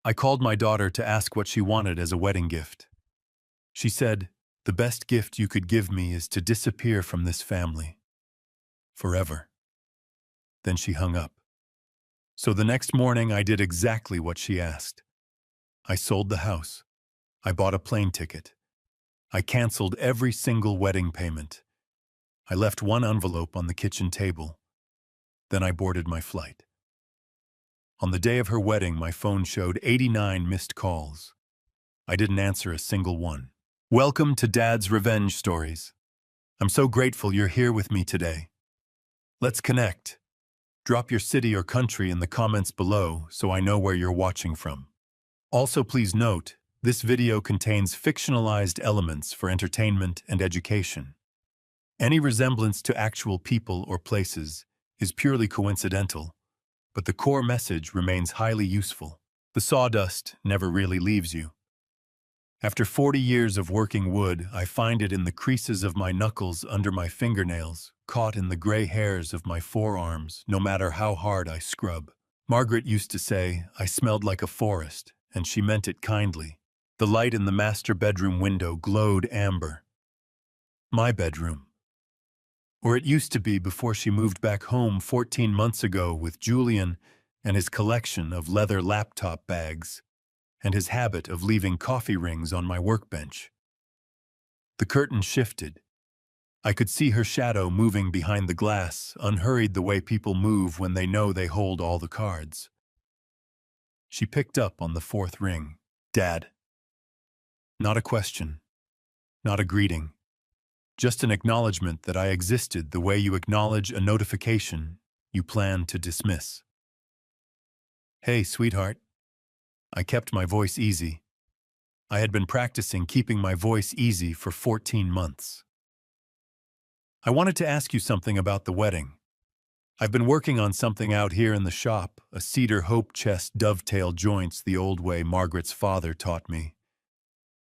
I called my daughter to ask what she wanted as a wedding gift. She said, "The best gift you could give me is to disappear from this family. Forever." Then she hung up. So the next morning I did exactly what she asked. I sold the house. I bought a plane ticket. I canceled every single wedding payment. I left one envelope on the kitchen table. Then I boarded my flight. On the day of her wedding, my phone showed 89 missed calls. I didn't answer a single one. Welcome to Dad's Revenge Stories. I'm so grateful you're here with me today. Let's connect. Drop your city or country in the comments below so I know where you're watching from. Also, please note, this video contains fictionalized elements for entertainment and education. Any resemblance to actual people or places is purely coincidental, but the core message remains highly useful. The sawdust never really leaves you. After 40 years of working wood, I find it in the creases of my knuckles under my fingernails, caught in the gray hairs of my forearms, no matter how hard I scrub. Margaret used to say I smelled like a forest, and she meant it kindly. The light in the master bedroom window glowed amber. My bedroom. Or it used to be before she moved back home 14 months ago with Julian and his collection of leather laptop bags, and his habit of leaving coffee rings on my workbench. The curtain shifted. I could see her shadow moving behind the glass, unhurried the way people move when they know they hold all the cards. She picked up on the fourth ring. Dad. Not a question. Not a greeting. Just an acknowledgement that I existed the way you acknowledge a notification you plan to dismiss. Hey, sweetheart. I kept my voice easy. I had been practicing keeping my voice easy for 14 months. I wanted to ask you something about the wedding. I've been working on something out here in the shop, a cedar hope chest dovetail joints the old way Margaret's father taught me.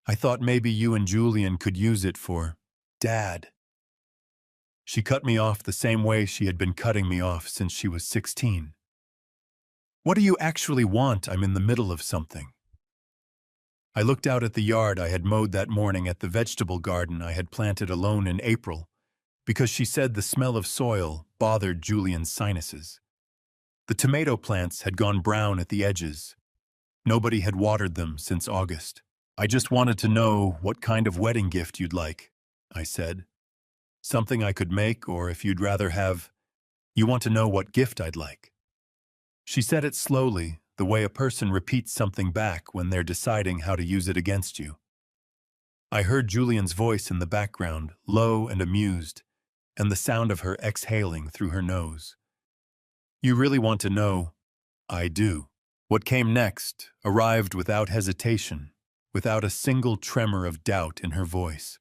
I thought maybe you and Julian could use it for Dad. She cut me off the same way she had been cutting me off since she was 16. What do you actually want? I'm in the middle of something. I looked out at the yard I had mowed that morning at the vegetable garden I had planted alone in April, because she said the smell of soil bothered Julian's sinuses. The tomato plants had gone brown at the edges. Nobody had watered them since August. I just wanted to know what kind of wedding gift you'd like, I said. Something I could make, or if you'd rather have, you want to know what gift I'd like. She said it slowly, the way a person repeats something back when they're deciding how to use it against you. I heard Julian's voice in the background, low and amused, and the sound of her exhaling through her nose. You really want to know? I do. What came next arrived without hesitation, without a single tremor of doubt in her voice.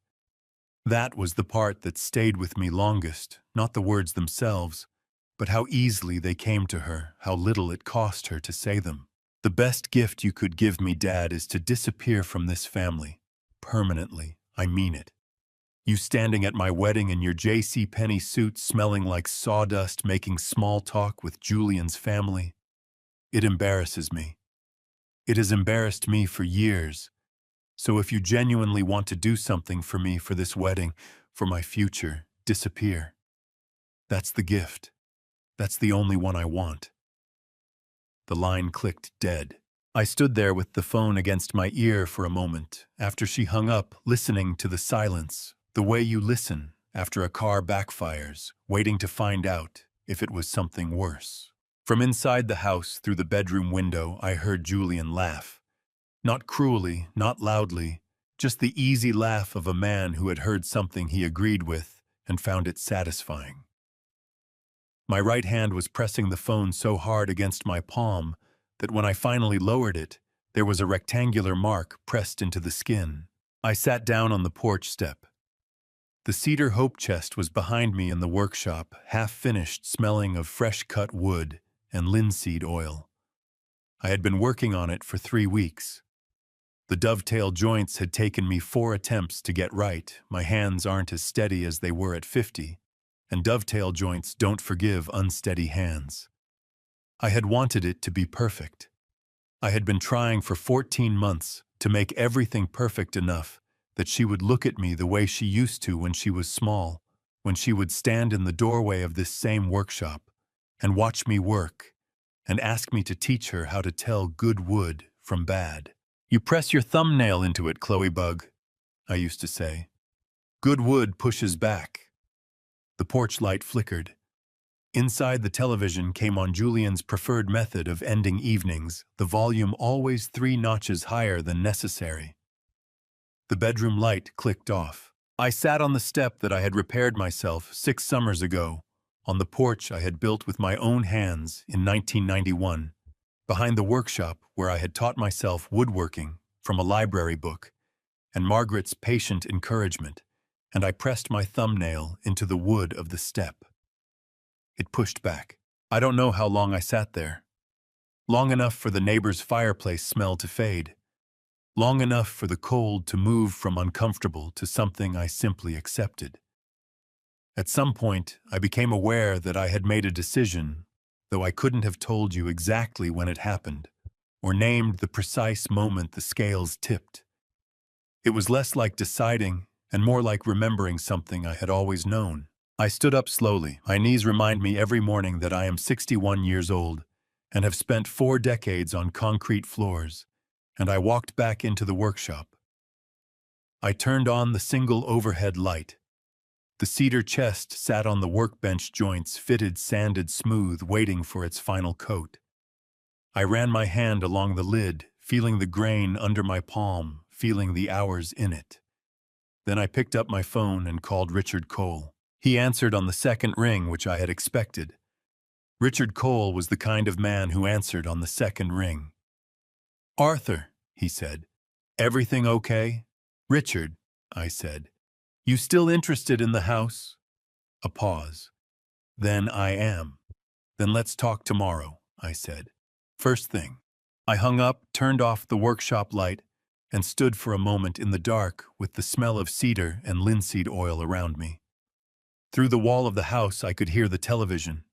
That was the part that stayed with me longest, not the words themselves, but how easily they came to her, how little it cost her to say them. The best gift you could give me, Dad, is to disappear from this family. Permanently, I mean it. You standing at my wedding in your JCPenney suit smelling like sawdust making small talk with Julian's family. It embarrasses me. It has embarrassed me for years. So if you genuinely want to do something for me for this wedding, for my future, disappear. That's the gift. That's the only one I want. The line clicked dead. I stood there with the phone against my ear for a moment, after she hung up, listening to the silence, the way you listen after a car backfires, waiting to find out if it was something worse. From inside the house, through the bedroom window, I heard Julian laugh. Not cruelly, not loudly, just the easy laugh of a man who had heard something he agreed with and found it satisfying. My right hand was pressing the phone so hard against my palm that when I finally lowered it, there was a rectangular mark pressed into the skin. I sat down on the porch step. The cedar hope chest was behind me in the workshop, half-finished, smelling of fresh-cut wood and linseed oil. I had been working on it for 3 weeks. The dovetail joints had taken me 4 attempts to get right. My hands aren't as steady as they were at 50. And dovetail joints don't forgive unsteady hands. I had wanted it to be perfect. I had been trying for 14 months to make everything perfect enough that she would look at me the way she used to when she was small, when she would stand in the doorway of this same workshop and watch me work and ask me to teach her how to tell good wood from bad. "You press your thumbnail into it, Chloe Bug," I used to say. "Good wood pushes back." The porch light flickered. Inside the television came on Julian's preferred method of ending evenings, the volume always 3 notches higher than necessary. The bedroom light clicked off. I sat on the step that I had repaired myself 6 summers ago, on the porch I had built with my own hands in 1991, behind the workshop where I had taught myself woodworking from a library book, and Margaret's patient encouragement, and I pressed my thumbnail into the wood of the step. It pushed back. I don't know how long I sat there. Long enough for the neighbor's fireplace smell to fade. Long enough for the cold to move from uncomfortable to something I simply accepted. At some point, I became aware that I had made a decision, though I couldn't have told you exactly when it happened, or named the precise moment the scales tipped. It was less like deciding and more like remembering something I had always known. I stood up slowly. My knees remind me every morning that I am 61 years old and have spent 4 decades on concrete floors, and I walked back into the workshop. I turned on the single overhead light. The cedar chest sat on the workbench joints, fitted, sanded smooth, waiting for its final coat. I ran my hand along the lid, feeling the grain under my palm, feeling the hours in it. Then I picked up my phone and called Richard Cole. He answered on the second ring, which I had expected. Richard Cole was the kind of man who answered on the second ring. "Arthur," he said, "everything okay?" "Richard," I said, "you still interested in the house?" A pause. "Then I am." "Then let's talk tomorrow," I said. "First thing." I hung up, turned off the workshop light, and stood for a moment in the dark with the smell of cedar and linseed oil around me. Through the wall of the house I could hear the television.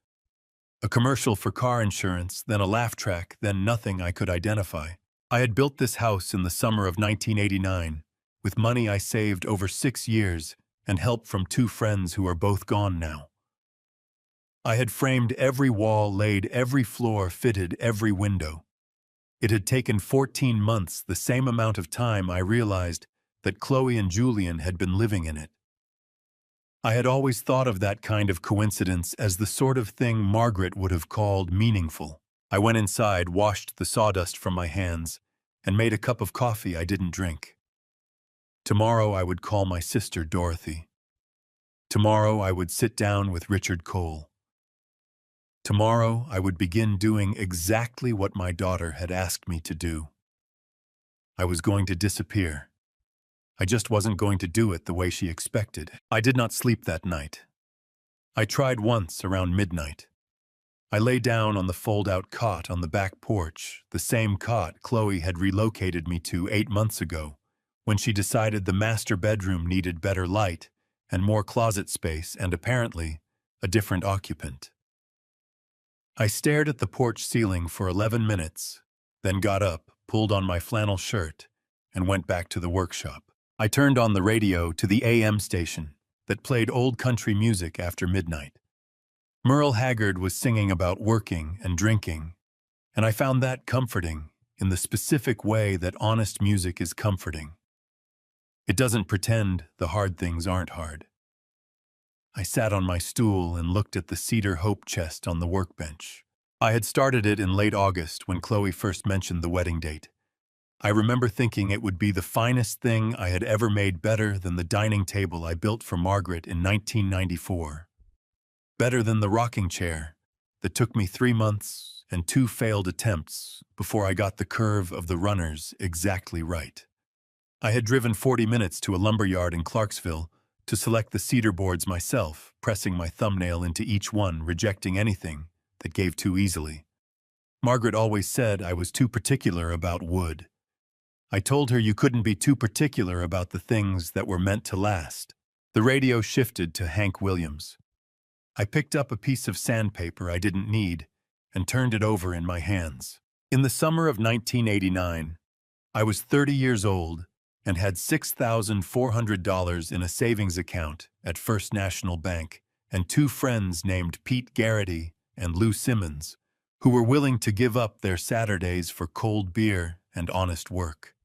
A commercial for car insurance, then a laugh track, then nothing I could identify. I had built this house in the summer of 1989, with money I saved over 6 years and help from 2 friends who are both gone now. I had framed every wall, laid every floor, fitted every window. It had taken 14 months, the same amount of time I realized that Chloe and Julian had been living in it. I had always thought of that kind of coincidence as the sort of thing Margaret would have called meaningful. I went inside, washed the sawdust from my hands, and made a cup of coffee I didn't drink. Tomorrow I would call my sister Dorothy. Tomorrow I would sit down with Richard Cole. Tomorrow I would begin doing exactly what my daughter had asked me to do. I was going to disappear. I just wasn't going to do it the way she expected. I did not sleep that night. I tried once around midnight. I lay down on the fold-out cot on the back porch, the same cot Chloe had relocated me to 8 months ago, when she decided the master bedroom needed better light and more closet space and, apparently, a different occupant. I stared at the porch ceiling for 11 minutes, then got up, pulled on my flannel shirt, and went back to the workshop. I turned on the radio to the AM station that played old country music after midnight. Merle Haggard was singing about working and drinking, and I found that comforting in the specific way that honest music is comforting. It doesn't pretend the hard things aren't hard. I sat on my stool and looked at the cedar hope chest on the workbench. I had started it in late August when Chloe first mentioned the wedding date. I remember thinking it would be the finest thing I had ever made, better than the dining table I built for Margaret in 1994. Better than the rocking chair that took me 3 months and 2 failed attempts before I got the curve of the runners exactly right. I had driven 40 minutes to a lumberyard in Clarksville to select the cedar boards myself, pressing my thumbnail into each one, rejecting anything that gave too easily. Margaret always said I was too particular about wood. I told her you couldn't be too particular about the things that were meant to last. The radio shifted to Hank Williams. I picked up a piece of sandpaper I didn't need and turned it over in my hands. In the summer of 1989, I was 30 years old and had $6,400 in a savings account at First National Bank and two friends named Pete Garrity and Lou Simmons, who were willing to give up their Saturdays for cold beer and honest work.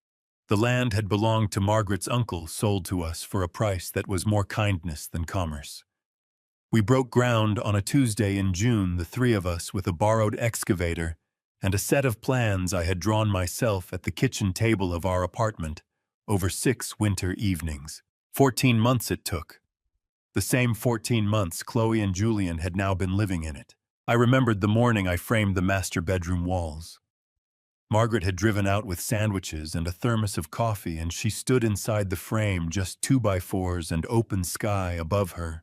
The land had belonged to Margaret's uncle, sold to us for a price that was more kindness than commerce. We broke ground on a Tuesday in June, the three of us, with a borrowed excavator and a set of plans I had drawn myself at the kitchen table of our apartment over 6 winter evenings. 14 months it took. The same 14 months Chloe and Julian had now been living in it. I remembered the morning I framed the master bedroom walls. Margaret had driven out with sandwiches and a thermos of coffee, and she stood inside the frame, just 2x4s and open sky above her,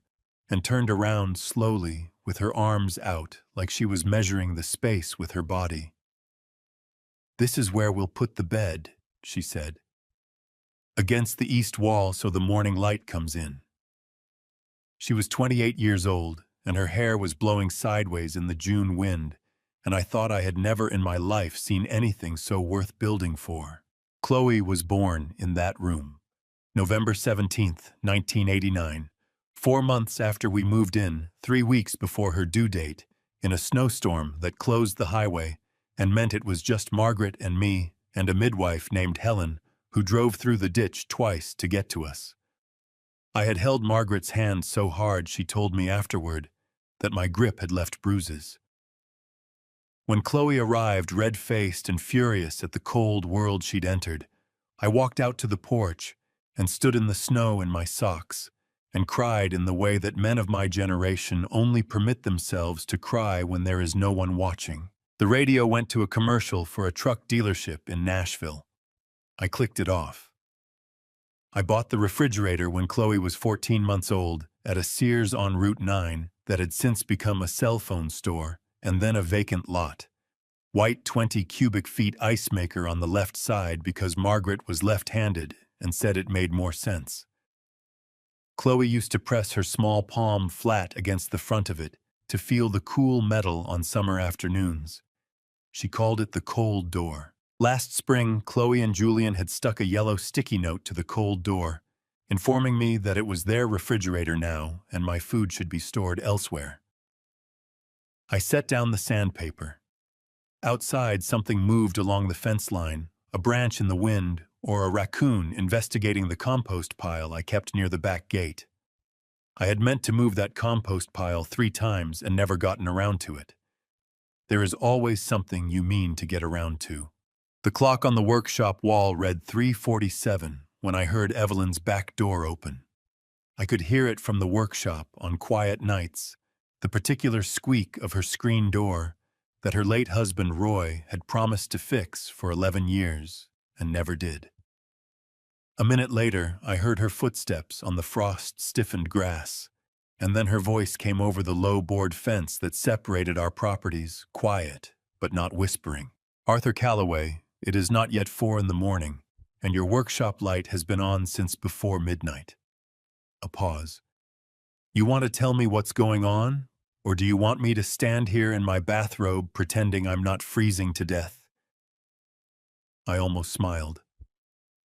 and turned around slowly with her arms out like she was measuring the space with her body. "This is where we'll put the bed," she said. "Against the east wall so the morning light comes in." She was 28 years old, and her hair was blowing sideways in the June wind, and I thought I had never in my life seen anything so worth building for. Chloe was born in that room, November 17th, 1989, 4 months after we moved in, 3 weeks before her due date, in a snowstorm that closed the highway and meant it was just Margaret and me and a midwife named Helen who drove through the ditch twice to get to us. I had held Margaret's hand so hard, she told me afterward, that my grip had left bruises. When Chloe arrived, red-faced and furious at the cold world she'd entered, I walked out to the porch and stood in the snow in my socks and cried in the way that men of my generation only permit themselves to cry when there is no one watching. The radio went to a commercial for a truck dealership in Nashville. I clicked it off. I bought the refrigerator when Chloe was 14 months old at a Sears on Route 9 that had since become a cell phone store and then a vacant lot. White 20 cubic feet ice maker on the left side because Margaret was left-handed and said it made more sense. Chloe used to press her small palm flat against the front of it to feel the cool metal on summer afternoons. She called it the cold door. Last spring, Chloe and Julian had stuck a yellow sticky note to the cold door, informing me that it was their refrigerator now and my food should be stored elsewhere. I set down the sandpaper. Outside, something moved along the fence line, a branch in the wind, or a raccoon investigating the compost pile I kept near the back gate. I had meant to move that compost pile 3 times and never gotten around to it. There is always something you mean to get around to. The clock on the workshop wall read 3:47 when I heard Evelyn's back door open. I could hear it from the workshop on quiet nights, the particular squeak of her screen door that her late husband Roy had promised to fix for 11 years and never did. A minute later, I heard her footsteps on the frost-stiffened grass, and then her voice came over the low board fence that separated our properties, quiet but not whispering. "Arthur Calloway, it is not yet 4 in the morning, and your workshop light has been on since before midnight." A pause. "You want to tell me what's going on, or do you want me to stand here in my bathrobe pretending I'm not freezing to death?" I almost smiled.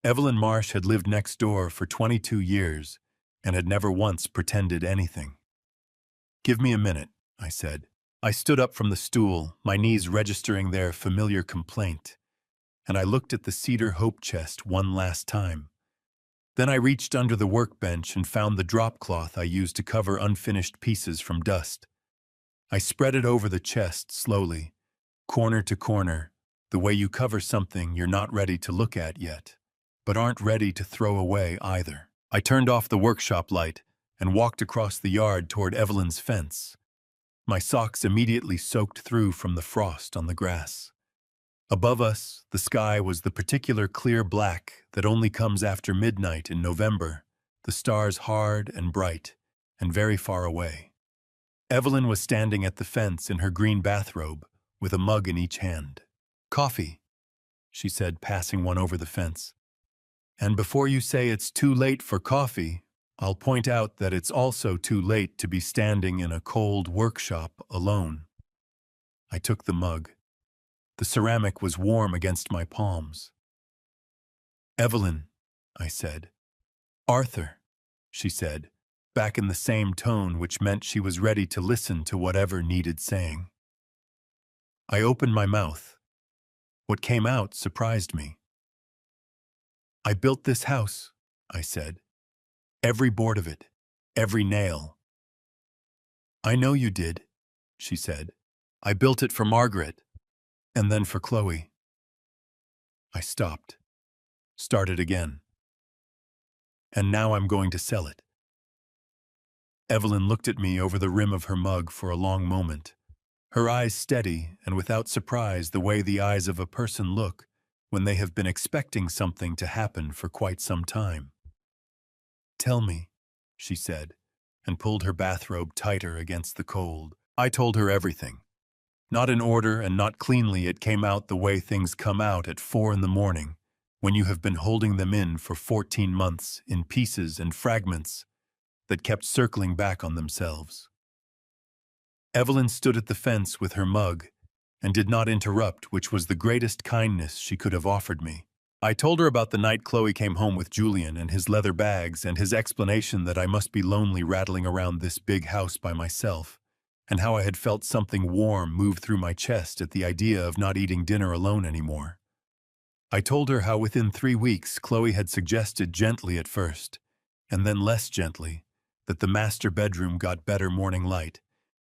Evelyn Marsh had lived next door for 22 years and had never once pretended anything. "Give me a minute," I said. I stood up from the stool, my knees registering their familiar complaint, and I looked at the cedar hope chest one last time. Then I reached under the workbench and found the drop cloth I used to cover unfinished pieces from dust. I spread it over the chest slowly, corner to corner, the way you cover something you're not ready to look at yet, but aren't ready to throw away either. I turned off the workshop light and walked across the yard toward Evelyn's fence. My socks immediately soaked through from the frost on the grass. Above us, the sky was the particular clear black that only comes after midnight in November, the stars hard and bright, and very far away. Evelyn was standing at the fence in her green bathrobe, with a mug in each hand. "Coffee," she said, passing one over the fence. "And before you say it's too late for coffee, I'll point out that it's also too late to be standing in a cold workshop alone." I took the mug. The ceramic was warm against my palms. "Evelyn," I said. "Arthur," she said, back in the same tone which meant she was ready to listen to whatever needed saying. I opened my mouth. What came out surprised me. "I built this house," I said. "Every board of it, every nail." "I know you did," she said. "I built it for Margaret, and then for Chloe." I stopped, started again. "And now I'm going to sell it." Evelyn looked at me over the rim of her mug for a long moment, her eyes steady and without surprise, the way the eyes of a person look when they have been expecting something to happen for quite some time. "Tell me," she said, and pulled her bathrobe tighter against the cold. I told her everything. Not in order and not cleanly, it came out the way things come out at 4 in the morning, when you have been holding them in for 14 months in pieces and fragments that kept circling back on themselves. Evelyn stood at the fence with her mug and did not interrupt, which was the greatest kindness she could have offered me. I told her about the night Chloe came home with Julian and his leather bags and his explanation that I must be lonely rattling around this big house by myself, and how I had felt something warm move through my chest at the idea of not eating dinner alone anymore. I told her how within 3 weeks Chloe had suggested gently at first, and then less gently, that the master bedroom got better morning light,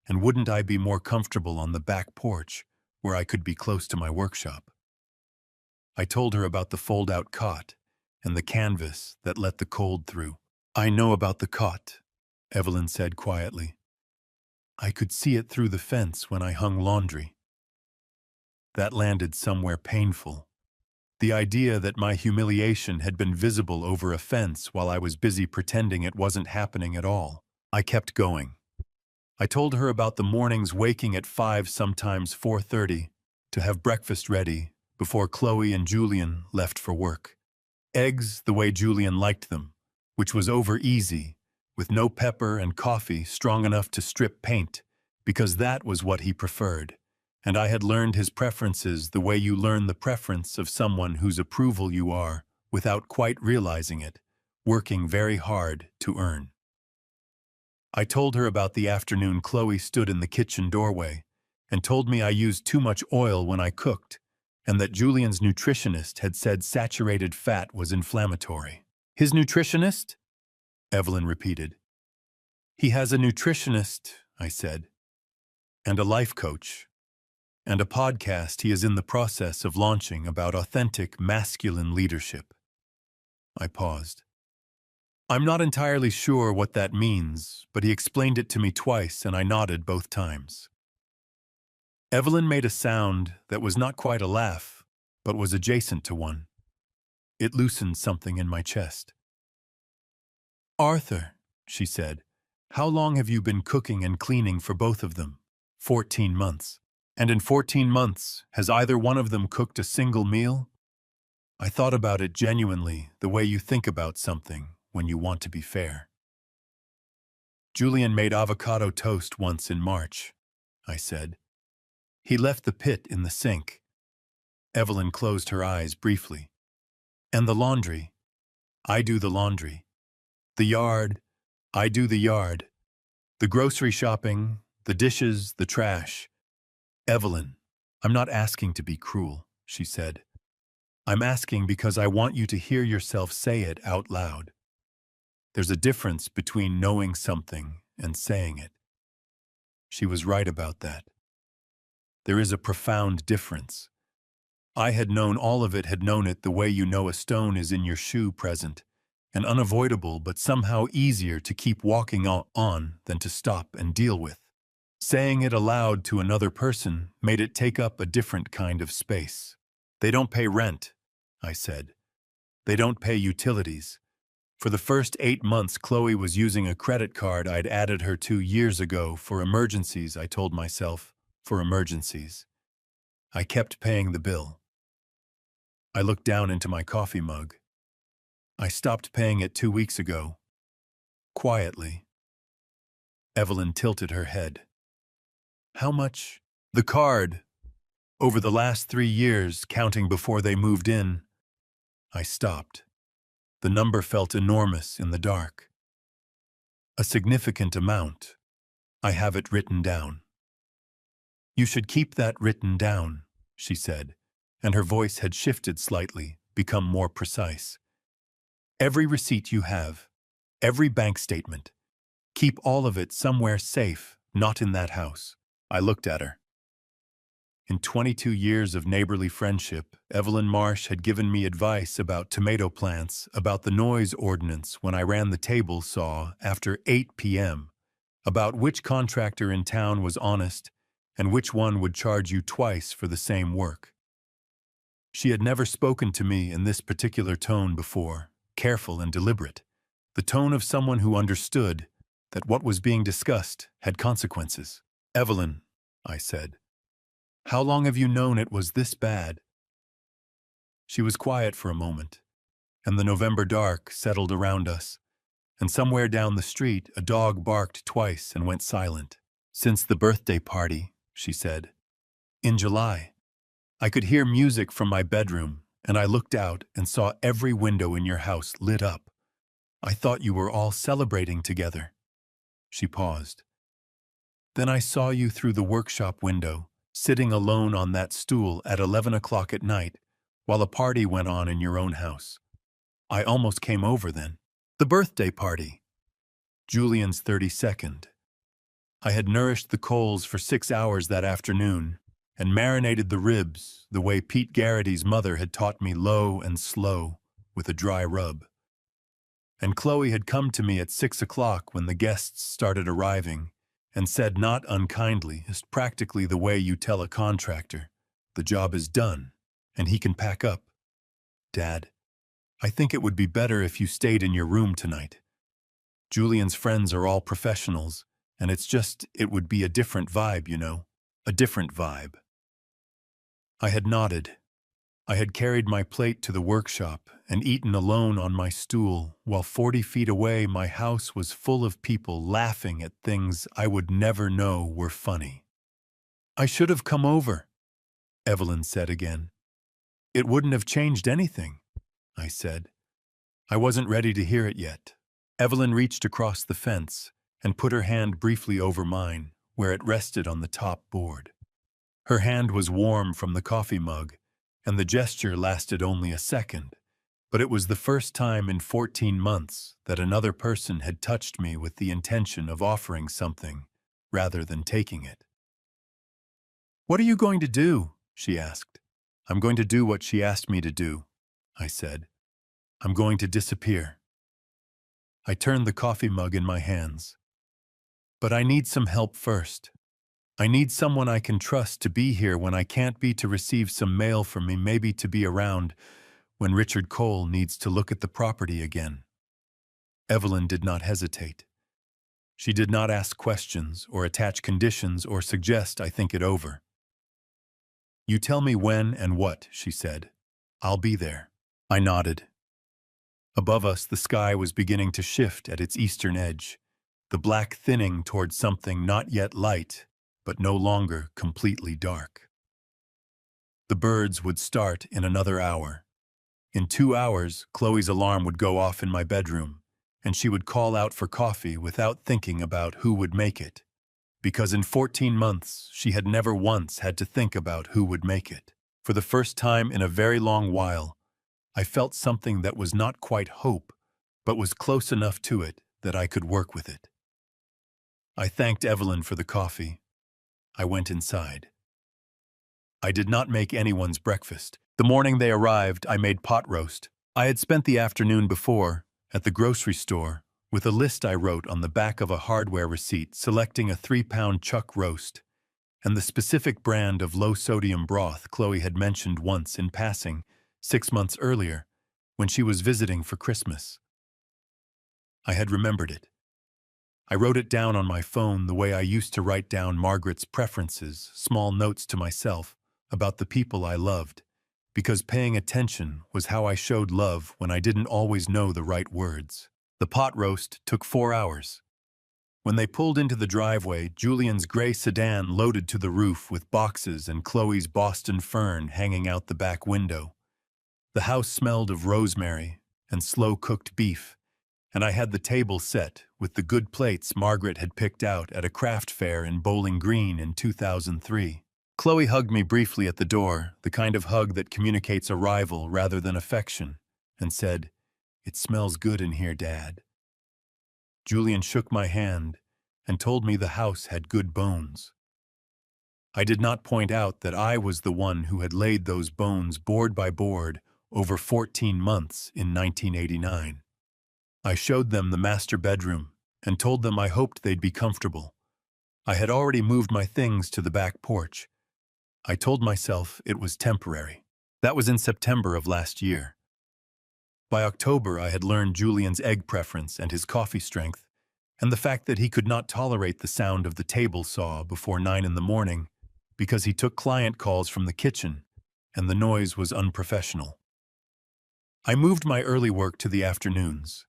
and wouldn't I be more comfortable on the back porch, where I could be close to my workshop. I told her about the fold-out cot and the canvas that let the cold through. "I know about the cot," Evelyn said quietly. "I could see it through the fence when I hung laundry." That landed somewhere painful. The idea that my humiliation had been visible over a fence while I was busy pretending it wasn't happening at all. I kept going. I told her about the mornings waking at 5, sometimes 4:30, to have breakfast ready before Chloe and Julian left for work. Eggs the way Julian liked them, which was over easy, with no pepper, and coffee strong enough to strip paint, because that was what he preferred, and I had learned his preferences the way you learn the preference of someone whose approval you are, without quite realizing it, working very hard to earn. I told her about the afternoon Chloe stood in the kitchen doorway and told me I used too much oil when I cooked, and that Julian's nutritionist had said saturated fat was inflammatory. "His nutritionist?" Evelyn repeated. "He has a nutritionist," I said, "and a life coach, and a podcast he is in the process of launching about authentic masculine leadership." I paused. "I'm not entirely sure what that means, but he explained it to me twice and I nodded both times." Evelyn made a sound that was not quite a laugh, but was adjacent to one. It loosened something in my chest. "Arthur," she said, "how long have you been cooking and cleaning for both of them?" 14 months. "And in 14 months, has either one of them cooked a single meal?" I thought about it genuinely, the way you think about something when you want to be fair. "Julian made avocado toast once in March," I said. "He left the pit in the sink." Evelyn closed her eyes briefly. "And the laundry? I do the laundry. The yard? I do the yard. The grocery shopping, the dishes, the trash." "Evelyn, I'm not asking to be cruel," she said. "I'm asking because I want you to hear yourself say it out loud. There's a difference between knowing something and saying it." She was right about that. There is a profound difference. I had known all of it, had known it the way you know a stone is in your shoe present, and unavoidable but somehow easier to keep walking on than to stop and deal with. Saying it aloud to another person made it take up a different kind of space. "They don't pay rent," I said. "They don't pay utilities. For the first 8 months Chloe was using a credit card I'd added her to years ago for emergencies, I told myself, for emergencies. I kept paying the bill." I looked down into my coffee mug. "I stopped paying it 2 weeks ago." Quietly. Evelyn tilted her head. "How much?" "The card. Over the last 3 years, counting before they moved in, I stopped. The number felt enormous in the dark. A significant amount. I have it written down. You should keep that written down, she said, and her voice had shifted slightly, become more precise. Every receipt you have, every bank statement, keep all of it somewhere safe, not in that house. I looked at her. In 22 years of neighborly friendship, Evelyn Marsh had given me advice about tomato plants, about the noise ordinance when I ran the table saw after 8 p.m., about which contractor in town was honest and which one would charge you twice for the same work. She had never spoken to me in this particular tone before, careful and deliberate, the tone of someone who understood that what was being discussed had consequences. Evelyn, I said, how long have you known it was this bad? She was quiet for a moment, and the November dark settled around us, and somewhere down the street a dog barked twice and went silent. Since the birthday party, she said. In July. I could hear music from my bedroom, and I looked out and saw every window in your house lit up. I thought you were all celebrating together. She paused. Then I saw you through the workshop window, sitting alone on that stool at 11 o'clock at night, while a party went on in your own house. I almost came over then. The birthday party. Julian's 32nd. I had nourished the coals for 6 hours that afternoon, and marinated the ribs the way Pete Garrity's mother had taught me, low and slow, with a dry rub. And Chloe had come to me at 6 o'clock when the guests started arriving, and said not unkindly, just practically the way you tell a contractor, the job is done, and he can pack up. Dad, I think it would be better if you stayed in your room tonight. Julian's friends are all professionals, and it would be a different vibe, you know, a different vibe. I had nodded. I had carried my plate to the workshop and eaten alone on my stool, while 40 feet away my house was full of people laughing at things I would never know were funny. I should have come over, Evelyn said again. It wouldn't have changed anything, I said. I wasn't ready to hear it yet. Evelyn reached across the fence and put her hand briefly over mine, where it rested on the top board. Her hand was warm from the coffee mug, and the gesture lasted only a second, but it was the first time in 14 months that another person had touched me with the intention of offering something rather than taking it. What are you going to do? She asked. I'm going to do what she asked me to do, I said. I'm going to disappear. I turned the coffee mug in my hands. But I need some help first. I need someone I can trust to be here when I can't be, to receive some mail from me, maybe to be around when Richard Cole needs to look at the property again. Evelyn did not hesitate. She did not ask questions or attach conditions or suggest I think it over. You tell me when and what, she said. I'll be there. I nodded. Above us, the sky was beginning to shift at its eastern edge, the black thinning toward something not yet light, but no longer completely dark. The birds would start in another hour. In 2 hours, Chloe's alarm would go off in my bedroom, and she would call out for coffee without thinking about who would make it, because in 14 months she had never once had to think about who would make it. For the first time in a very long while, I felt something that was not quite hope, but was close enough to it that I could work with it. I thanked Evelyn for the coffee. I went inside. I did not make anyone's breakfast. The morning they arrived, I made pot roast. I had spent the afternoon before, at the grocery store, with a list I wrote on the back of a hardware receipt selecting a 3-pound chuck roast, and the specific brand of low-sodium broth Chloe had mentioned once in passing 6 months earlier, when she was visiting for Christmas. I had remembered it. I wrote it down on my phone the way I used to write down Margaret's preferences, small notes to myself about the people I loved, because paying attention was how I showed love when I didn't always know the right words. The pot roast took 4 hours. When they pulled into the driveway, Julian's gray sedan loaded to the roof with boxes and Chloe's Boston fern hanging out the back window. The house smelled of rosemary and slow-cooked beef, and I had the table set with the good plates Margaret had picked out at a craft fair in Bowling Green in 2003. Chloe hugged me briefly at the door, the kind of hug that communicates arrival rather than affection, and said, "It smells good in here, Dad." Julian shook my hand and told me the house had good bones. I did not point out that I was the one who had laid those bones board by board over 14 months in 1989. I showed them the master bedroom and told them I hoped they'd be comfortable. I had already moved my things to the back porch. I told myself it was temporary. That was in September of last year. By October, I had learned Julian's egg preference and his coffee strength, and the fact that he could not tolerate the sound of the table saw before 9 in the morning because he took client calls from the kitchen, and the noise was unprofessional. I moved my early work to the afternoons.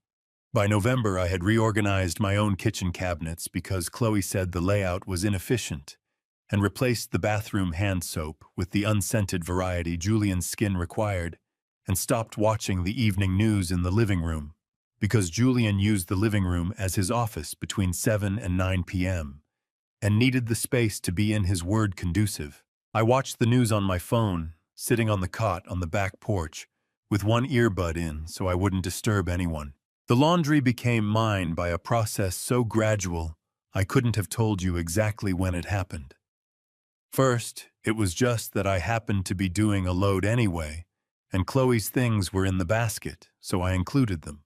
By November, I had reorganized my own kitchen cabinets because Chloe said the layout was inefficient, and replaced the bathroom hand soap with the unscented variety Julian's skin required, and stopped watching the evening news in the living room, because Julian used the living room as his office between 7 and 9 p.m., and needed the space to be in his word conducive. I watched the news on my phone, sitting on the cot on the back porch, with one earbud in so I wouldn't disturb anyone. The laundry became mine by a process so gradual I couldn't have told you exactly when it happened. First, it was just that I happened to be doing a load anyway, and Chloe's things were in the basket, so I included them.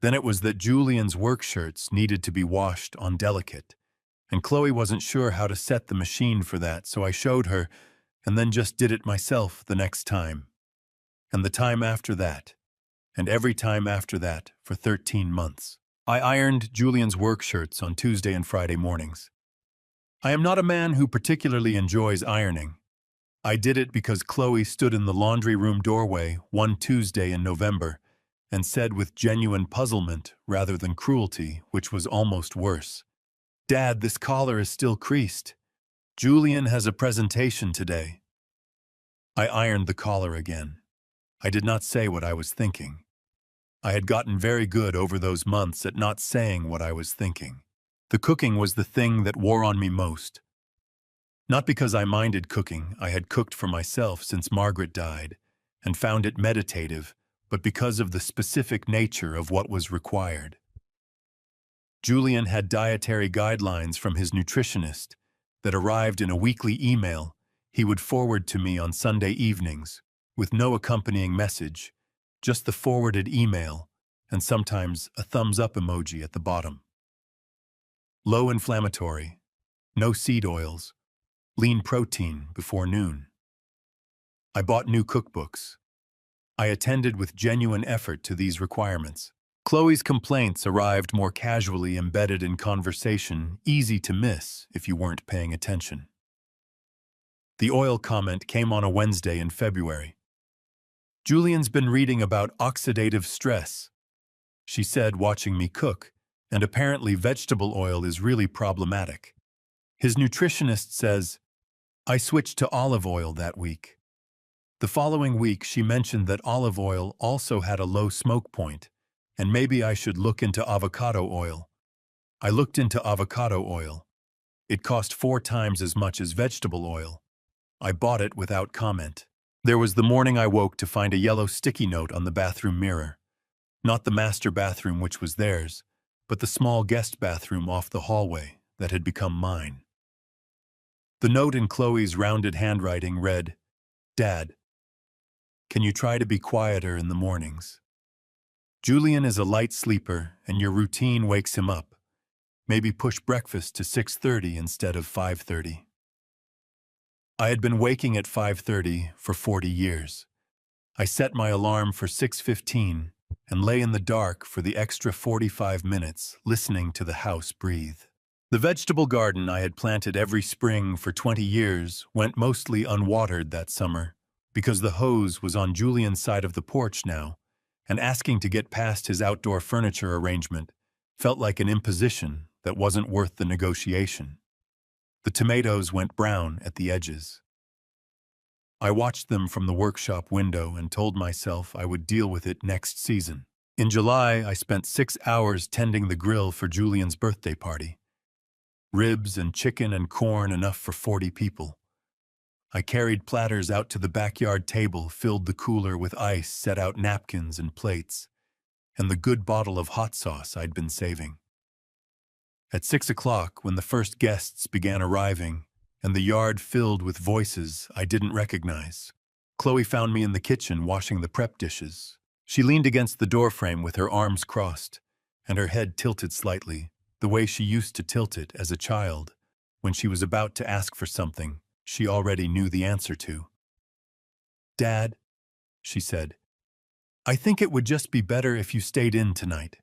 Then it was that Julian's work shirts needed to be washed on delicate, and Chloe wasn't sure how to set the machine for that, so I showed her, and then just did it myself the next time. And the time after that, and every time after that for 13 months. I ironed Julian's work shirts on Tuesday and Friday mornings. I am not a man who particularly enjoys ironing. I did it because Chloe stood in the laundry room doorway one Tuesday in November and said with genuine puzzlement rather than cruelty, which was almost worse, "Dad, this collar is still creased. Julian has a presentation today." I ironed the collar again. I did not say what I was thinking. I had gotten very good over those months at not saying what I was thinking. The cooking was the thing that wore on me most. Not because I minded cooking, I had cooked for myself since Margaret died, and found it meditative, but because of the specific nature of what was required. Julian had dietary guidelines from his nutritionist that arrived in a weekly email he would forward to me on Sunday evenings, with no accompanying message, just the forwarded email, and sometimes a thumbs-up emoji at the bottom. Low inflammatory, no seed oils, lean protein before noon. I bought new cookbooks. I attended with genuine effort to these requirements. Chloe's complaints arrived more casually embedded in conversation, easy to miss if you weren't paying attention. The oil comment came on a Wednesday in February. "Julian's been reading about oxidative stress," she said, watching me cook, "and apparently vegetable oil is really problematic. His nutritionist says, I switched to olive oil that week." The following week, she mentioned that olive oil also had a low smoke point, and maybe I should look into avocado oil. I looked into avocado oil. It cost 4 times as much as vegetable oil. I bought it without comment. There was the morning I woke to find a yellow sticky note on the bathroom mirror. Not the master bathroom, which was theirs, but the small guest bathroom off the hallway that had become mine. The note in Chloe's rounded handwriting read, "Dad, can you try to be quieter in the mornings? Julian is a light sleeper and your routine wakes him up. Maybe push breakfast to 6:30 instead of 5:30. I had been waking at 5:30 for 40 years. I set my alarm for 6:15 and lay in the dark for the extra 45 minutes listening to the house breathe. The vegetable garden I had planted every spring for 20 years went mostly unwatered that summer because the hose was on Julian's side of the porch now, and asking to get past his outdoor furniture arrangement felt like an imposition that wasn't worth the negotiation. The tomatoes went brown at the edges. I watched them from the workshop window and told myself I would deal with it next season. In July, I spent 6 hours tending the grill for Julian's birthday party. Ribs and chicken and corn enough for 40 people. I carried platters out to the backyard table, filled the cooler with ice, set out napkins and plates, and the good bottle of hot sauce I'd been saving. At 6 o'clock, when the first guests began arriving, and the yard filled with voices I didn't recognize, Chloe found me in the kitchen washing the prep dishes. She leaned against the doorframe with her arms crossed, and her head tilted slightly, the way she used to tilt it as a child, when she was about to ask for something she already knew the answer to. "Dad," she said, "I think it would just be better if you stayed in tonight.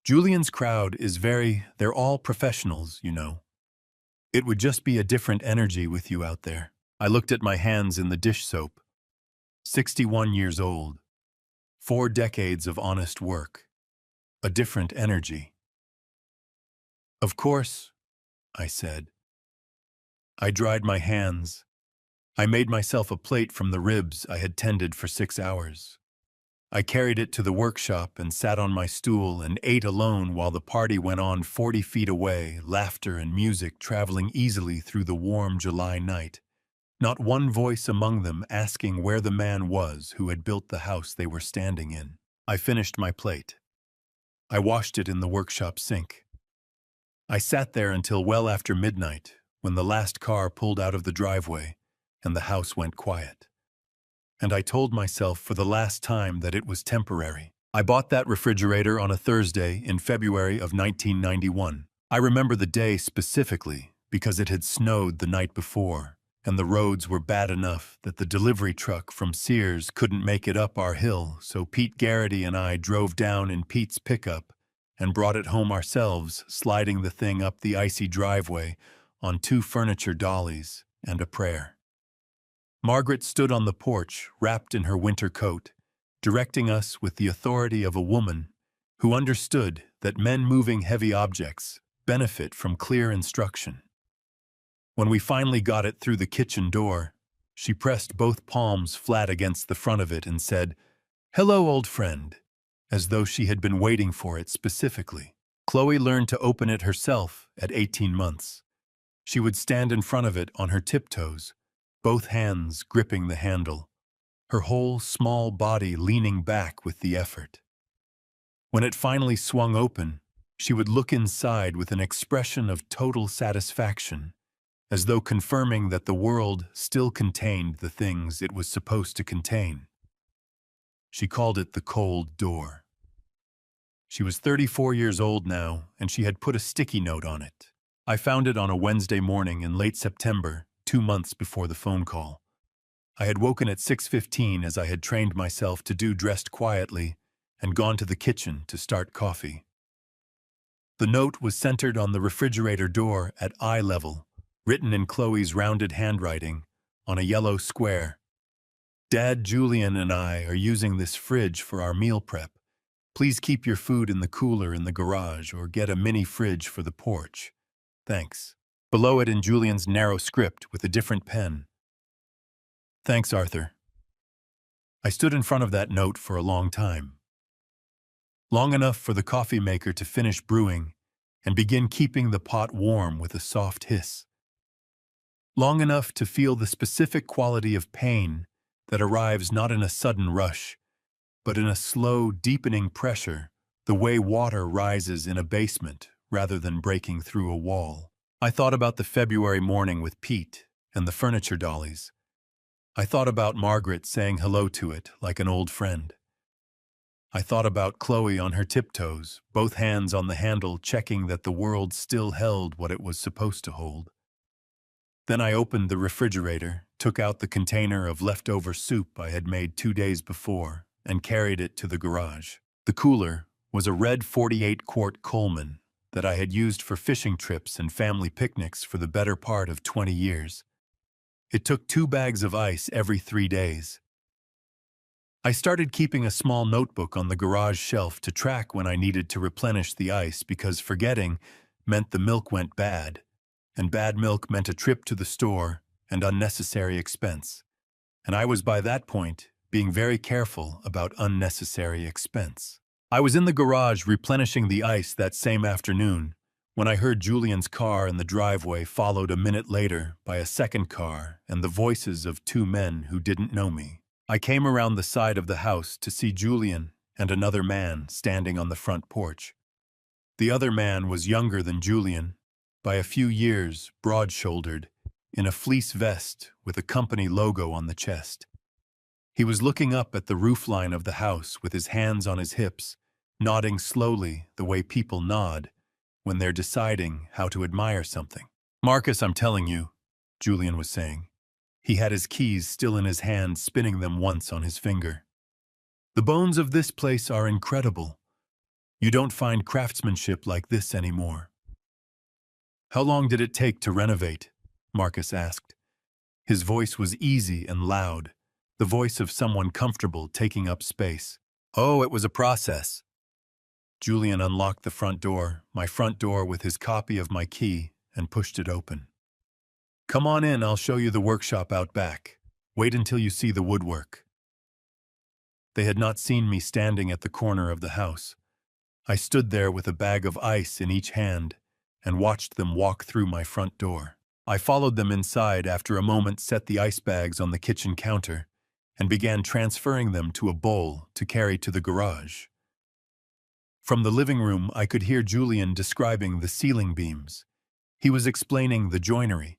Julian's crowd is they're all professionals, you know. It would just be a different energy with you out there." I looked at my hands in the dish soap. 61 years old. 4 decades of honest work. A different energy. "Of course," I said. I dried my hands. I made myself a plate from the ribs I had tended for 6 hours. I carried it to the workshop and sat on my stool and ate alone while the party went on 40 feet away, laughter and music traveling easily through the warm July night. Not one voice among them asking where the man was who had built the house they were standing in. I finished my plate. I washed it in the workshop sink. I sat there until well after midnight, when the last car pulled out of the driveway and the house went quiet. And I told myself for the last time that it was temporary. I bought that refrigerator on a Thursday in February of 1991. I remember the day specifically because it had snowed the night before, and the roads were bad enough that the delivery truck from Sears couldn't make it up our hill, so Pete Garrity and I drove down in Pete's pickup and brought it home ourselves, sliding the thing up the icy driveway on 2 furniture dollies and a prayer. Margaret stood on the porch, wrapped in her winter coat, directing us with the authority of a woman who understood that men moving heavy objects benefit from clear instruction. When we finally got it through the kitchen door, she pressed both palms flat against the front of it and said, "Hello, old friend," as though she had been waiting for it specifically. Chloe learned to open it herself at 18 months. She would stand in front of it on her tiptoes, both hands gripping the handle, her whole small body leaning back with the effort. When it finally swung open, she would look inside with an expression of total satisfaction, as though confirming that the world still contained the things it was supposed to contain. She called it the cold door. She was 34 years old now, and she had put a sticky note on it. I found it on a Wednesday morning in late September, 2 months before the phone call. I had woken at 6:15 as I had trained myself to do dressed quietly and gone to the kitchen to start coffee. The note was centered on the refrigerator door at eye level, written in Chloe's rounded handwriting on a yellow square. "Dad, Julian, and I are using this fridge for our meal prep. Please keep your food in the cooler in the garage or get a mini fridge for the porch. Thanks." Below it in Julian's narrow script with a different pen, "Thanks, Arthur." I stood in front of that note for a long time. Long enough for the coffee maker to finish brewing and begin keeping the pot warm with a soft hiss. Long enough to feel the specific quality of pain that arrives not in a sudden rush, but in a slow, deepening pressure, the way water rises in a basement rather than breaking through a wall. I thought about the February morning with Pete and the furniture dollies. I thought about Margaret saying hello to it like an old friend. I thought about Chloe on her tiptoes, both hands on the handle checking that the world still held what it was supposed to hold. Then I opened the refrigerator, took out the container of leftover soup I had made 2 days before, and carried it to the garage. The cooler was a red 48-quart Coleman that I had used for fishing trips and family picnics for the better part of 20 years. It took 2 bags of ice every 3 days. I started keeping a small notebook on the garage shelf to track when I needed to replenish the ice because forgetting meant the milk went bad, and bad milk meant a trip to the store and unnecessary expense. And I was by that point being very careful about unnecessary expense. I was in the garage replenishing the ice that same afternoon when I heard Julian's car in the driveway, followed a minute later by a second car and the voices of two men who didn't know me. I came around the side of the house to see Julian and another man standing on the front porch. The other man was younger than Julian, by a few years, broad-shouldered, in a fleece vest with a company logo on the chest. He was looking up at the roofline of the house with his hands on his hips, nodding slowly the way people nod when they're deciding how to admire something. "Marcus, I'm telling you," Julian was saying. He had his keys still in his hand, spinning them once on his finger. "The bones of this place are incredible. You don't find craftsmanship like this anymore." "How long did it take to renovate?" Marcus asked. His voice was easy and loud, the voice of someone comfortable taking up space. "Oh, it was a process." Julian unlocked the front door, my front door, with his copy of my key, and pushed it open. "Come on in, I'll show you the workshop out back. Wait until you see the woodwork." They had not seen me standing at the corner of the house. I stood there with a bag of ice in each hand and watched them walk through my front door. I followed them inside after a moment, set the ice bags on the kitchen counter, and began transferring them to a bowl to carry to the garage. From the living room, I could hear Julian describing the ceiling beams. He was explaining the joinery.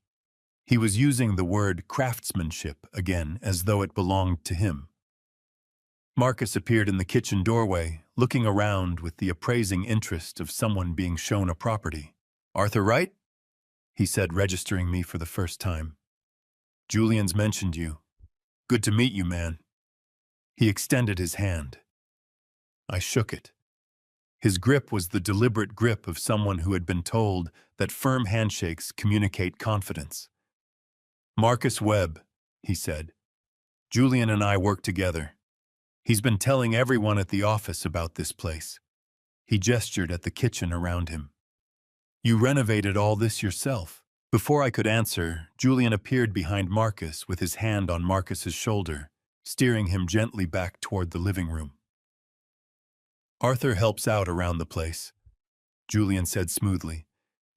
He was using the word craftsmanship again, as though it belonged to him. Marcus appeared in the kitchen doorway, looking around with the appraising interest of someone being shown a property. "Arthur Wright?" he said, registering me for the first time. "Julian's mentioned you. Good to meet you, man." He extended his hand. I shook it. His grip was the deliberate grip of someone who had been told that firm handshakes communicate confidence. "Marcus Webb," he said. "Julian and I work together. He's been telling everyone at the office about this place." He gestured at the kitchen around him. "You renovated all this yourself." Before I could answer, Julian appeared behind Marcus with his hand on Marcus's shoulder, steering him gently back toward the living room. "Arthur helps out around the place," Julian said smoothly,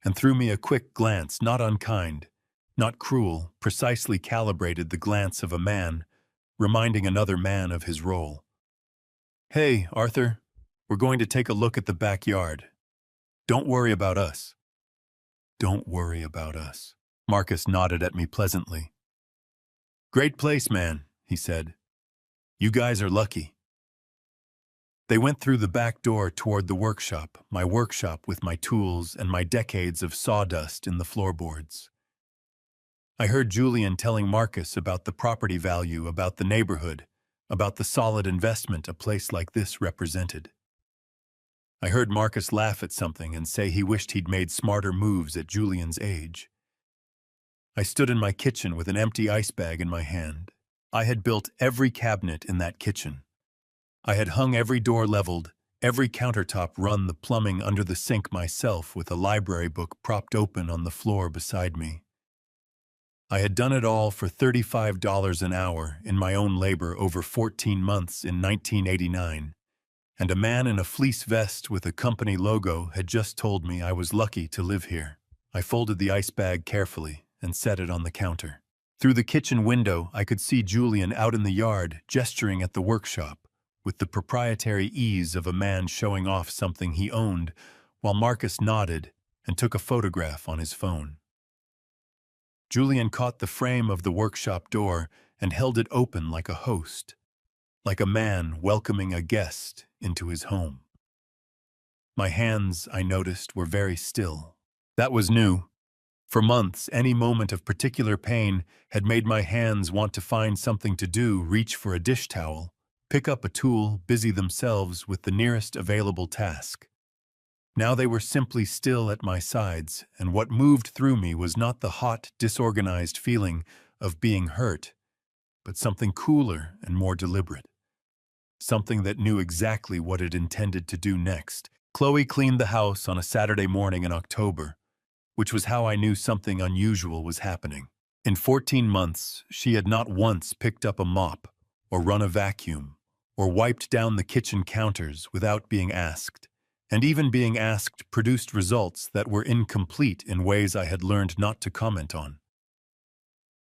and threw me a quick glance, not unkind, not cruel, precisely calibrated, the glance of a man, reminding another man of his role. "Hey, Arthur, we're going to take a look at the backyard. Don't worry about us." "Don't worry about us." Marcus nodded at me pleasantly. "Great place, man," he said. "You guys are lucky." They went through the back door toward the workshop, my workshop with my tools and my decades of sawdust in the floorboards. I heard Julian telling Marcus about the property value, about the neighborhood, about the solid investment a place like this represented. I heard Marcus laugh at something and say he wished he'd made smarter moves at Julian's age. I stood in my kitchen with an empty ice bag in my hand. I had built every cabinet in that kitchen. I had hung every door leveled, every countertop run, the plumbing under the sink myself, with a library book propped open on the floor beside me. I had done it all for $35 an hour in my own labor over 14 months in 1989. And a man in a fleece vest with a company logo had just told me I was lucky to live here. I folded the ice bag carefully and set it on the counter. Through the kitchen window, I could see Julian out in the yard, gesturing at the workshop, with the proprietary ease of a man showing off something he owned, while Marcus nodded and took a photograph on his phone. Julian caught the frame of the workshop door and held it open like a host, like a man welcoming a guest into his home. My hands, I noticed, were very still. That was new. For months, any moment of particular pain had made my hands want to find something to do, reach for a dish towel, pick up a tool, busy themselves with the nearest available task. Now they were simply still at my sides, and what moved through me was not the hot, disorganized feeling of being hurt, but something cooler and more deliberate. Something that knew exactly what it intended to do next. Chloe cleaned the house on a Saturday morning in October, which was how I knew something unusual was happening. In 14 months, she had not once picked up a mop, or run a vacuum, or wiped down the kitchen counters without being asked, and even being asked produced results that were incomplete in ways I had learned not to comment on.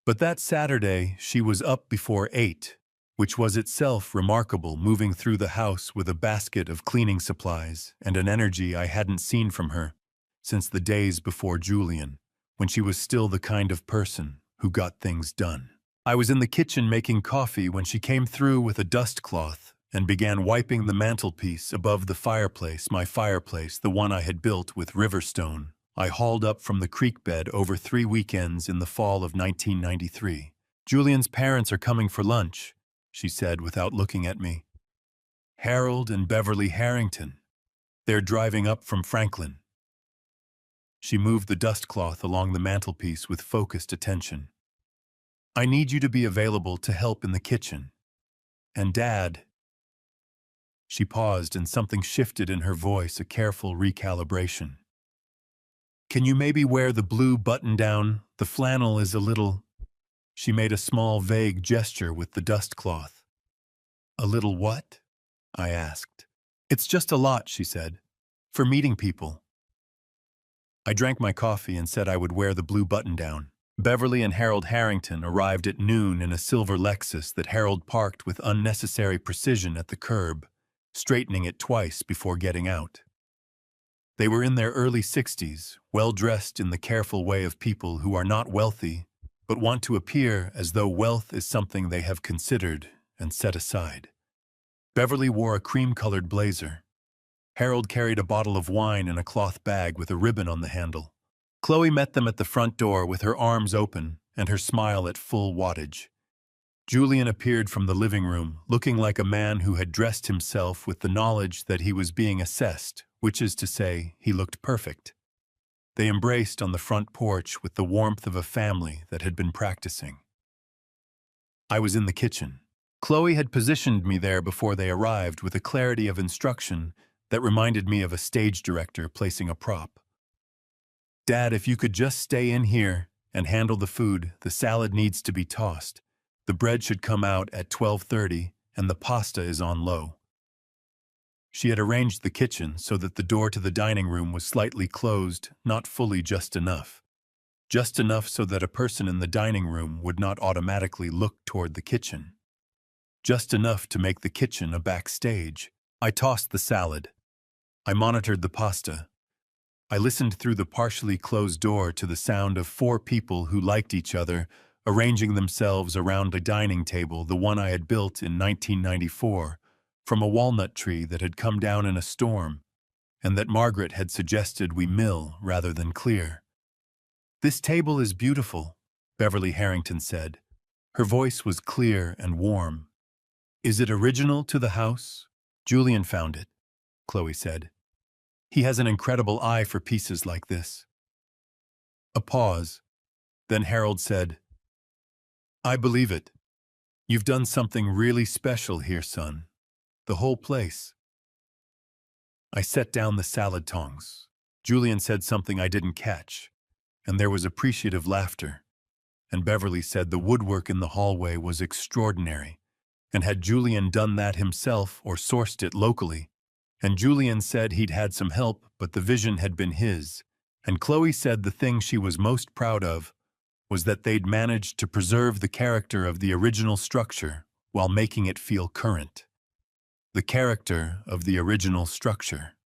But that Saturday, she was up before 8, which was itself remarkable, moving through the house with a basket of cleaning supplies and an energy I hadn't seen from her since the days before Julian, when she was still the kind of person who got things done. I was in the kitchen making coffee when she came through with a dust cloth and began wiping the mantelpiece above the fireplace, my fireplace, the one I had built with river stone I hauled up from the creek bed over 3 weekends in the fall of 1993. "Julian's parents are coming for lunch," she said without looking at me. "Harold and Beverly Harrington. They're driving up from Franklin." She moved the dust cloth along the mantelpiece with focused attention. "I need you to be available to help in the kitchen. And Dad—" She paused and something shifted in her voice, a careful recalibration. "Can you maybe wear the blue button-down? The flannel is a little—" She made a small, vague gesture with the dust cloth. "A little what?" I asked. "It's just a lot," she said. "For meeting people." I drank my coffee and said I would wear the blue button-down. Beverly and Harold Harrington arrived at noon in a silver Lexus that Harold parked with unnecessary precision at the curb, straightening it twice before getting out. They were in their early 60s, well-dressed in the careful way of people who are not wealthy, but want to appear as though wealth is something they have considered and set aside. Beverly wore a cream-colored blazer. Harold carried a bottle of wine in a cloth bag with a ribbon on the handle. Chloe met them at the front door with her arms open and her smile at full wattage. Julian appeared from the living room, looking like a man who had dressed himself with the knowledge that he was being assessed, which is to say, he looked perfect. They embraced on the front porch with the warmth of a family that had been practicing. I was in the kitchen. Chloe had positioned me there before they arrived with a clarity of instruction that reminded me of a stage director placing a prop. "Dad, if you could just stay in here and handle the food, the salad needs to be tossed. The bread should come out at 12:30 and the pasta is on low." She had arranged the kitchen so that the door to the dining room was slightly closed, not fully, just enough. Just enough so that a person in the dining room would not automatically look toward the kitchen. Just enough to make the kitchen a backstage. I tossed the salad. I monitored the pasta. I listened through the partially closed door to the sound of 4 people who liked each other, arranging themselves around a dining table, the one I had built in 1994, from a walnut tree that had come down in a storm, and that Margaret had suggested we mill rather than clear. "This table is beautiful," Beverly Harrington said. Her voice was clear and warm. "Is it original to the house?" "Julian found it," Chloe said. "He has an incredible eye for pieces like this." A pause. Then Harold said, "I believe it. You've done something really special here, son. The whole place." I set down the salad tongs. Julian said something I didn't catch, and there was appreciative laughter. And Beverly said the woodwork in the hallway was extraordinary, and had Julian done that himself or sourced it locally? And Julian said he'd had some help, but the vision had been his. And Chloe said the thing she was most proud of was that they'd managed to preserve the character of the original structure while making it feel current. The character of the original structure.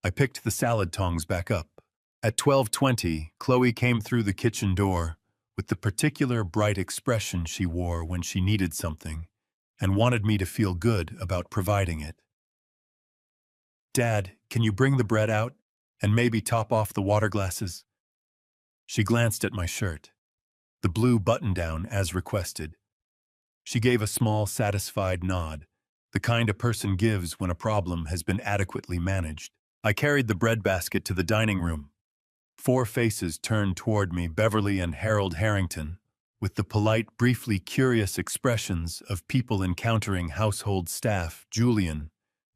I picked the salad tongs back up. At 12:20, Chloe came through the kitchen door with the particular bright expression she wore when she needed something and wanted me to feel good about providing it. "Dad, can you bring the bread out and maybe top off the water glasses?" She glanced at my shirt, the blue button-down as requested. She gave a small, satisfied nod, the kind a person gives when a problem has been adequately managed. I carried the bread basket to the dining room. 4 faces turned toward me, Beverly and Harold Harrington, with the polite, briefly curious expressions of people encountering household staff, Julian,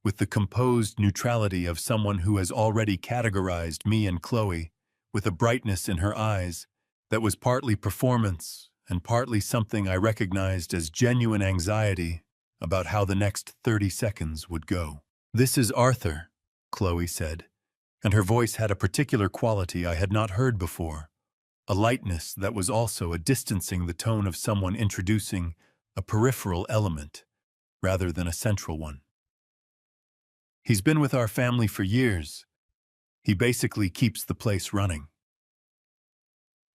with the composed neutrality of someone who has already categorized me and Chloe, with a brightness in her eyes that was partly performance and partly something I recognized as genuine anxiety about how the next 30 seconds would go. "This is Arthur," Chloe said, and her voice had a particular quality I had not heard before, a lightness that was also a distancing the tone of someone introducing a peripheral element rather than a central one. "He's been with our family for years. He basically keeps the place running."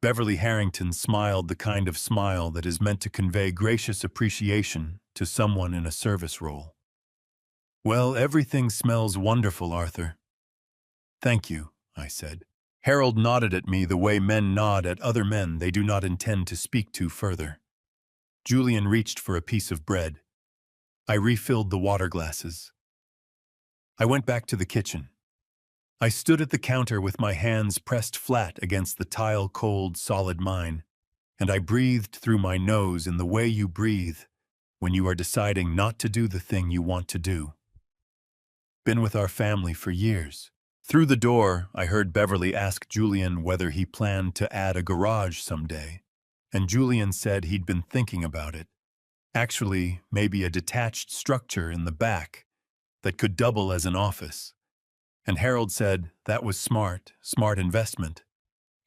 Beverly Harrington smiled the kind of smile that is meant to convey gracious appreciation to someone in a service role. "Well, everything smells wonderful, Arthur." "Thank you," I said. Harold nodded at me the way men nod at other men they do not intend to speak to further. Julian reached for a piece of bread. I refilled the water glasses. I went back to the kitchen. I stood at the counter with my hands pressed flat against the tile-cold, solid mine, and I breathed through my nose in the way you breathe when you are deciding not to do the thing you want to do. Been with our family for years. Through the door, I heard Beverly ask Julian whether he planned to add a garage someday, and Julian said he'd been thinking about it. Actually, maybe a detached structure in the back that could double as an office. And Harold said that was smart investment,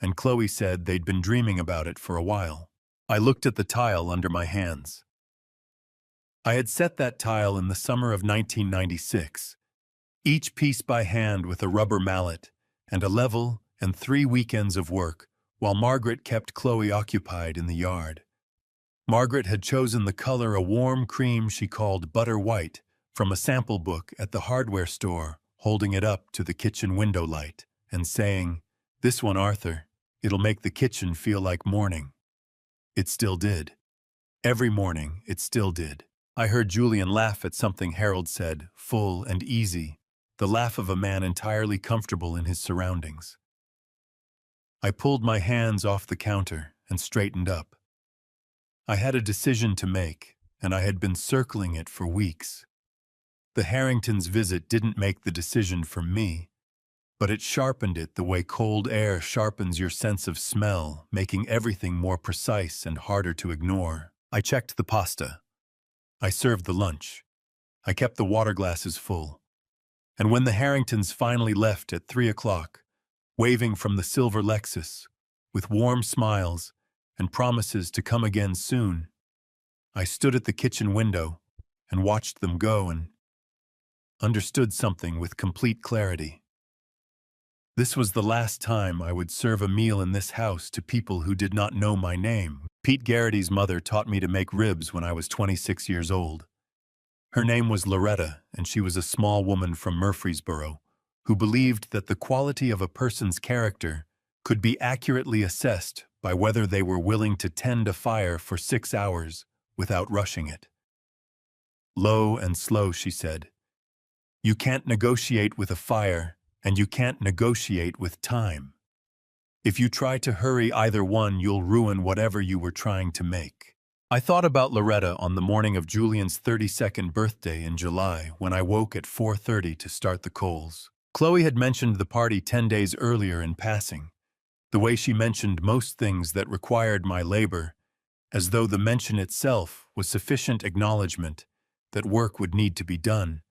and Chloe said they'd been dreaming about it for a while. I looked at the tile under my hands. I had set that tile in the summer of 1996, each piece by hand with a rubber mallet and a level and 3 weekends of work, while Margaret kept Chloe occupied in the yard. Margaret had chosen the color a warm cream she called butter white from a sample book at the hardware store, holding it up to the kitchen window light and saying, "This one, Arthur, it'll make the kitchen feel like morning." It still did. Every morning, it still did. I heard Julian laugh at something Harold said, full and easy, the laugh of a man entirely comfortable in his surroundings. I pulled my hands off the counter and straightened up. I had a decision to make, and I had been circling it for weeks. The Harringtons' visit didn't make the decision for me, but it sharpened it the way cold air sharpens your sense of smell, making everything more precise and harder to ignore. I checked the pasta. I served the lunch. I kept the water glasses full. And when the Harringtons finally left at 3 o'clock, waving from the silver Lexus, with warm smiles and promises to come again soon, I stood at the kitchen window and watched them go and understood something with complete clarity. This was the last time I would serve a meal in this house to people who did not know my name. Pete Garrity's mother taught me to make ribs when I was 26 years old. Her name was Loretta, and she was a small woman from Murfreesboro who believed that the quality of a person's character could be accurately assessed by whether they were willing to tend a fire for 6 hours without rushing it. Low and slow, she said. You can't negotiate with a fire, and you can't negotiate with time. If you try to hurry either one, you'll ruin whatever you were trying to make. I thought about Loretta on the morning of Julian's 32nd birthday in July when I woke at 4:30 to start the coals. Chloe had mentioned the party 10 days earlier in passing, the way she mentioned most things that required my labor, as though the mention itself was sufficient acknowledgement that work would need to be done,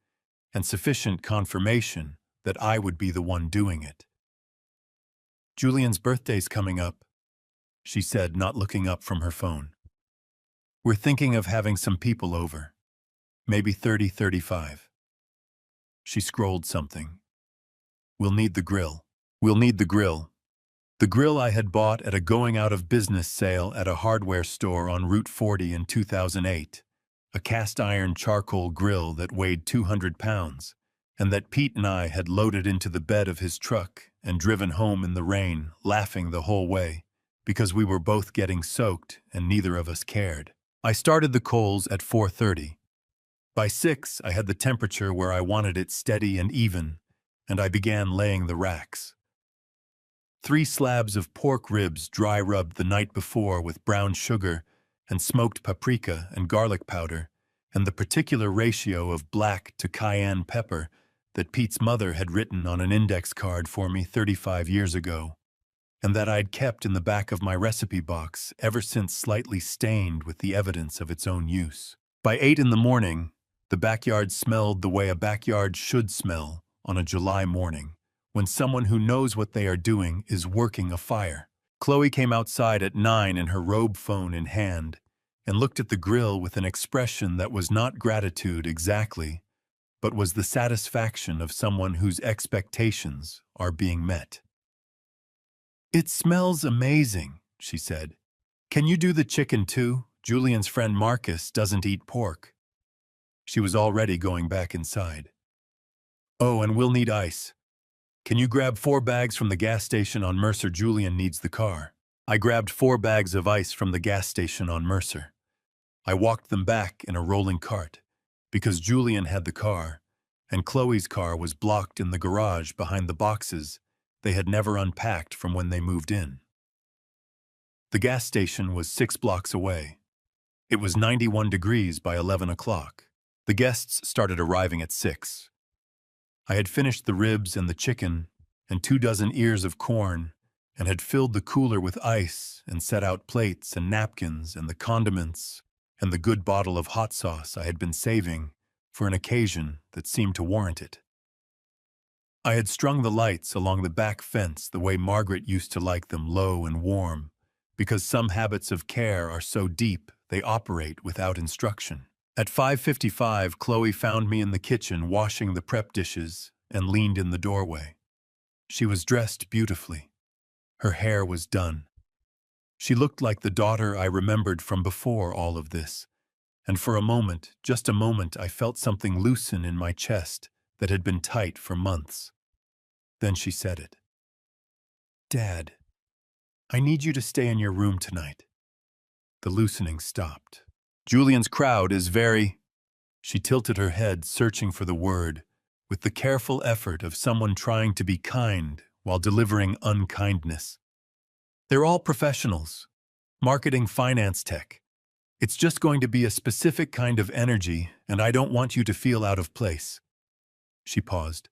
and sufficient confirmation that I would be the one doing it. "Julian's birthday's coming up," she said, not looking up from her phone. "We're thinking of having some people over. Maybe 30, 35. She scrolled something. "We'll need the grill. We'll need the grill." The grill I had bought at a going-out-of-business sale at a hardware store on Route 40 in 2008. A cast-iron charcoal grill that weighed 200 pounds, and that Pete and I had loaded into the bed of his truck and driven home in the rain, laughing the whole way, because we were both getting soaked and neither of us cared. I started the coals at 4:30. By 6, I had the temperature where I wanted it steady and even, and I began laying the racks. 3 slabs of pork ribs dry rubbed the night before with brown sugar and smoked paprika and garlic powder and the particular ratio of black to cayenne pepper that Pete's mother had written on an index card for me 35 years ago, and that I'd kept in the back of my recipe box ever since slightly stained with the evidence of its own use. By 8 in the morning, the backyard smelled the way a backyard should smell on a July morning, when someone who knows what they are doing is working a fire. Chloe came outside at 9 in her robe phone in hand and looked at the grill with an expression that was not gratitude exactly, but was the satisfaction of someone whose expectations are being met. "It smells amazing," she said. "Can you do the chicken too? Julian's friend Marcus doesn't eat pork." She was already going back inside. "Oh, and we'll need ice. Can you grab 4 bags from the gas station on Mercer? Julian needs the car." I grabbed 4 bags of ice from the gas station on Mercer. I walked them back in a rolling cart, because Julian had the car, and Chloe's car was blocked in the garage behind the boxes they had never unpacked from when they moved in. The gas station was 6 blocks away. It was 91 degrees by 11 o'clock. The guests started arriving at 6. I had finished the ribs and the chicken and 2 dozen ears of corn and had filled the cooler with ice and set out plates and napkins and the condiments and the good bottle of hot sauce I had been saving for an occasion that seemed to warrant it. I had strung the lights along the back fence the way Margaret used to like them, low and warm, because some habits of care are so deep they operate without instruction. At 5:55, Chloe found me in the kitchen washing the prep dishes and leaned in the doorway. She was dressed beautifully. Her hair was done. She looked like the daughter I remembered from before all of this, and for a moment, just a moment, I felt something loosen in my chest that had been tight for months. Then she said it. "Dad, I need you to stay in your room tonight." The loosening stopped. "Julian's crowd is very—" She tilted her head, searching for the word, with the careful effort of someone trying to be kind while delivering unkindness. "They're all professionals. Marketing, finance, tech. It's just going to be a specific kind of energy, and I don't want you to feel out of place." She paused.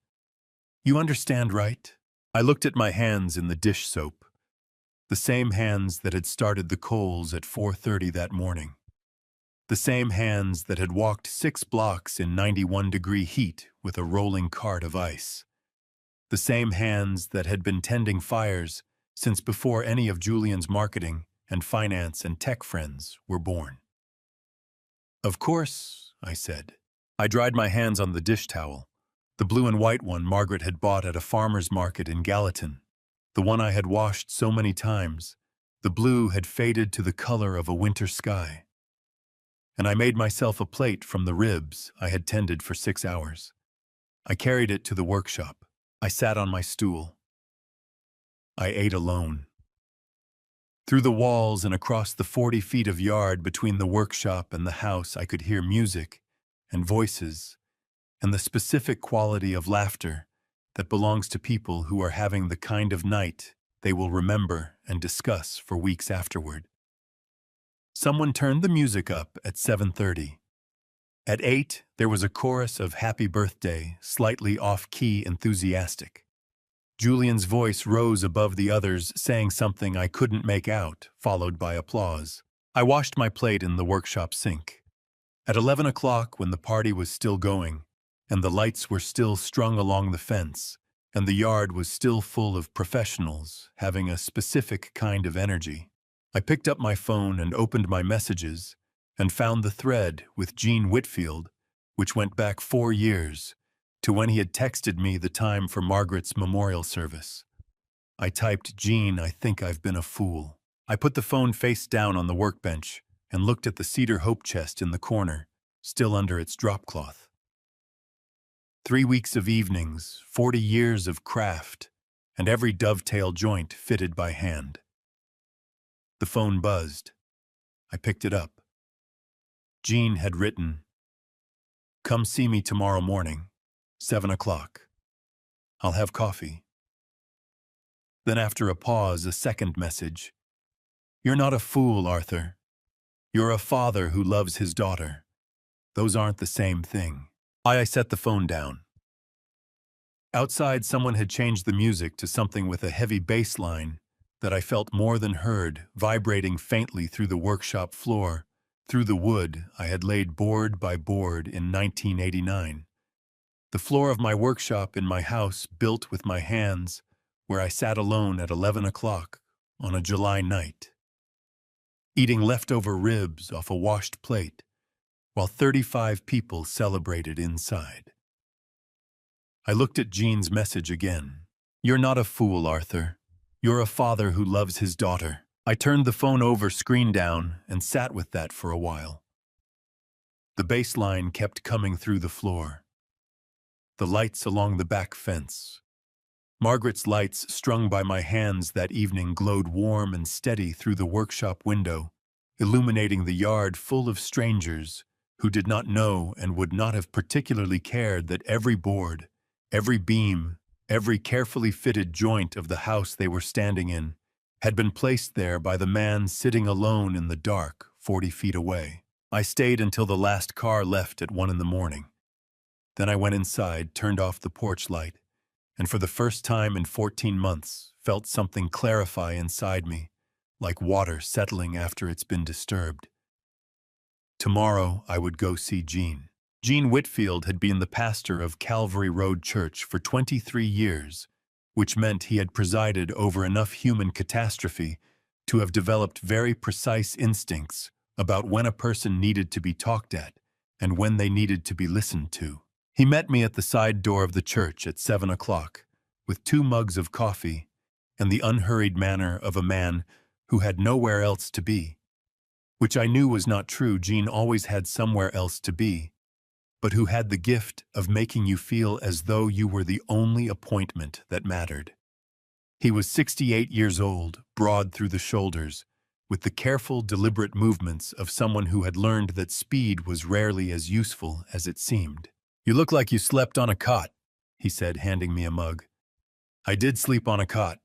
"You understand, right?" I looked at my hands in the dish soap. The same hands that had started the coals at 4:30 that morning. The same hands that had walked 6 blocks in 91-degree heat with a rolling cart of ice. The same hands that had been tending fires since before any of Julian's marketing and finance and tech friends were born. "Of course," I said. I dried my hands on the dish towel, the blue and white one Margaret had bought at a farmer's market in Gallatin, the one I had washed so many times. The blue had faded to the color of a winter sky. And I made myself a plate from the ribs I had tended for 6 hours. I carried it to the workshop. I sat on my stool. I ate alone. Through the walls and across the 40 feet of yard between the workshop and the house, I could hear music and voices and the specific quality of laughter that belongs to people who are having the kind of night they will remember and discuss for weeks afterward. Someone turned the music up at 7:30. At 8, there was a chorus of happy birthday, slightly off-key enthusiastic. Julian's voice rose above the others, saying something I couldn't make out, followed by applause. I washed my plate in the workshop sink. At 11 o'clock, when the party was still going, and the lights were still strung along the fence, and the yard was still full of professionals having a specific kind of energy, I picked up my phone and opened my messages and found the thread with Gene Whitfield, which went back 4 years, to when he had texted me the time for Margaret's memorial service. I typed, "Gene, I think I've been a fool." I put the phone face down on the workbench and looked at the cedar hope chest in the corner, still under its drop cloth. 3 weeks of evenings, 40 years of craft, and every dovetail joint fitted by hand. The phone buzzed. I picked it up. Gene had written, "Come see me tomorrow morning, 7 o'clock. I'll have coffee." Then after a pause, a second message. "You're not a fool, Arthur. You're a father who loves his daughter. Those aren't the same thing. I set the phone down. Outside, someone had changed the music to something with a heavy bass line that I felt more than heard, vibrating faintly through the workshop floor, through the wood I had laid board by board in 1989. The floor of my workshop in my house, built with my hands, where I sat alone at 11 o'clock on a July night, eating leftover ribs off a washed plate, while 35 people celebrated inside. I looked at Jean's message again. "You're not a fool, Arthur. You're a father who loves his daughter." I turned the phone over, screen down, and sat with that for a while. The bass line kept coming through the floor. The lights along the back fence. Margaret's lights, strung by my hands that evening, glowed warm and steady through the workshop window, illuminating the yard full of strangers who did not know and would not have particularly cared that every board, every beam, every carefully fitted joint of the house they were standing in had been placed there by the man sitting alone in the dark 40 feet away. I stayed until the last car left at 1 in the morning. Then I went inside, turned off the porch light, and for the first time in 14 months felt something clarify inside me, like water settling after it's been disturbed. Tomorrow I would go see Jean. Jean Whitfield had been the pastor of Calvary Road Church for 23 years, which meant he had presided over enough human catastrophe to have developed very precise instincts about when a person needed to be talked at and when they needed to be listened to. He met me at the side door of the church at 7 o'clock, with 2 mugs of coffee and the unhurried manner of a man who had nowhere else to be, which I knew was not true. Jean always had somewhere else to be, but who had the gift of making you feel as though you were the only appointment that mattered. He was 68 years old, broad through the shoulders, with the careful, deliberate movements of someone who had learned that speed was rarely as useful as it seemed. "You look like you slept on a cot," he said, handing me a mug. "I did sleep on a cot,"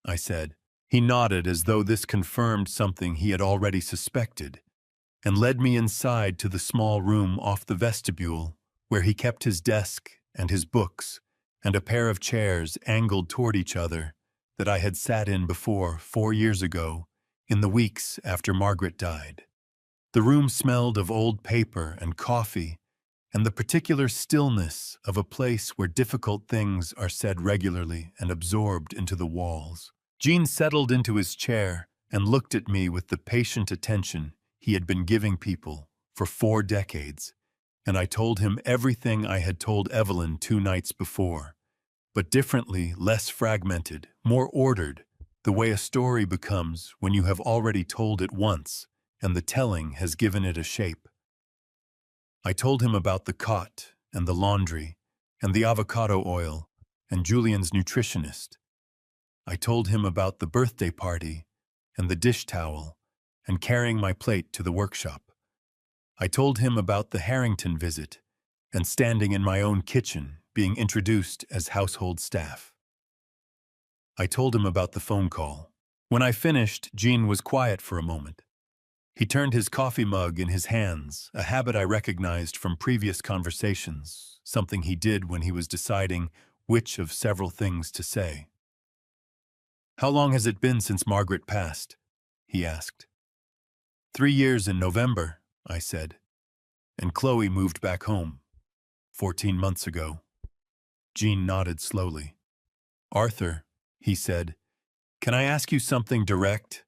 I said. He nodded as though this confirmed something he had already suspected, and led me inside to the small room off the vestibule where he kept his desk and his books and a pair of chairs angled toward each other that I had sat in before 4 years ago, in the weeks after Margaret died. The room smelled of old paper and coffee and the particular stillness of a place where difficult things are said regularly and absorbed into the walls. Jean settled into his chair and looked at me with the patient attention he had been giving people for 4 decades, and I told him everything I had told Evelyn 2 nights before, but differently, less fragmented, more ordered, the way a story becomes when you have already told it once and the telling has given it a shape. I told him about the cot and the laundry and the avocado oil and Julian's nutritionist. I told him about the birthday party and the dish towel and carrying my plate to the workshop. I told him about the Harrington visit and standing in my own kitchen, being introduced as household staff. I told him about the phone call. When I finished, Jean was quiet for a moment. He turned his coffee mug in his hands, a habit I recognized from previous conversations, something he did when he was deciding which of several things to say. "How long has it been since Margaret passed?" he asked. 3 years in November, I said, and Chloe moved back home 14 months ago. Jean nodded slowly. "Arthur," he said, "can I ask you something direct?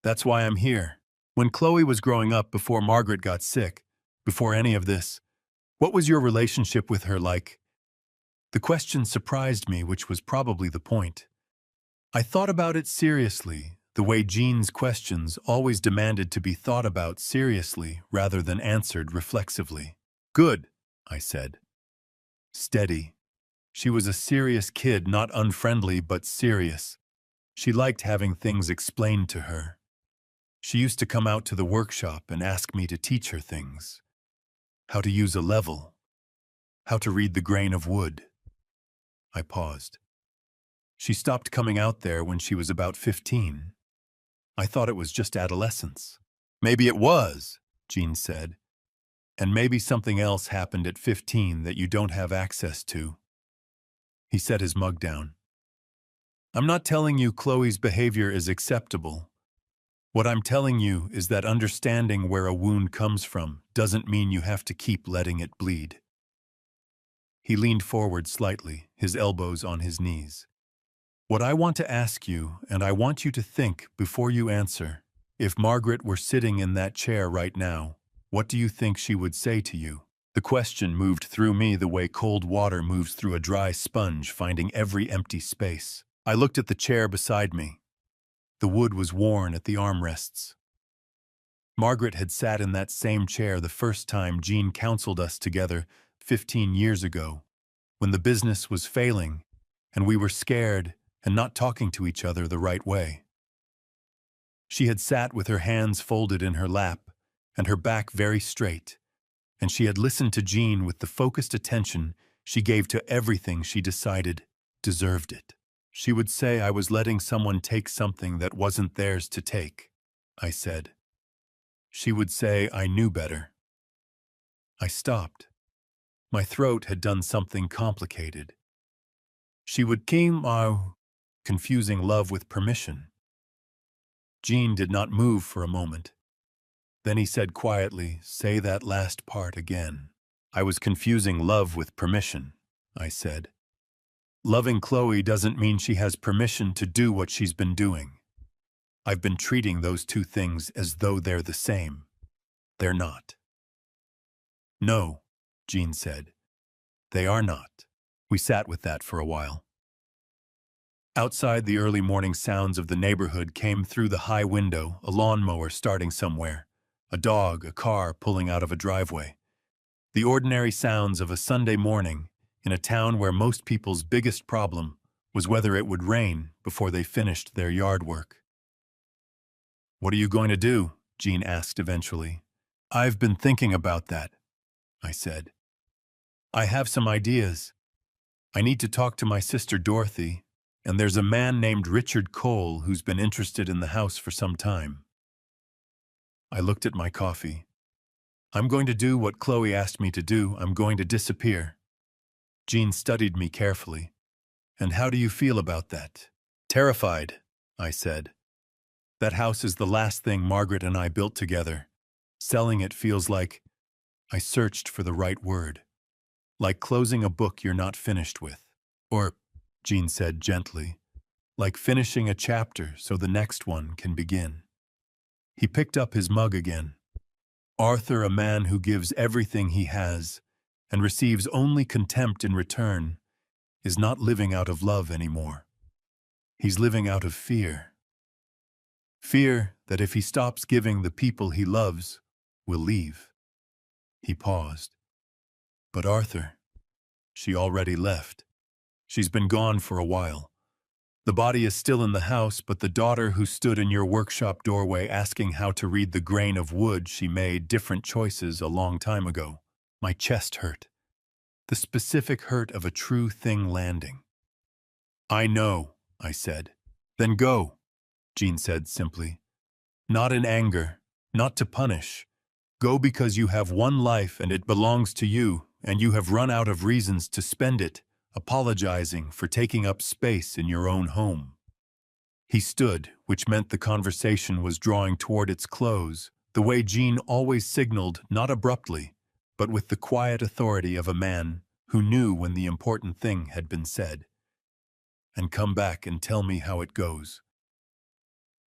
That's why I'm here. When Chloe was growing up, before Margaret got sick, before any of this, what was your relationship with her like?" The question surprised me, which was probably the point. I thought about it seriously, the way Jean's questions always demanded to be thought about seriously rather than answered reflexively. "Good," I said. "Steady. She was a serious kid, not unfriendly, but serious. She liked having things explained to her. She used to come out to the workshop and ask me to teach her things. How to use a level. How to read the grain of wood." I paused. "She stopped coming out there when she was about 15. I thought it was just adolescence." "Maybe it was," Jean said. And maybe something else happened at 15 that you don't have access to. He set his mug down. I'm not telling you Chloe's behavior is acceptable. What I'm telling you is that understanding where a wound comes from doesn't mean you have to keep letting it bleed. He leaned forward slightly, his elbows on his knees. What I want to ask you, and I want you to think before you answer, if Margaret were sitting in that chair right now, what do you think she would say to you? The question moved through me the way cold water moves through a dry sponge, finding every empty space. I looked at the chair beside me. The wood was worn at the armrests. Margaret had sat in that same chair the first time Jean counseled us together 15 years ago, when the business was failing and we were scared and not talking to each other the right way. She had sat with her hands folded in her lap and her back very straight, and she had listened to Jean with the focused attention she gave to everything she decided deserved it. She would say I was letting someone take something that wasn't theirs to take, I said. She would say I knew better. I stopped. My throat had done something complicated. She would keep confusing love with permission. Jean did not move for a moment. Then he said quietly, "Say that last part again." I was confusing love with permission, I said. Loving Chloe doesn't mean she has permission to do what she's been doing. I've been treating those two things as though they're the same. They're not. No, Jean said. They are not. We sat with that for a while. Outside, the early morning sounds of the neighborhood came through the high window, a lawnmower starting somewhere, a dog, a car pulling out of a driveway. The ordinary sounds of a Sunday morning in a town where most people's biggest problem was whether it would rain before they finished their yard work. "What are you going to do?" Jean asked eventually. "I've been thinking about that," I said. "I have some ideas. I need to talk to my sister Dorothy, and there's a man named Richard Cole who's been interested in the house for some time." I looked at my coffee. "I'm going to do what Chloe asked me to do. I'm going to disappear." Jean studied me carefully. "And how do you feel about that?" "Terrified," I said. "That house is the last thing Margaret and I built together. Selling it feels like—" I searched for the right word. "Like closing a book you're not finished with. Or," Jean said gently, "like finishing a chapter so the next one can begin." He picked up his mug again. "Arthur, a man who gives everything he has and receives only contempt in return, is not living out of love anymore. He's living out of fear. Fear that if he stops giving, the people he loves will leave." He paused. "But Arthur, she already left. She's been gone for a while. The body is still in the house, but the daughter who stood in your workshop doorway asking how to read the grain of wood she made different choices a long time ago." My chest hurt. The specific hurt of a true thing landing. "I know," I said. "Then go," Jean said simply. "Not in anger, not to punish. Go because you have one life and it belongs to you, and you have run out of reasons to spend it apologizing for taking up space in your own home." He stood, which meant the conversation was drawing toward its close, the way Jean always signaled, not abruptly, but with the quiet authority of a man who knew when the important thing had been said. "And come back and tell me how it goes."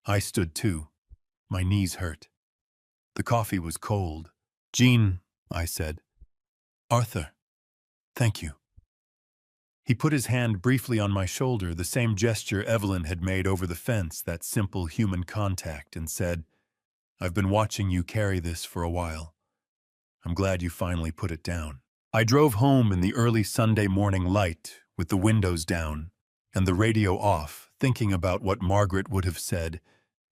I stood too. My knees hurt. The coffee was cold. "Jean," I said. "Arthur, thank you." He put his hand briefly on my shoulder, the same gesture Evelyn had made over the fence, that simple human contact, and said, "I've been watching you carry this for a while. I'm glad you finally put it down." I drove home in the early Sunday morning light, with the windows down and the radio off, thinking about what Margaret would have said,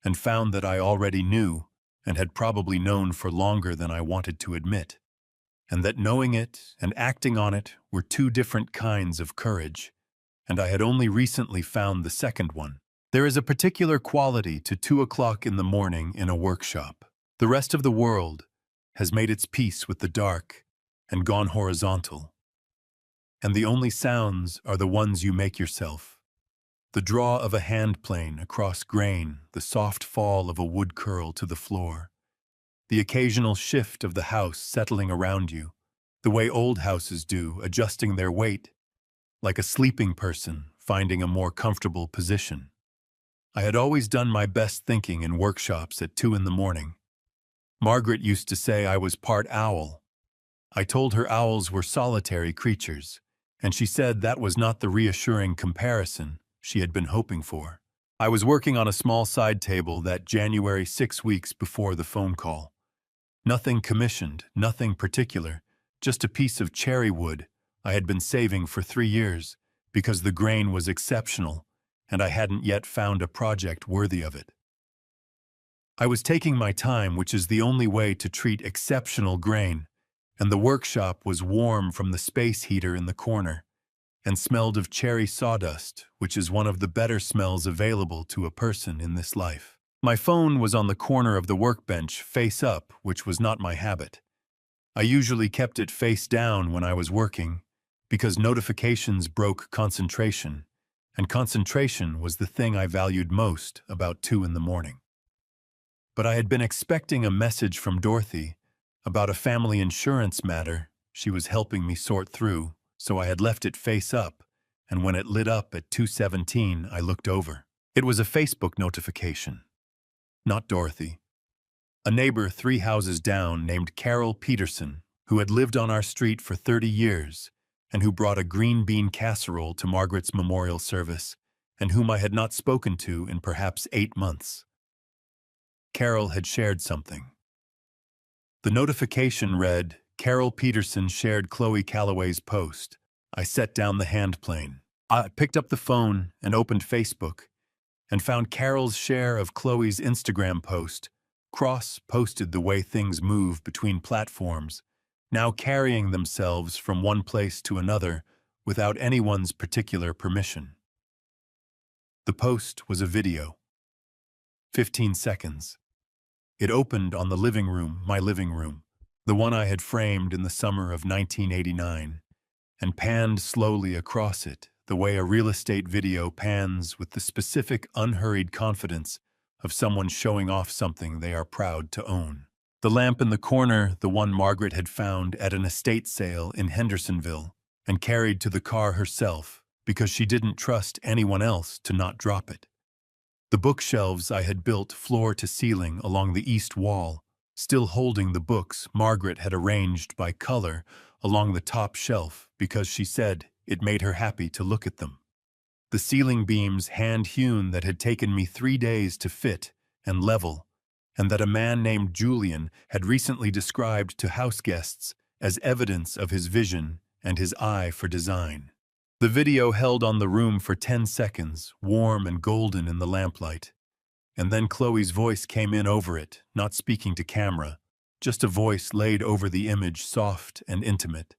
and found that I already knew and had probably known for longer than I wanted to admit, and that knowing it and acting on it were two different kinds of courage, and I had only recently found the second one. There is a particular quality to 2 o'clock in the morning in a workshop. The rest of the world, has made its peace with the dark and gone horizontal. And the only sounds are the ones you make yourself. The draw of a hand plane across grain, the soft fall of a wood curl to the floor, the occasional shift of the house settling around you, the way old houses do, adjusting their weight, like a sleeping person finding a more comfortable position. I had always done my best thinking in workshops at 2 in the morning. Margaret used to say I was part owl. I told her owls were solitary creatures, and she said that was not the reassuring comparison she had been hoping for. I was working on a small side table that January 6 weeks before the phone call. Nothing commissioned, nothing particular, just a piece of cherry wood I had been saving for 3 years because the grain was exceptional and I hadn't yet found a project worthy of it. I was taking my time, which is the only way to treat exceptional grain, and the workshop was warm from the space heater in the corner and smelled of cherry sawdust, which is one of the better smells available to a person in this life. My phone was on the corner of the workbench, face up, which was not my habit. I usually kept it face down when I was working, because notifications broke concentration, and concentration was the thing I valued most about 2 in the morning. But I had been expecting a message from Dorothy about a family insurance matter she was helping me sort through, so I had left it face up, and when it lit up at 2:17, I looked over. It was a Facebook notification. Not Dorothy. A neighbor 3 houses down named Carol Peterson, who had lived on our street for 30 years, and who brought a green bean casserole to Margaret's memorial service, and whom I had not spoken to in perhaps 8 months. Carol had shared something. The notification read, Carol Peterson shared Chloe Calloway's post. I set down the hand plane. I picked up the phone and opened Facebook, and found Carol's share of Chloe's Instagram post, cross-posted the way things move between platforms, now carrying themselves from one place to another without anyone's particular permission. The post was a video. 15 seconds. It opened on the living room, my living room, the one I had framed in the summer of 1989, and panned slowly across it, the way a real estate video pans with the specific, unhurried confidence of someone showing off something they are proud to own. The lamp in the corner, the one Margaret had found at an estate sale in Hendersonville and carried to the car herself because she didn't trust anyone else to not drop it. The bookshelves I had built floor to ceiling along the east wall, still holding the books Margaret had arranged by color along the top shelf because she said it made her happy to look at them. The ceiling beams hand-hewn that had taken me 3 days to fit and level, and that a man named Julian had recently described to house guests as evidence of his vision and his eye for design. The video held on the room for 10 seconds, warm and golden in the lamplight, and then Chloe's voice came in over it, not speaking to camera, just a voice laid over the image, soft and intimate.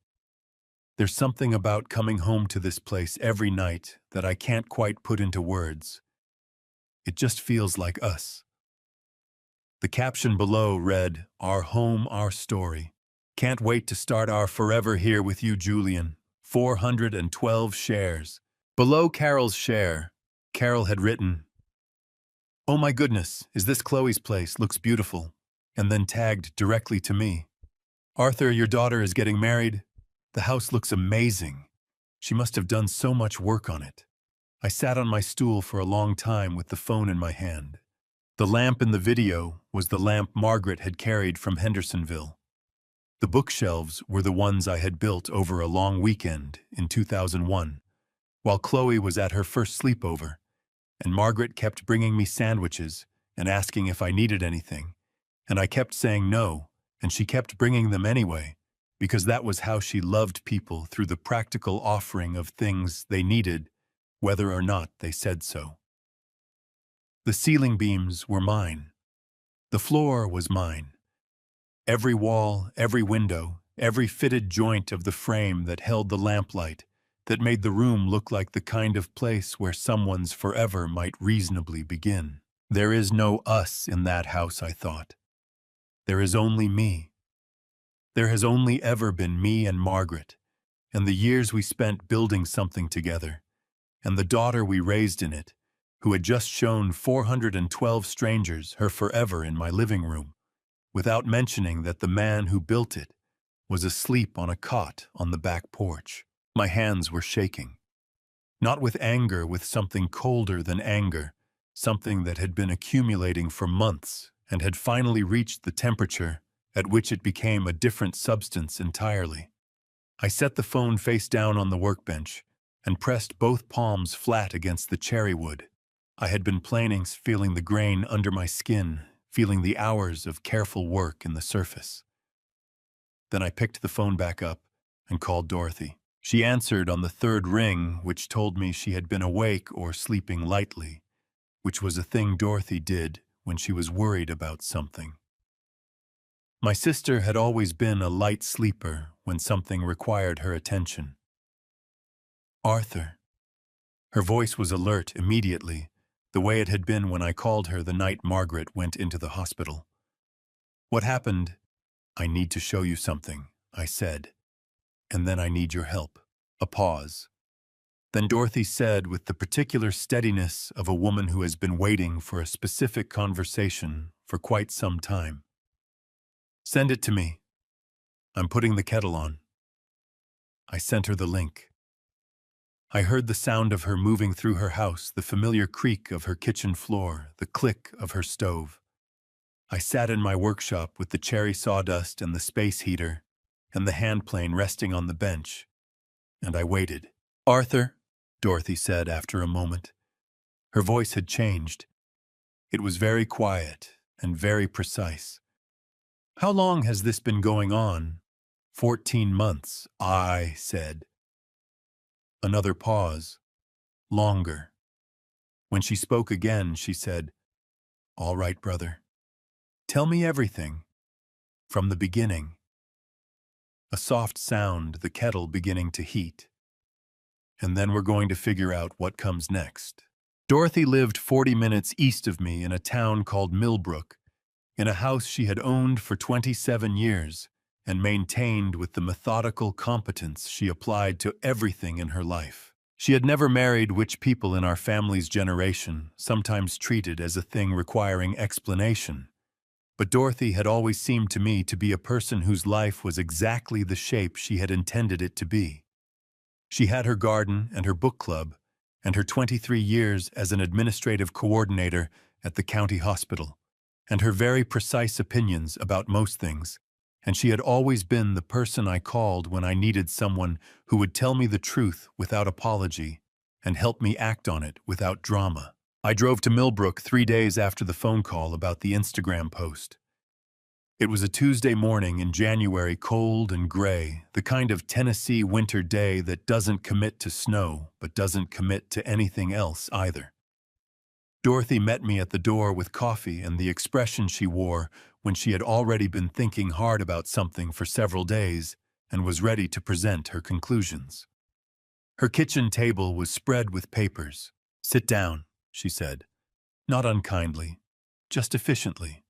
There's something about coming home to this place every night that I can't quite put into words. It just feels like us. The caption below read, Our home, our story. Can't wait to start our forever here with you, Julian. 412 shares. Below Carol's share, Carol had written, Oh my goodness, is this Chloe's place? Looks beautiful. And then tagged directly to me. Arthur, your daughter is getting married. The house looks amazing. She must have done so much work on it. I sat on my stool for a long time with the phone in my hand. The lamp in the video was the lamp Margaret had carried from Hendersonville. The bookshelves were the ones I had built over a long weekend in 2001, while Chloe was at her first sleepover, and Margaret kept bringing me sandwiches and asking if I needed anything, and I kept saying no, and she kept bringing them anyway, because that was how she loved people, through the practical offering of things they needed, whether or not they said so. The ceiling beams were mine. The floor was mine. Every wall, every window, every fitted joint of the frame that held the lamplight, that made the room look like the kind of place where someone's forever might reasonably begin. There is no us in that house, I thought. There is only me. There has only ever been me and Margaret, and the years we spent building something together, and the daughter we raised in it, who had just shown 412 strangers her forever in my living room, without mentioning that the man who built it was asleep on a cot on the back porch. My hands were shaking. Not with anger, with something colder than anger, something that had been accumulating for months and had finally reached the temperature at which it became a different substance entirely. I set the phone face down on the workbench and pressed both palms flat against the cherry wood. I had been planning, feeling the grain under my skin, feeling the hours of careful work in the surface. Then I picked the phone back up and called Dorothy. She answered on the third ring, which told me she had been awake or sleeping lightly, which was a thing Dorothy did when she was worried about something. My sister had always been a light sleeper when something required her attention. Arthur. Her voice was alert immediately, the way it had been when I called her the night Margaret went into the hospital. What happened? I need to show you something, I said. And then I need your help. A pause. Then Dorothy said, with the particular steadiness of a woman who has been waiting for a specific conversation for quite some time. Send it to me. I'm putting the kettle on. I sent her the link. I heard the sound of her moving through her house, the familiar creak of her kitchen floor, the click of her stove. I sat in my workshop with the cherry sawdust and the space heater and the handplane resting on the bench, and I waited. Arthur, Dorothy said after a moment. Her voice had changed. It was very quiet and very precise. How long has this been going on? 14 months, I said. Another pause. Longer. When she spoke again, she said, All right, brother. Tell me everything. From the beginning. A soft sound, the kettle beginning to heat. And then we're going to figure out what comes next. Dorothy lived 40 minutes east of me in a town called Millbrook, in a house she had owned for 27 years and maintained with the methodical competence she applied to everything in her life. She had never married, which people in our family's generation sometimes treated as a thing requiring explanation. But Dorothy had always seemed to me to be a person whose life was exactly the shape she had intended it to be. She had her garden and her book club, and her 23 years as an administrative coordinator at the county hospital, and her very precise opinions about most things, and she had always been the person I called when I needed someone who would tell me the truth without apology and help me act on it without drama. I drove to Millbrook 3 days after the phone call about the Instagram post. It was a Tuesday morning in January, cold and gray, the kind of Tennessee winter day that doesn't commit to snow, but doesn't commit to anything else either. Dorothy met me at the door with coffee and the expression she wore when she had already been thinking hard about something for several days and was ready to present her conclusions. Her kitchen table was spread with papers. Sit down, she said. Not unkindly, just efficiently.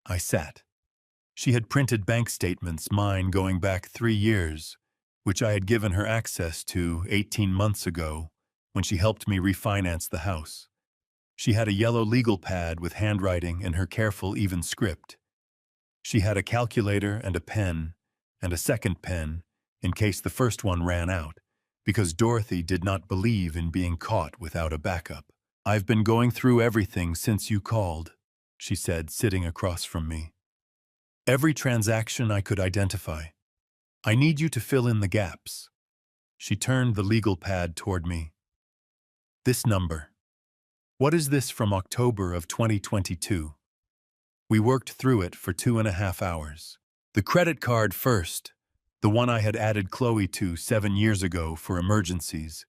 I sat. She had printed bank statements, mine going back 3 years, which I had given her access to 18 months ago when she helped me refinance the house. She had a yellow legal pad with handwriting and her careful, even script. She had a calculator and a pen, and a second pen in case the first one ran out, because Dorothy did not believe in being caught without a backup. I've been going through everything since you called, she said, sitting across from me. Every transaction I could identify. I need you to fill in the gaps. She turned the legal pad toward me. This number. What is this from October of 2022? We worked through it for 2.5 hours. The credit card first, the one I had added Chloe to 7 years ago for emergencies,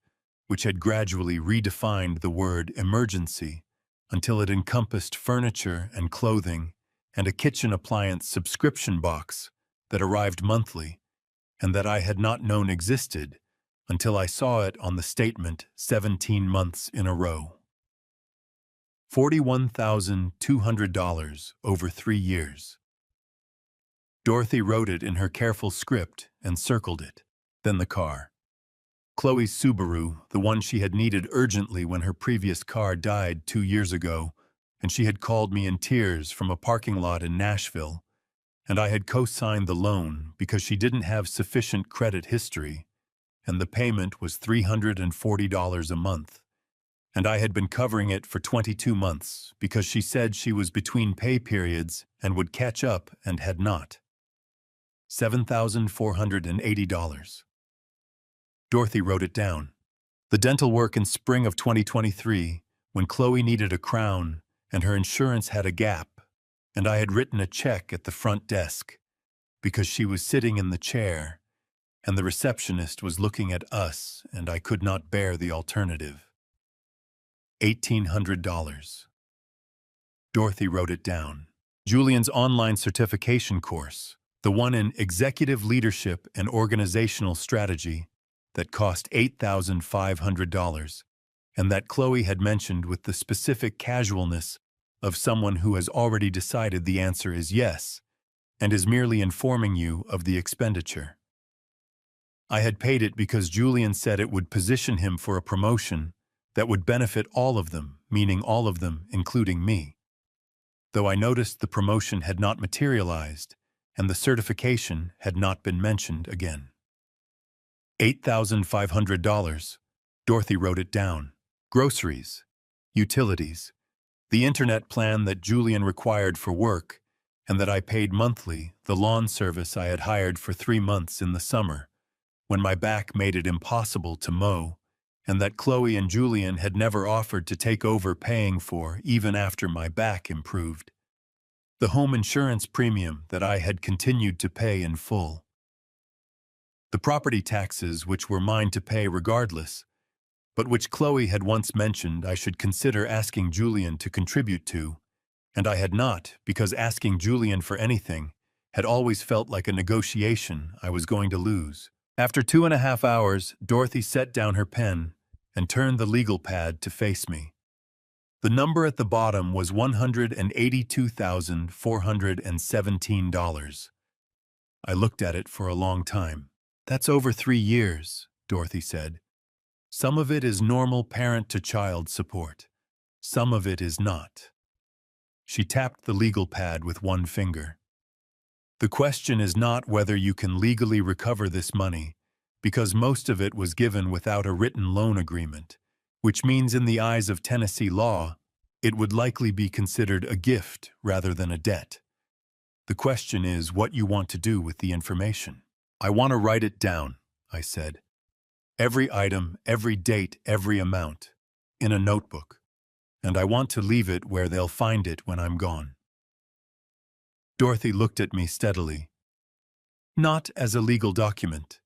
which had gradually redefined the word emergency until it encompassed furniture and clothing and a kitchen appliance subscription box that arrived monthly and that I had not known existed until I saw it on the statement 17 months in a row. $41,200 over 3 years. Dorothy wrote it in her careful script and circled it. Then the car. Chloe's Subaru, the one she had needed urgently when her previous car died 2 years ago, and she had called me in tears from a parking lot in Nashville, and I had co-signed the loan because she didn't have sufficient credit history, and the payment was $340 a month, and I had been covering it for 22 months because she said she was between pay periods and would catch up and had not. $7,480. Dorothy wrote it down. The dental work in spring of 2023, when Chloe needed a crown and her insurance had a gap, and I had written a check at the front desk because she was sitting in the chair and the receptionist was looking at us and I could not bear the alternative. $1,800. Dorothy wrote it down. Julian's online certification course, the one in Executive Leadership and Organizational Strategy, that cost $8,500, and that Chloe had mentioned with the specific casualness of someone who has already decided the answer is yes, and is merely informing you of the expenditure. I had paid it because Julian said it would position him for a promotion that would benefit all of them, meaning all of them, including me. Though I noticed the promotion had not materialized, and the certification had not been mentioned again. $8,500. Dorothy wrote it down. Groceries, utilities, the internet plan that Julian required for work, and that I paid monthly, the lawn service I had hired for 3 months in the summer, when my back made it impossible to mow, and that Chloe and Julian had never offered to take over paying for even after my back improved. The home insurance premium that I had continued to pay in full. The property taxes which were mine to pay regardless, but which Chloe had once mentioned I should consider asking Julian to contribute to, and I had not because asking Julian for anything had always felt like a negotiation I was going to lose. After 2.5 hours, Dorothy set down her pen and turned the legal pad to face me. The number at the bottom was $182,417. I looked at it for a long time. That's over 3 years, Dorothy said. Some of it is normal parent-to-child support. Some of it is not. She tapped the legal pad with one finger. The question is not whether you can legally recover this money, because most of it was given without a written loan agreement, which means in the eyes of Tennessee law, it would likely be considered a gift rather than a debt. The question is what you want to do with the information. I want to write it down, I said. Every item, every date, every amount, in a notebook. And I want to leave it where they'll find it when I'm gone. Dorothy looked at me steadily. Not as a legal document.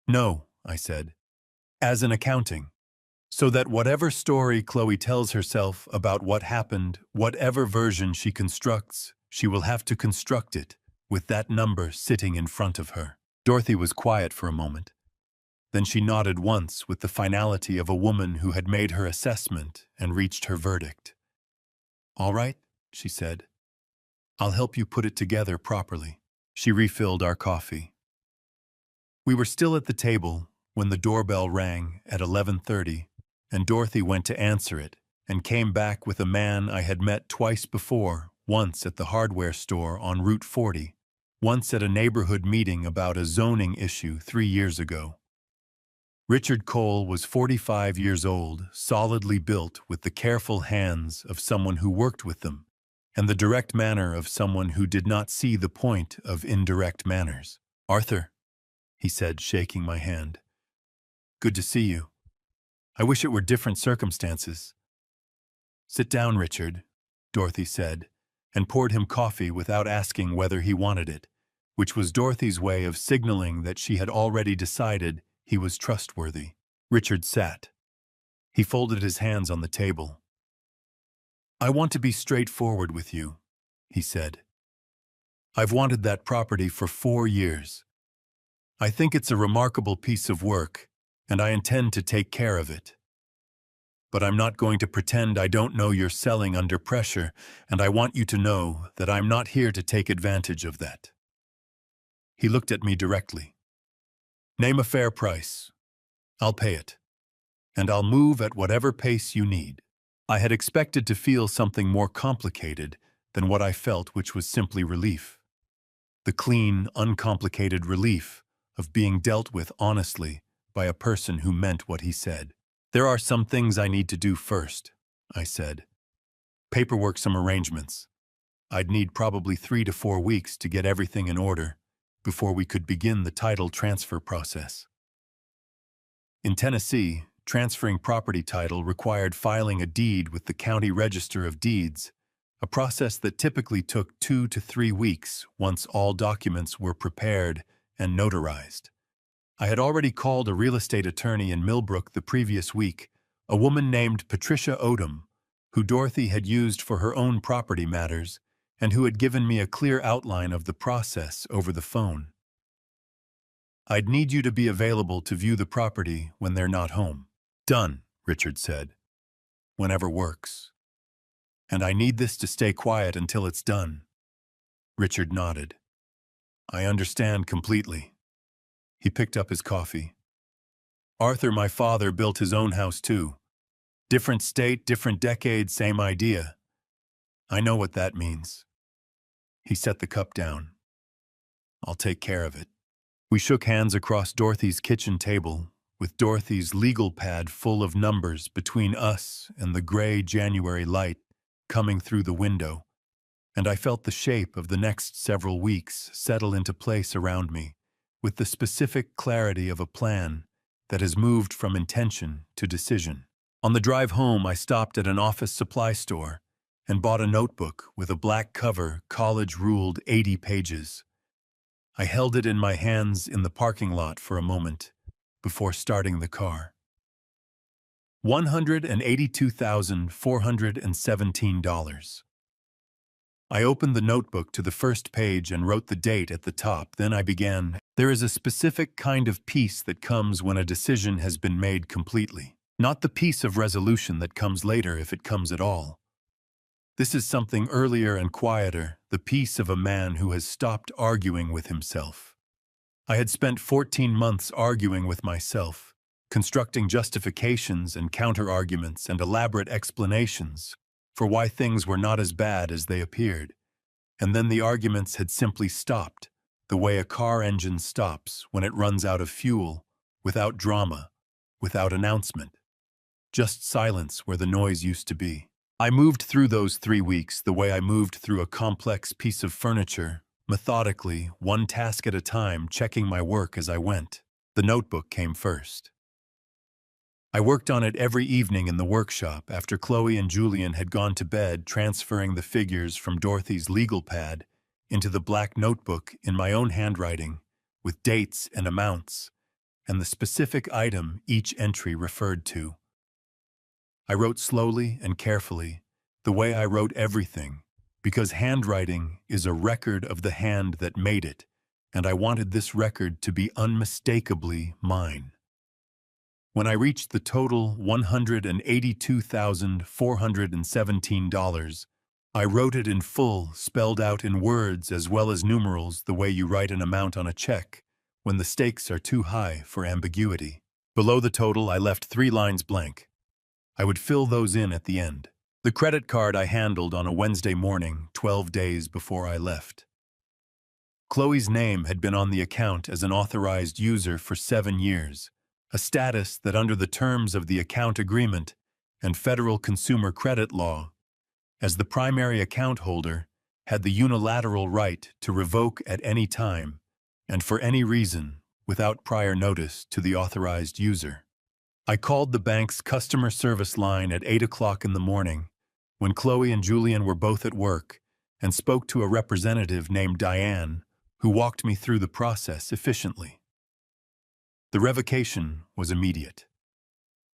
No, I said. As an accounting. So that whatever story Chloe tells herself about what happened, whatever version she constructs, she will have to construct it with that number sitting in front of her. Dorothy was quiet for a moment. Then she nodded once with the finality of a woman who had made her assessment and reached her verdict. All right, she said. I'll help you put it together properly. She refilled our coffee. We were still at the table when the doorbell rang at 11:30, and Dorothy went to answer it and came back with a man I had met twice before, once at the hardware store on Route 40, once at a neighborhood meeting about a zoning issue 3 years ago. Richard Cole was 45 years old, solidly built with the careful hands of someone who worked with them, and the direct manner of someone who did not see the point of indirect manners. Arthur, he said, shaking my hand. Good to see you. I wish it were different circumstances. Sit down, Richard, Dorothy said, and poured him coffee without asking whether he wanted it, which was Dorothy's way of signaling that she had already decided he was trustworthy. Richard sat. He folded his hands on the table. I want to be straightforward with you, he said. I've wanted that property for 4 years. I think it's a remarkable piece of work, and I intend to take care of it. But I'm not going to pretend I don't know you're selling under pressure, and I want you to know that I'm not here to take advantage of that. He looked at me directly. Name a fair price. I'll pay it. And I'll move at whatever pace you need. I had expected to feel something more complicated than what I felt, which was simply relief. The clean, uncomplicated relief of being dealt with honestly by a person who meant what he said. There are some things I need to do first, I said. Paperwork, some arrangements. I'd need probably 3 to 4 weeks to get everything in order before we could begin the title transfer process. In Tennessee, transferring property title required filing a deed with the County Register of Deeds, a process that typically took 2 to 3 weeks once all documents were prepared and notarized. I had already called a real estate attorney in Millbrook the previous week, a woman named Patricia Odom, who Dorothy had used for her own property matters and who had given me a clear outline of the process over the phone. I'd need you to be available to view the property when they're not home. Done, Richard said. Whenever works. And I need this to stay quiet until it's done. Richard nodded. I understand completely. He picked up his coffee. Arthur, my father, built his own house too. Different state, different decade, same idea. I know what that means. He set the cup down. I'll take care of it. We shook hands across Dorothy's kitchen table, with Dorothy's legal pad full of numbers between us and the gray January light coming through the window, and I felt the shape of the next several weeks settle into place around me, with the specific clarity of a plan that has moved from intention to decision. On the drive home, I stopped at an office supply store and bought a notebook with a black cover, college-ruled 80 pages. I held it in my hands in the parking lot for a moment before starting the car. $182,417. I opened the notebook to the first page and wrote the date at the top. Then I began. There is a specific kind of peace that comes when a decision has been made completely. Not the peace of resolution that comes later, if it comes at all. This is something earlier and quieter, the peace of a man who has stopped arguing with himself. I had spent 14 months arguing with myself, constructing justifications and counter-arguments and elaborate explanations for why things were not as bad as they appeared. And then the arguments had simply stopped, the way a car engine stops when it runs out of fuel, without drama, without announcement. Just silence where the noise used to be. I moved through those 3 weeks the way I moved through a complex piece of furniture, methodically, one task at a time, checking my work as I went. The notebook came first. I worked on it every evening in the workshop after Chloe and Julian had gone to bed, transferring the figures from Dorothy's legal pad into the black notebook in my own handwriting, with dates and amounts, and the specific item each entry referred to. I wrote slowly and carefully, the way I wrote everything, because handwriting is a record of the hand that made it, and I wanted this record to be unmistakably mine. When I reached the total $182,417, I wrote it in full, spelled out in words as well as numerals, the way you write an amount on a check when the stakes are too high for ambiguity. Below the total, I left 3 lines blank. I would fill those in at the end. The credit card I handled on a Wednesday morning, 12 days before I left. Chloe's name had been on the account as an authorized user for 7 years, a status that under the terms of the account agreement and federal consumer credit law, as the primary account holder, had the unilateral right to revoke at any time and for any reason without prior notice to the authorized user. I called the bank's customer service line at 8 o'clock in the morning when Chloe and Julian were both at work and spoke to a representative named Diane who walked me through the process efficiently. The revocation was immediate.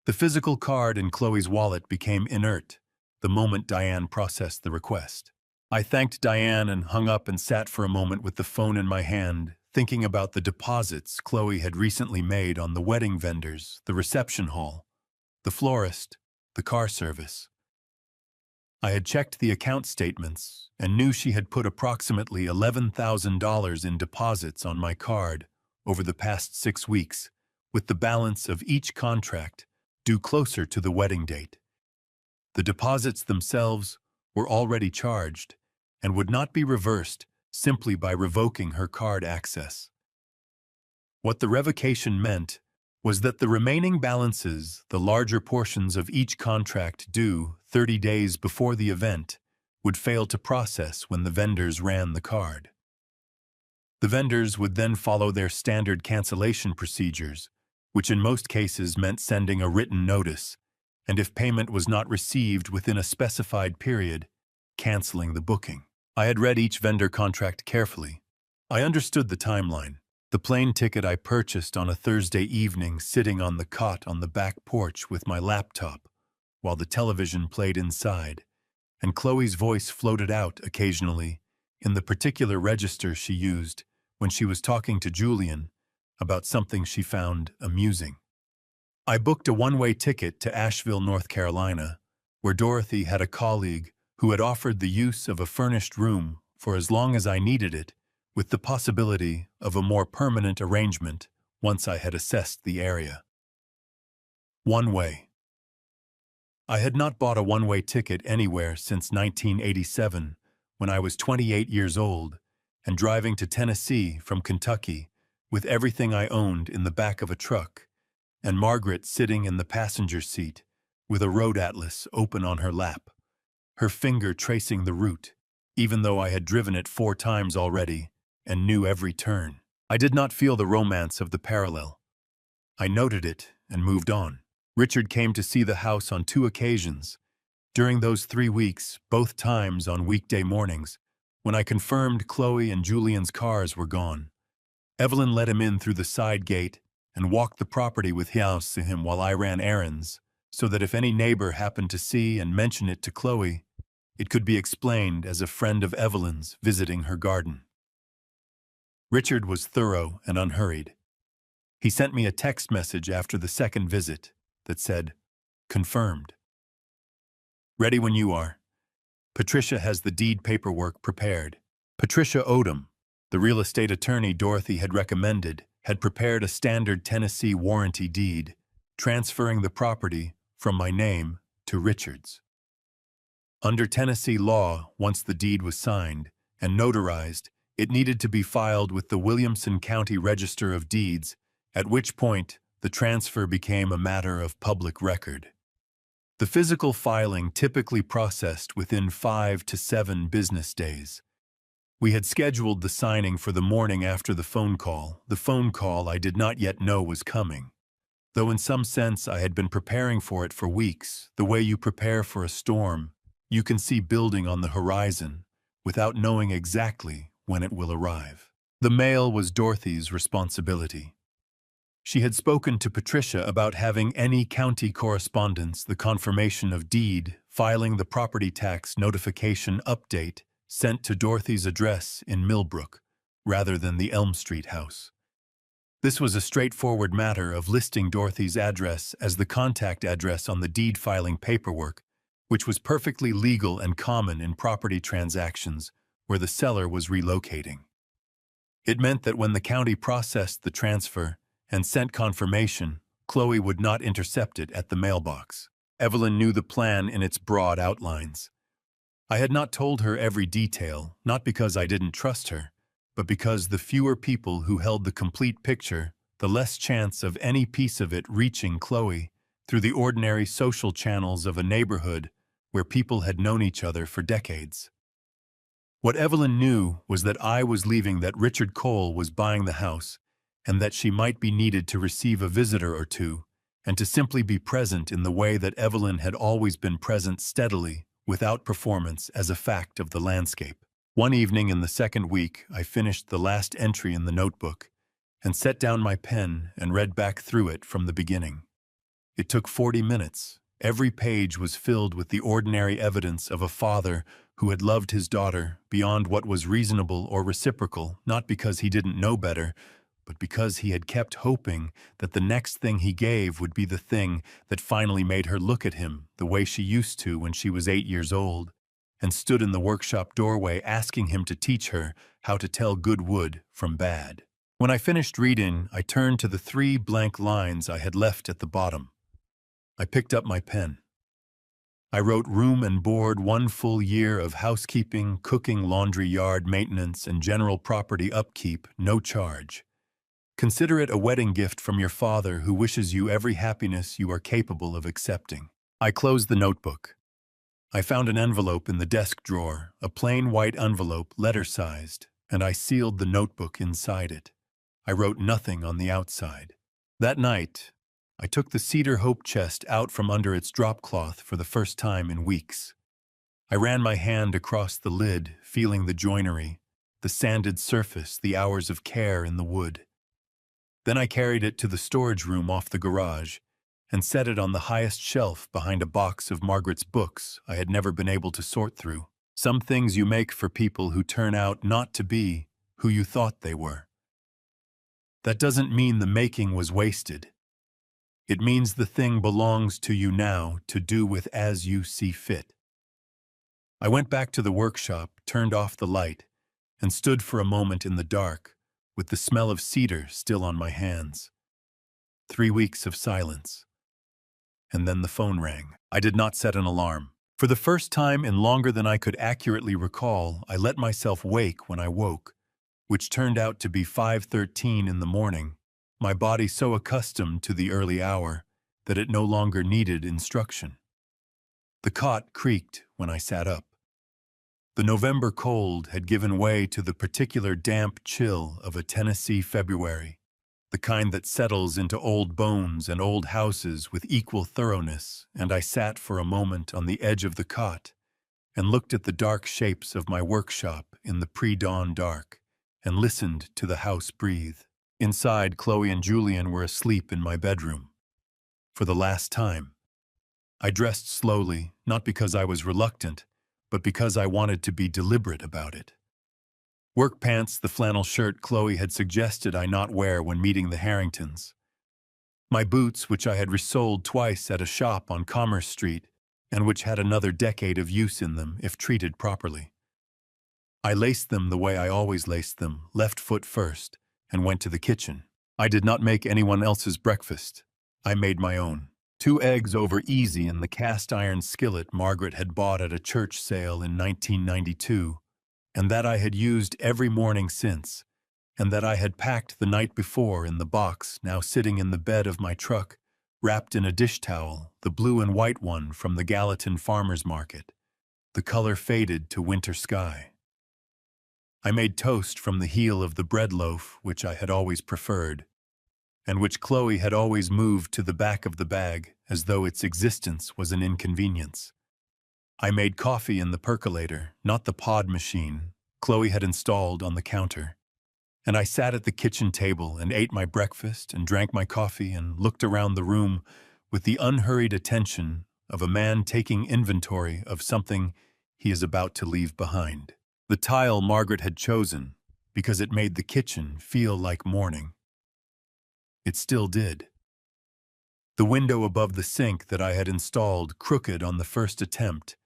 The physical card in Chloe's wallet became inert the moment Diane processed the request. I thanked Diane and hung up and sat for a moment with the phone in my hand, thinking about the deposits Chloe had recently made on the wedding vendors, the reception hall, the florist, the car service. I had checked the account statements and knew she had put approximately $11,000 in deposits on my card over the past 6 weeks, with the balance of each contract due closer to the wedding date. The deposits themselves were already charged and would not be reversed simply by revoking her card access. What the revocation meant was that the remaining balances, the larger portions of each contract due 30 days before the event, would fail to process when the vendors ran the card. The vendors would then follow their standard cancellation procedures, which in most cases meant sending a written notice, and if payment was not received within a specified period, canceling the booking. I had read each vendor contract carefully. I understood the timeline. The plane ticket I purchased on a Thursday evening sitting on the cot on the back porch with my laptop, while the television played inside, and Chloe's voice floated out occasionally in the particular register she used when she was talking to Julian about something she found amusing. I booked a one-way ticket to Asheville, North Carolina, where Dorothy had a colleague who had offered the use of a furnished room for as long as I needed it, with the possibility of a more permanent arrangement once I had assessed the area. One way. I had not bought a one-way ticket anywhere since 1987, when I was 28 years old and driving to Tennessee from Kentucky with everything I owned in the back of a truck, and Margaret sitting in the passenger seat with a road atlas open on her lap, her finger tracing the route, even though I had driven it 4 times already and knew every turn. I did not feel the romance of the parallel. I noted it and moved on. Richard came to see the house on 2 occasions. During those 3 weeks, both times on weekday mornings, when I confirmed Chloe and Julian's cars were gone. Evelyn let him in through the side gate and walked the property with him while I ran errands, so that if any neighbor happened to see and mention it to Chloe, it could be explained as a friend of Evelyn's visiting her garden. Richard was thorough and unhurried. He sent me a text message after the second visit that said, "Confirmed. Ready when you are. Patricia has the deed paperwork prepared." Patricia Odom, the real estate attorney Dorothy had recommended, had prepared a standard Tennessee warranty deed, transferring the property from my name to Richard's. Under Tennessee law, once the deed was signed and notarized, it needed to be filed with the Williamson County Register of Deeds, at which point the transfer became a matter of public record. The physical filing typically processed within 5 to 7 business days. We had scheduled the signing for the morning after the phone call I did not yet know was coming. Though in some sense I had been preparing for it for weeks, the way you prepare for a storm, you can see building on the horizon without knowing exactly when it will arrive. The mail was Dorothy's responsibility. She had spoken to Patricia about having any county correspondence, the confirmation of deed, filing the property tax notification update sent to Dorothy's address in Millbrook, rather than the Elm Street house. This was a straightforward matter of listing Dorothy's address as the contact address on the deed filing paperwork, which was perfectly legal and common in property transactions where the seller was relocating. It meant that when the county processed the transfer and sent confirmation, Chloe would not intercept it at the mailbox. Evelyn knew the plan in its broad outlines. I had not told her every detail, not because I didn't trust her, but because the fewer people who held the complete picture, the less chance of any piece of it reaching Chloe through the ordinary social channels of a neighborhood where people had known each other for decades. What Evelyn knew was that I was leaving, that Richard Cole was buying the house, and that she might be needed to receive a visitor or two, and to simply be present in the way that Evelyn had always been present, steadily, without performance, as a fact of the landscape. One evening in the second week, I finished the last entry in the notebook and set down my pen and read back through it from the beginning. It took 40 minutes. Every page was filled with the ordinary evidence of a father who had loved his daughter beyond what was reasonable or reciprocal, not because he didn't know better, but because he had kept hoping that the next thing he gave would be the thing that finally made her look at him the way she used to when she was 8 years old, and stood in the workshop doorway asking him to teach her how to tell good wood from bad. When I finished reading, I turned to the 3 blank lines I had left at the bottom. I picked up my pen. I wrote room and board 1 full year of housekeeping, cooking, laundry, yard maintenance, and general property upkeep, no charge. Consider it a wedding gift from your father who wishes you every happiness you are capable of accepting. I closed the notebook. I found an envelope in the desk drawer, a plain white envelope, letter-sized, and I sealed the notebook inside it. I wrote nothing on the outside. That night, I took the cedar hope chest out from under its drop-cloth for the first time in weeks. I ran my hand across the lid, feeling the joinery, the sanded surface, the hours of care in the wood. Then I carried it to the storage room off the garage and set it on the highest shelf behind a box of Margaret's books I had never been able to sort through. Some things you make for people who turn out not to be who you thought they were. That doesn't mean the making was wasted. It means the thing belongs to you now to do with as you see fit. I went back to the workshop, turned off the light, and stood for a moment in the dark, with the smell of cedar still on my hands. 3 weeks of silence. And then the phone rang. I did not set an alarm. For the first time in longer than I could accurately recall, I let myself wake when I woke, which turned out to be 5:13 in the morning, my body so accustomed to the early hour that it no longer needed instruction. The cot creaked when I sat up. The November cold had given way to the particular damp chill of a Tennessee February, the kind that settles into old bones and old houses with equal thoroughness, and I sat for a moment on the edge of the cot and looked at the dark shapes of my workshop in the pre-dawn dark and listened to the house breathe. Inside, Chloe and Julian were asleep in my bedroom. For the last time. I dressed slowly, not because I was reluctant, but because I wanted to be deliberate about it. Work pants, the flannel shirt Chloe had suggested I not wear when meeting the Harringtons. My boots, which I had resoled twice at a shop on Commerce Street, and which had another decade of use in them if treated properly. I laced them the way I always laced them, left foot first, and went to the kitchen. I did not make anyone else's breakfast. I made my own. 2 eggs over easy in the cast-iron skillet Margaret had bought at a church sale in 1992, and that I had used every morning since, and that I had packed the night before in the box now sitting in the bed of my truck, wrapped in a dish towel, the blue and white one from the Gallatin Farmers Market, the color faded to winter sky. I made toast from the heel of the bread loaf, which I had always preferred, and which Chloe had always moved to the back of the bag as though its existence was an inconvenience. I made coffee in the percolator, not the pod machine Chloe had installed on the counter, and I sat at the kitchen table and ate my breakfast and drank my coffee and looked around the room with the unhurried attention of a man taking inventory of something he is about to leave behind. The tile Margaret had chosen because it made the kitchen feel like morning. It still did. The window above the sink that I had installed crooked on the first attempt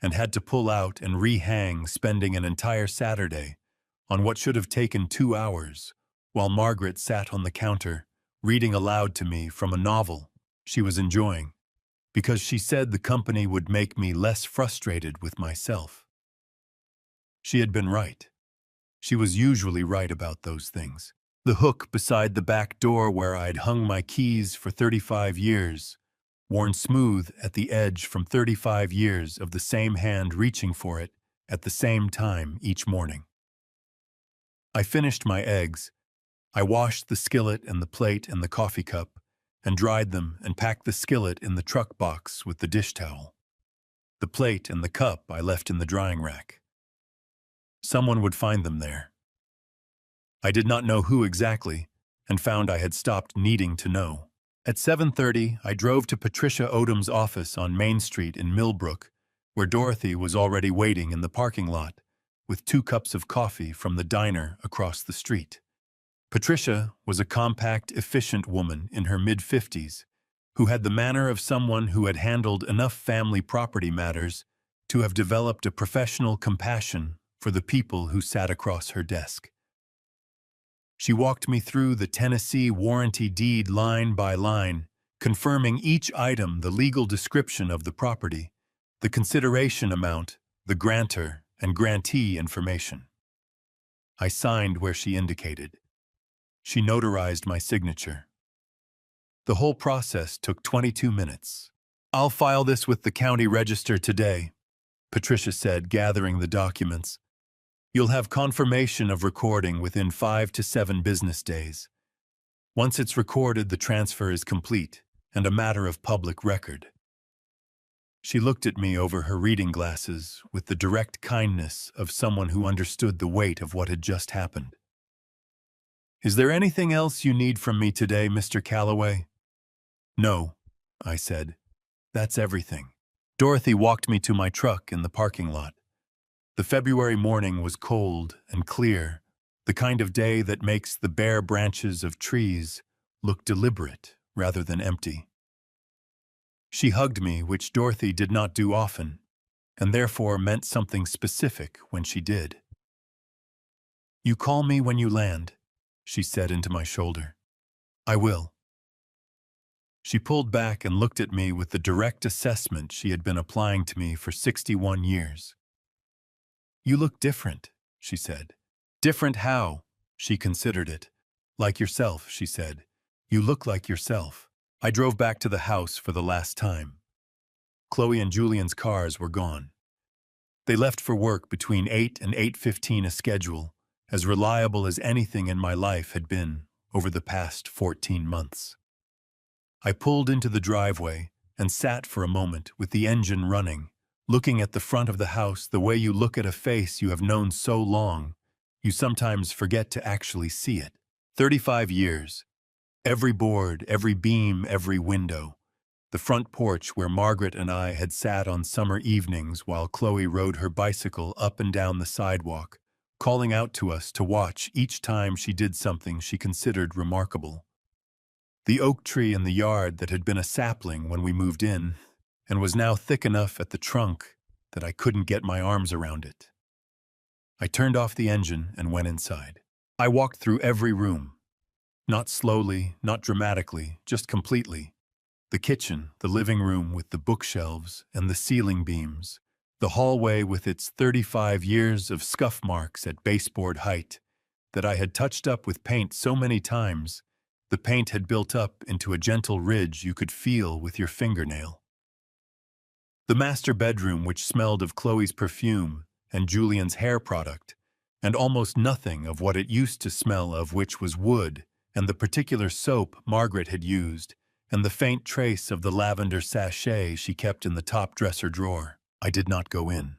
and had to pull out and rehang, spending an entire Saturday on what should have taken 2 hours, while Margaret sat on the counter reading aloud to me from a novel she was enjoying, because she said the company would make me less frustrated with myself. She had been right. She was usually right about those things. The hook beside the back door where I'd hung my keys for 35 years, worn smooth at the edge from 35 years of the same hand reaching for it at the same time each morning. I finished my eggs. I washed the skillet and the plate and the coffee cup, and dried them and packed the skillet in the truck box with the dish towel. The plate and the cup I left in the drying rack. Someone would find them there. I did not know who exactly, and found I had stopped needing to know. At 7:30, I drove to Patricia Odom's office on Main Street in Millbrook, where Dorothy was already waiting in the parking lot, with 2 cups of coffee from the diner across the street. Patricia was a compact, efficient woman in her mid-50s who had the manner of someone who had handled enough family property matters to have developed a professional compassion for the people who sat across her desk. She walked me through the Tennessee warranty deed line by line, confirming each item, the legal description of the property, the consideration amount, the grantor and grantee information. I signed where she indicated. She notarized my signature. The whole process took 22 minutes. "I'll file this with the county register today," Patricia said, gathering the documents. "You'll have confirmation of recording within 5 to 7 business days. Once it's recorded, the transfer is complete and a matter of public record." She looked at me over her reading glasses with the direct kindness of someone who understood the weight of what had just happened. "Is there anything else you need from me today, Mr. Calloway?" "No," I said. "That's everything." Dorothy walked me to my truck in the parking lot. The February morning was cold and clear, the kind of day that makes the bare branches of trees look deliberate rather than empty. She hugged me, which Dorothy did not do often, and therefore meant something specific when she did. "You call me when you land," she said into my shoulder. "I will." She pulled back and looked at me with the direct assessment she had been applying to me for 61 years. "You look different," she said. "Different how?" She considered it. "Like yourself," she said. "You look like yourself." I drove back to the house for the last time. Chloe and Julian's cars were gone. They left for work between 8 and 8:15, a schedule as reliable as anything in my life had been over the past 14 months. I pulled into the driveway and sat for a moment with the engine running, looking at the front of the house the way you look at a face you have known so long, you sometimes forget to actually see it. 35 years. Every board, every beam, every window. The front porch where Margaret and I had sat on summer evenings while Chloe rode her bicycle up and down the sidewalk, calling out to us to watch each time she did something she considered remarkable. The oak tree in the yard that had been a sapling when we moved in and was now thick enough at the trunk that I couldn't get my arms around it. I turned off the engine and went inside. I walked through every room. Not slowly, not dramatically, just completely. The kitchen, the living room with the bookshelves and the ceiling beams, the hallway with its 35 years of scuff marks at baseboard height that I had touched up with paint so many times, the paint had built up into a gentle ridge you could feel with your fingernail. The master bedroom, which smelled of Chloe's perfume and Julian's hair product, and almost nothing of what it used to smell of, which was wood and the particular soap Margaret had used, and the faint trace of the lavender sachet she kept in the top dresser drawer. I did not go in.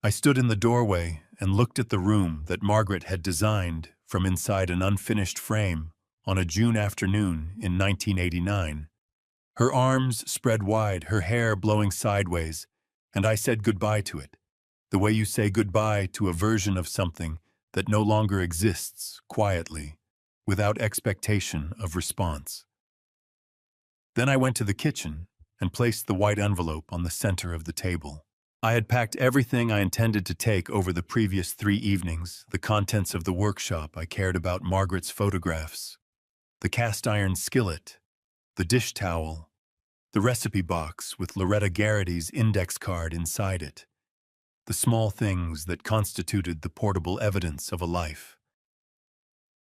I stood in the doorway and looked at the room that Margaret had designed from inside an unfinished frame on a June afternoon in 1989. Her arms spread wide, her hair blowing sideways, and I said goodbye to it, the way you say goodbye to a version of something that no longer exists, quietly, without expectation of response. Then I went to the kitchen and placed the white envelope on the center of the table. I had packed everything I intended to take over the previous 3 evenings, the contents of the workshop I cared about, Margaret's photographs, the cast-iron skillet, the dish towel, the recipe box with Loretta Garrity's index card inside it, the small things that constituted the portable evidence of a life.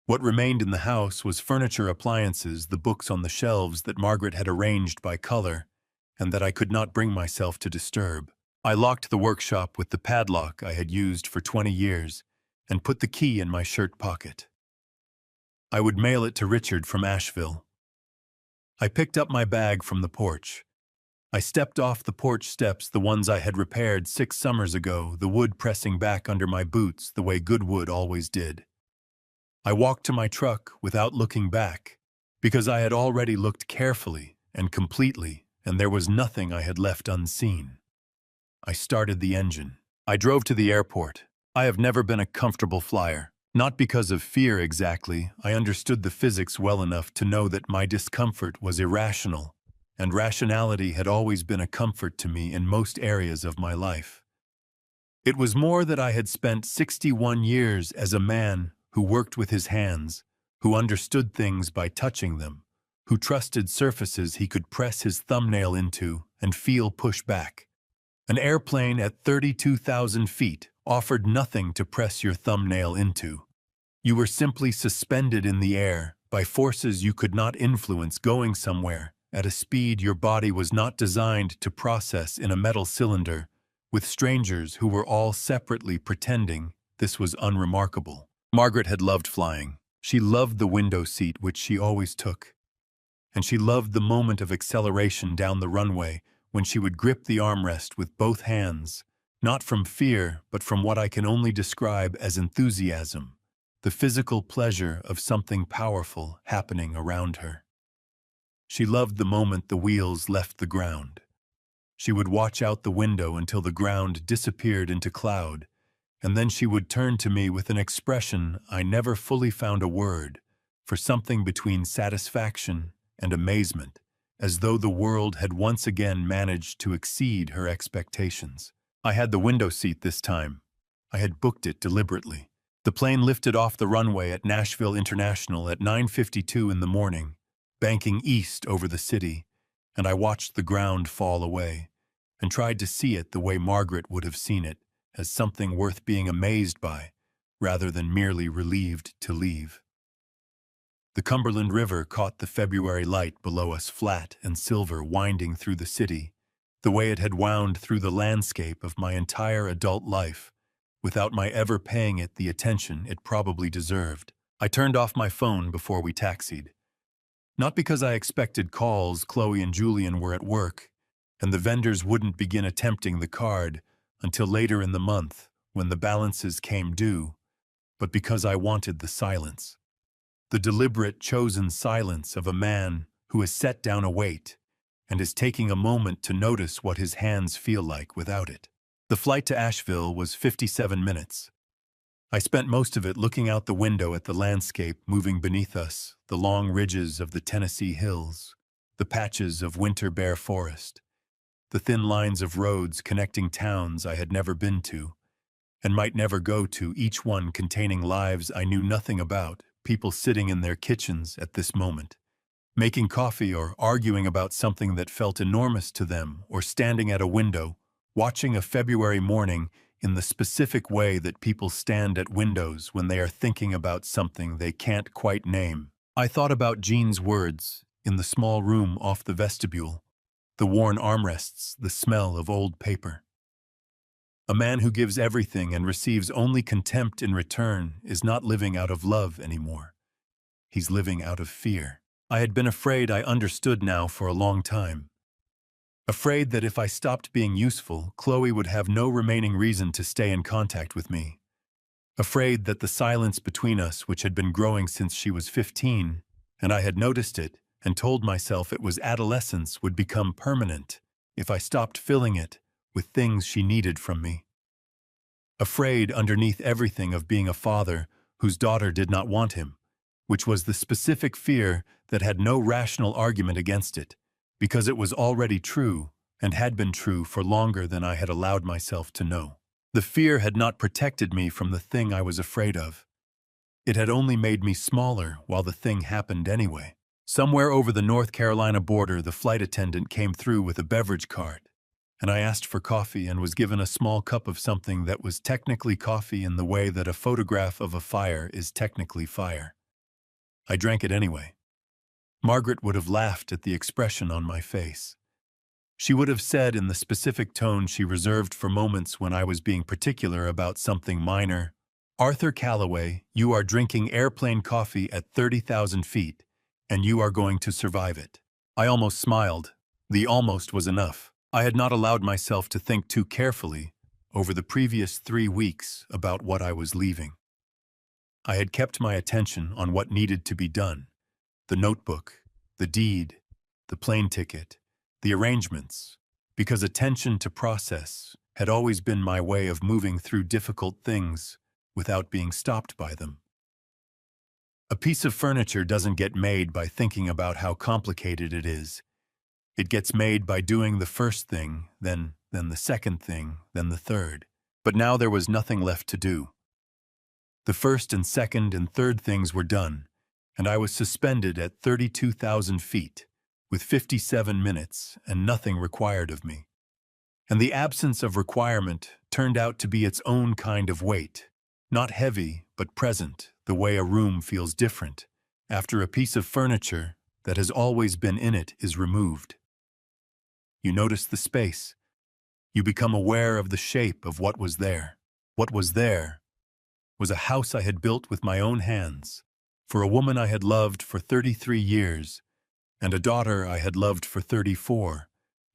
What remained in the house was furniture, appliances, the books on the shelves that Margaret had arranged by color and that I could not bring myself to disturb. I locked the workshop with the padlock I had used for 20 years and put the key in my shirt pocket. I would mail it to Richard from Asheville. I picked up my bag from the porch. I stepped off the porch steps, the ones I had repaired 6 summers ago, the wood pressing back under my boots the way good wood always did. I walked to my truck without looking back, because I had already looked carefully and completely, and there was nothing I had left unseen. I started the engine. I drove to the airport. I have never been a comfortable flyer. Not because of fear exactly, I understood the physics well enough to know that my discomfort was irrational, and rationality had always been a comfort to me in most areas of my life. It was more that I had spent 61 years as a man who worked with his hands, who understood things by touching them, who trusted surfaces he could press his thumbnail into and feel push back. An airplane at 32,000 feet offered nothing to press your thumbnail into. You were simply suspended in the air by forces you could not influence, going somewhere at a speed your body was not designed to process in a metal cylinder, with strangers who were all separately pretending this was unremarkable. Margaret had loved flying. She loved the window seat, which she always took. And she loved the moment of acceleration down the runway when she would grip the armrest with both hands, not from fear, but from what I can only describe as enthusiasm, the physical pleasure of something powerful happening around her. She loved the moment the wheels left the ground. She would watch out the window until the ground disappeared into cloud, and then she would turn to me with an expression I never fully found a word, for something between satisfaction and amazement, as though the world had once again managed to exceed her expectations. I had the window seat this time. I had booked it deliberately. The plane lifted off the runway at Nashville International at 9:52 in the morning, banking east over the city, and I watched the ground fall away, and tried to see it the way Margaret would have seen it, as something worth being amazed by, rather than merely relieved to leave. The Cumberland River caught the February light below us, flat and silver, winding through the city, the way it had wound through the landscape of my entire adult life, without my ever paying it the attention it probably deserved. I turned off my phone before we taxied. Not because I expected calls. Chloe and Julian were at work, and the vendors wouldn't begin attempting the card until later in the month when the balances came due, but because I wanted the silence. The deliberate, chosen silence of a man who has set down a weight and is taking a moment to notice what his hands feel like without it. The flight to Asheville was 57 minutes. I spent most of it looking out the window at the landscape moving beneath us, the long ridges of the Tennessee hills, the patches of winter bare forest, the thin lines of roads connecting towns I had never been to, and might never go to, each one containing lives I knew nothing about, people sitting in their kitchens at this moment, making coffee or arguing about something that felt enormous to them, or standing at a window, watching a February morning in the specific way that people stand at windows when they are thinking about something they can't quite name. I thought about Jean's words in the small room off the vestibule, the worn armrests, the smell of old paper. A man who gives everything and receives only contempt in return is not living out of love anymore. He's living out of fear. I had been afraid I understood now for a long time. Afraid that if I stopped being useful, Chloe would have no remaining reason to stay in contact with me. Afraid that the silence between us, which had been growing since she was 15, and I had noticed it and told myself it was adolescence, would become permanent if I stopped filling it with things she needed from me. Afraid underneath everything of being a father whose daughter did not want him, which was the specific fear that had no rational argument against it, because it was already true and had been true for longer than I had allowed myself to know. The fear had not protected me from the thing I was afraid of. It had only made me smaller while the thing happened anyway. Somewhere over the North Carolina border, the flight attendant came through with a beverage cart, and I asked for coffee and was given a small cup of something that was technically coffee in the way that a photograph of a fire is technically fire. I drank it anyway. Margaret would have laughed at the expression on my face. She would have said in the specific tone she reserved for moments when I was being particular about something minor, "Arthur Calloway, you are drinking airplane coffee at 30,000 feet, and you are going to survive it." I almost smiled. The almost was enough. I had not allowed myself to think too carefully over the previous 3 weeks about what I was leaving. I had kept my attention on what needed to be done. The notebook, the deed, the plane ticket, the arrangements, because attention to process had always been my way of moving through difficult things without being stopped by them. A piece of furniture doesn't get made by thinking about how complicated it is. It gets made by doing the first thing, then the second thing, then the third. But now there was nothing left to do. The first and second and third things were done, and I was suspended at 32,000 feet, with 57 minutes and nothing required of me. And the absence of requirement turned out to be its own kind of weight, not heavy, but present, the way a room feels different after a piece of furniture that has always been in it is removed. You notice the space. You become aware of the shape of what was there. What was there was a house I had built with my own hands, for a woman I had loved for 33 years, and a daughter I had loved for 34,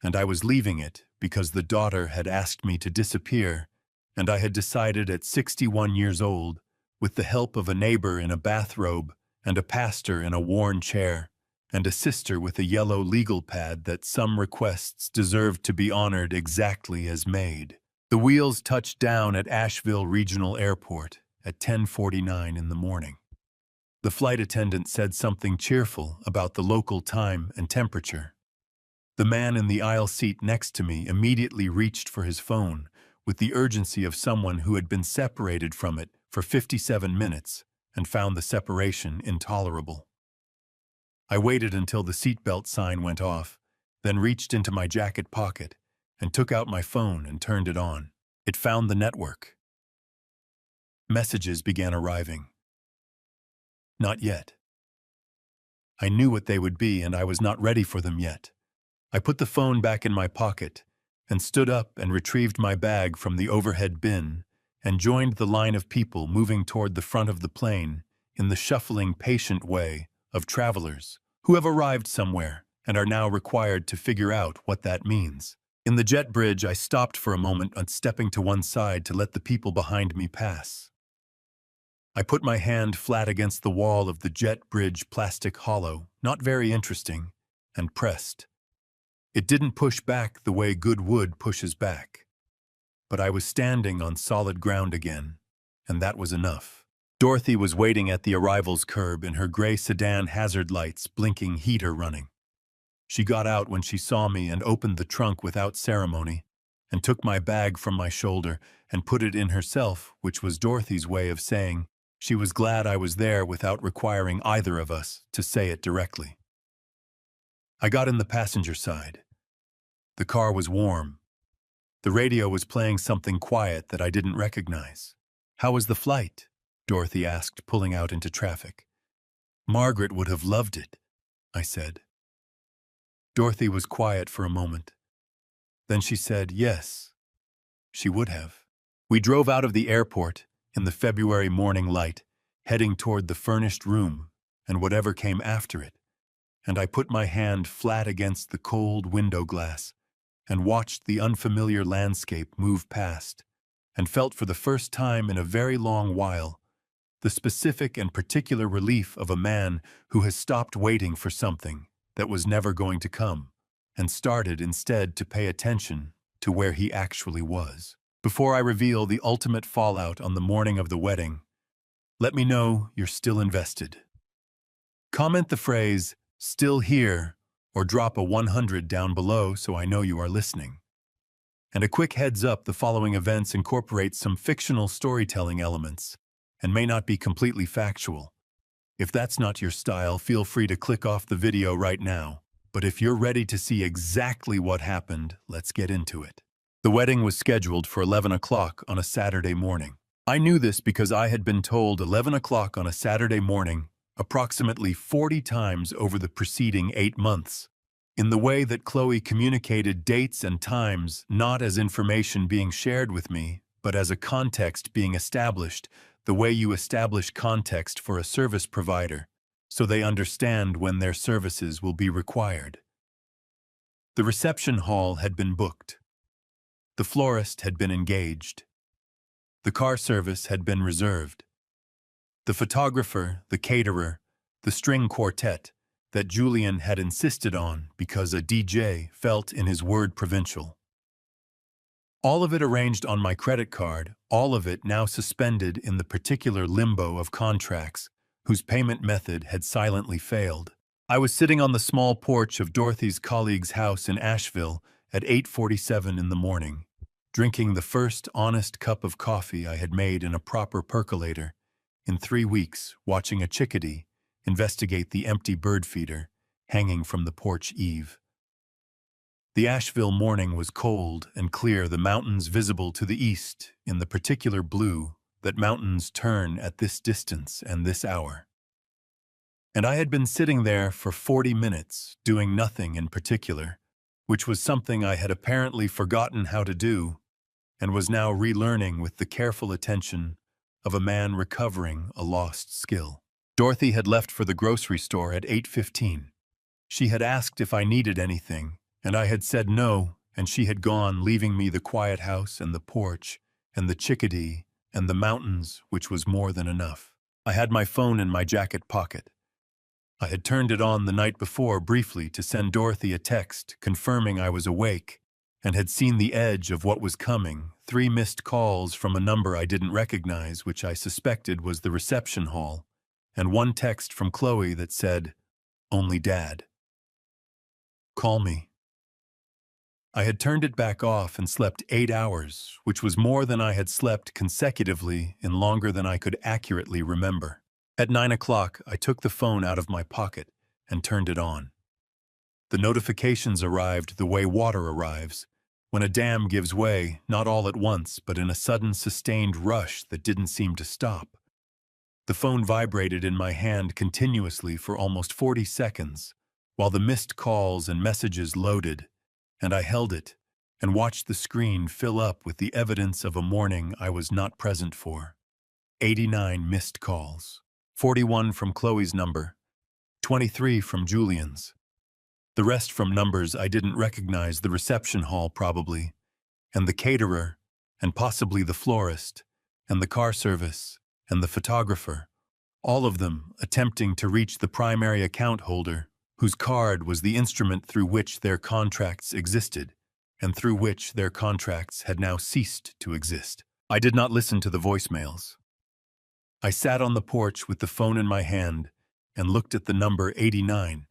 and I was leaving it because the daughter had asked me to disappear, and I had decided at 61 years old, with the help of a neighbor in a bathrobe and a pastor in a worn chair, and a sister with a yellow legal pad, that some requests deserved to be honored exactly as made. The wheels touched down at Asheville Regional Airport at 10:49 in the morning. The flight attendant said something cheerful about the local time and temperature. The man in the aisle seat next to me immediately reached for his phone with the urgency of someone who had been separated from it for 57 minutes and found the separation intolerable. I waited until the seatbelt sign went off, then reached into my jacket pocket and took out my phone and turned it on. It found the network. Messages began arriving. Not yet. I knew what they would be, and I was not ready for them yet. I put the phone back in my pocket and stood up and retrieved my bag from the overhead bin and joined the line of people moving toward the front of the plane in the shuffling, patient way of travelers who have arrived somewhere and are now required to figure out what that means. In the jet bridge, I stopped for a moment on stepping to one side to let the people behind me pass. I put my hand flat against the wall of the jet bridge plastic hollow, not very interesting, and pressed. It didn't push back the way good wood pushes back. But I was standing on solid ground again, and that was enough. Dorothy was waiting at the arrivals curb in her gray sedan, hazard lights blinking, heater running. She got out when she saw me and opened the trunk without ceremony, and took my bag from my shoulder and put it in herself, which was Dorothy's way of saying she was glad I was there without requiring either of us to say it directly. I got in the passenger side. The car was warm. The radio was playing something quiet that I didn't recognize. "How was the flight?" Dorothy asked, pulling out into traffic. "Margaret would have loved it," I said. Dorothy was quiet for a moment. Then she said, "Yes, she would have." We drove out of the airport in the February morning light, heading toward the furnished room and whatever came after it, and I put my hand flat against the cold window glass and watched the unfamiliar landscape move past, and felt for the first time in a very long while the specific and particular relief of a man who has stopped waiting for something that was never going to come, and started instead to pay attention to where he actually was. Before I reveal the ultimate fallout on the morning of the wedding, let me know you're still invested. Comment the phrase, "still here," or drop a 100 down below so I know you are listening. And a quick heads up, the following events incorporate some fictional storytelling elements and may not be completely factual. If that's not your style, feel free to click off the video right now. But if you're ready to see exactly what happened, let's get into it. The wedding was scheduled for 11 o'clock on a Saturday morning. I knew this because I had been told 11 o'clock on a Saturday morning approximately 40 times over the preceding 8 months. In the way that Chloe communicated dates and times, not as information being shared with me, but as a context being established, the way you establish context for a service provider, so they understand when their services will be required. The reception hall had been booked. The florist had been engaged. The car service had been reserved. The photographer, the caterer, the string quartet that Julian had insisted on because a DJ felt in his word provincial. All of it arranged on my credit card, all of it now suspended in the particular limbo of contracts whose payment method had silently failed. I was sitting on the small porch of Dorothy's colleague's house in Asheville at 8:47 in the morning, drinking the first honest cup of coffee I had made in a proper percolator in 3 weeks, watching a chickadee investigate the empty bird feeder hanging from the porch eave. The Asheville morning was cold and clear, the mountains visible to the east in the particular blue that mountains turn at this distance and this hour. And I had been sitting there for 40 minutes, doing nothing in particular, which was something I had apparently forgotten how to do, and was now relearning with the careful attention of a man recovering a lost skill. Dorothy had left for the grocery store at 8:15. She had asked if I needed anything, and I had said no, and she had gone, leaving me the quiet house and the porch and the chickadee and the mountains, which was more than enough. I had my phone in my jacket pocket. I had turned it on the night before briefly to send Dorothy a text confirming I was awake and had seen the edge of what was coming, 3 missed calls from a number I didn't recognize, which I suspected was the reception hall, and 1 text from Chloe that said, "Only Dad. Call me." I had turned it back off and slept 8 hours, which was more than I had slept consecutively in longer than I could accurately remember. At 9 o'clock, I took the phone out of my pocket and turned it on. The notifications arrived the way water arrives, when a dam gives way, not all at once, but in a sudden sustained rush that didn't seem to stop. The phone vibrated in my hand continuously for almost 40 seconds, while the missed calls and messages loaded, and I held it and watched the screen fill up with the evidence of a morning I was not present for. 89 missed calls. 41 from Chloe's number, 23 from Julian's. The rest from numbers I didn't recognize, the reception hall probably, and the caterer, and possibly the florist, and the car service, and the photographer, all of them attempting to reach the primary account holder, whose card was the instrument through which their contracts existed, and through which their contracts had now ceased to exist. I did not listen to the voicemails. I sat on the porch with the phone in my hand and looked at the number 89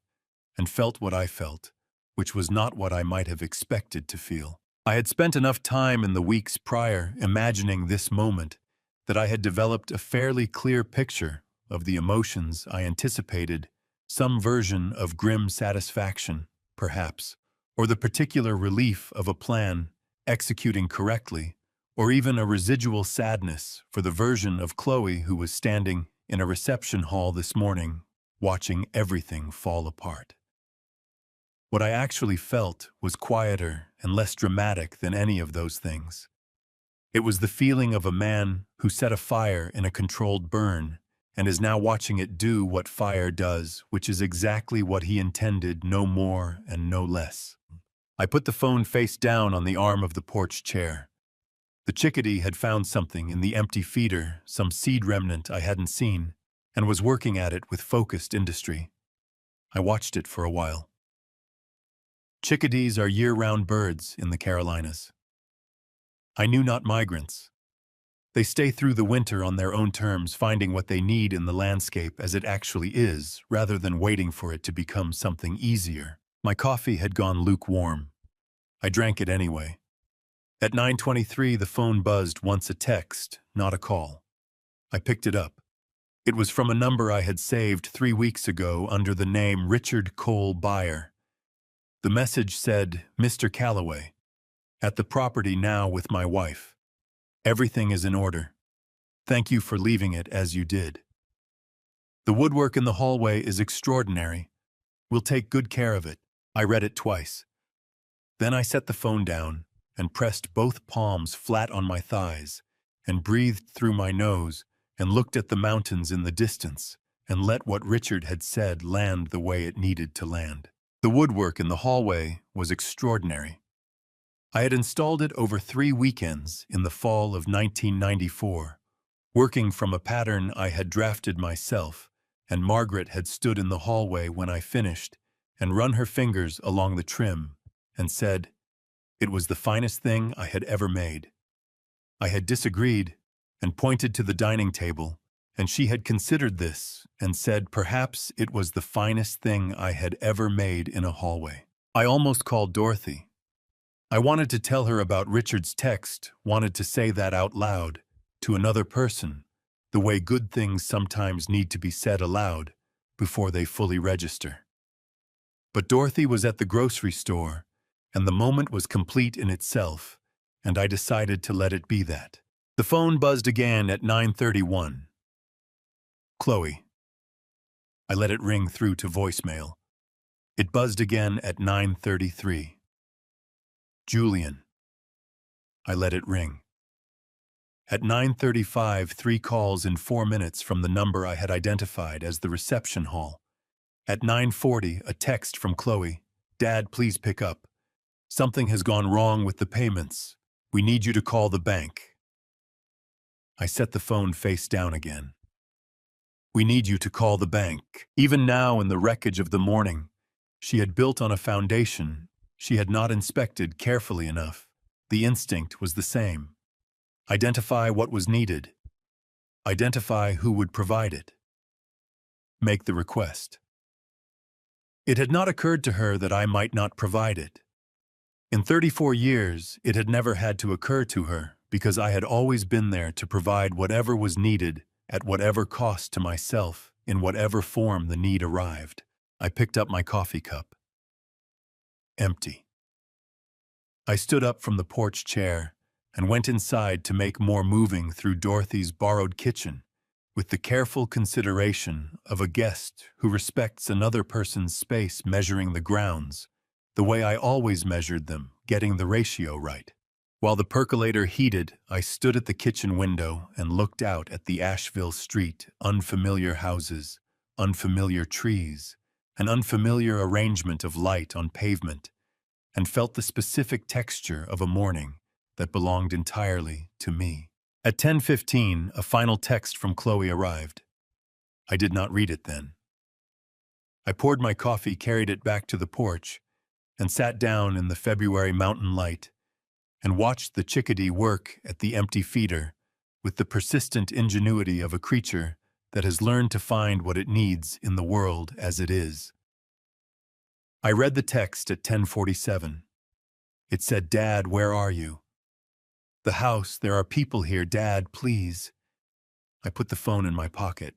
and felt what I felt, which was not what I might have expected to feel. I had spent enough time in the weeks prior imagining this moment that I had developed a fairly clear picture of the emotions I anticipated, some version of grim satisfaction, perhaps, or the particular relief of a plan executing correctly, or even a residual sadness for the version of Chloe who was standing in a reception hall this morning, watching everything fall apart. What I actually felt was quieter and less dramatic than any of those things. It was the feeling of a man who set a fire in a controlled burn and is now watching it do what fire does, which is exactly what he intended, no more and no less. I put the phone face down on the arm of the porch chair. The chickadee had found something in the empty feeder, some seed remnant I hadn't seen, and was working at it with focused industry. I watched it for a while. Chickadees are year-round birds in the Carolinas. I knew not migrants. They stay through the winter on their own terms, finding what they need in the landscape as it actually is, rather than waiting for it to become something easier. My coffee had gone lukewarm. I drank it anyway. At 9:23, the phone buzzed once, a text, not a call. I picked it up. It was from a number I had saved 3 weeks ago under the name Richard Cole Byer. The message said, "Mr. Calloway, at the property now with my wife. Everything is in order. Thank you for leaving it as you did. The woodwork in the hallway is extraordinary. We'll take good care of it." I read it twice. Then I set the phone down and pressed both palms flat on my thighs and breathed through my nose and looked at the mountains in the distance and let what Richard had said land the way it needed to land. The woodwork in the hallway was extraordinary. I had installed it over 3 weekends in the fall of 1994, working from a pattern I had drafted myself, and Margaret had stood in the hallway when I finished and run her fingers along the trim and said, It was the finest thing I had ever made. I had disagreed and pointed to the dining table, and she had considered this and said perhaps it was the finest thing I had ever made in a hallway. I almost called Dorothy. I wanted to tell her about Richard's text, wanted to say that out loud, to another person, the way good things sometimes need to be said aloud before they fully register. But Dorothy was at the grocery store, and the moment was complete in itself, and I decided to let it be that. The phone buzzed again at 9:31. Chloe. I let it ring through to voicemail. It buzzed again at 9:33. Julian. I let it ring. At 9:35, 3 calls in 4 minutes from the number I had identified as the reception hall. At 9:40, a text from Chloe. Dad, please pick up. Something has gone wrong with the payments. We need you to call the bank. I set the phone face down again. We need you to call the bank. Even now, in the wreckage of the morning, she had built on a foundation she had not inspected carefully enough. The instinct was the same. Identify what was needed. Identify who would provide it. Make the request. It had not occurred to her that I might not provide it. In 34 years, it had never had to occur to her because I had always been there to provide whatever was needed at whatever cost to myself, in whatever form the need arrived. I picked up my coffee cup. Empty. I stood up from the porch chair and went inside to make more moving through Dorothy's borrowed kitchen, with the careful consideration of a guest who respects another person's space, measuring the grounds, the way I always measured them, getting the ratio right. While the percolator heated, I stood at the kitchen window and looked out at the Asheville street, unfamiliar houses, unfamiliar trees, an unfamiliar arrangement of light on pavement, and felt the specific texture of a morning that belonged entirely to me. At 10:15, a final text from Chloe arrived. I did not read it then. I poured my coffee, carried it back to the porch, and sat down in the February mountain light and watched the chickadee work at the empty feeder with the persistent ingenuity of a creature that has learned to find what it needs in the world as it is. I read the text at 10:47. It said, Dad, where are you? The house, there are people here, Dad, please. I put the phone in my pocket.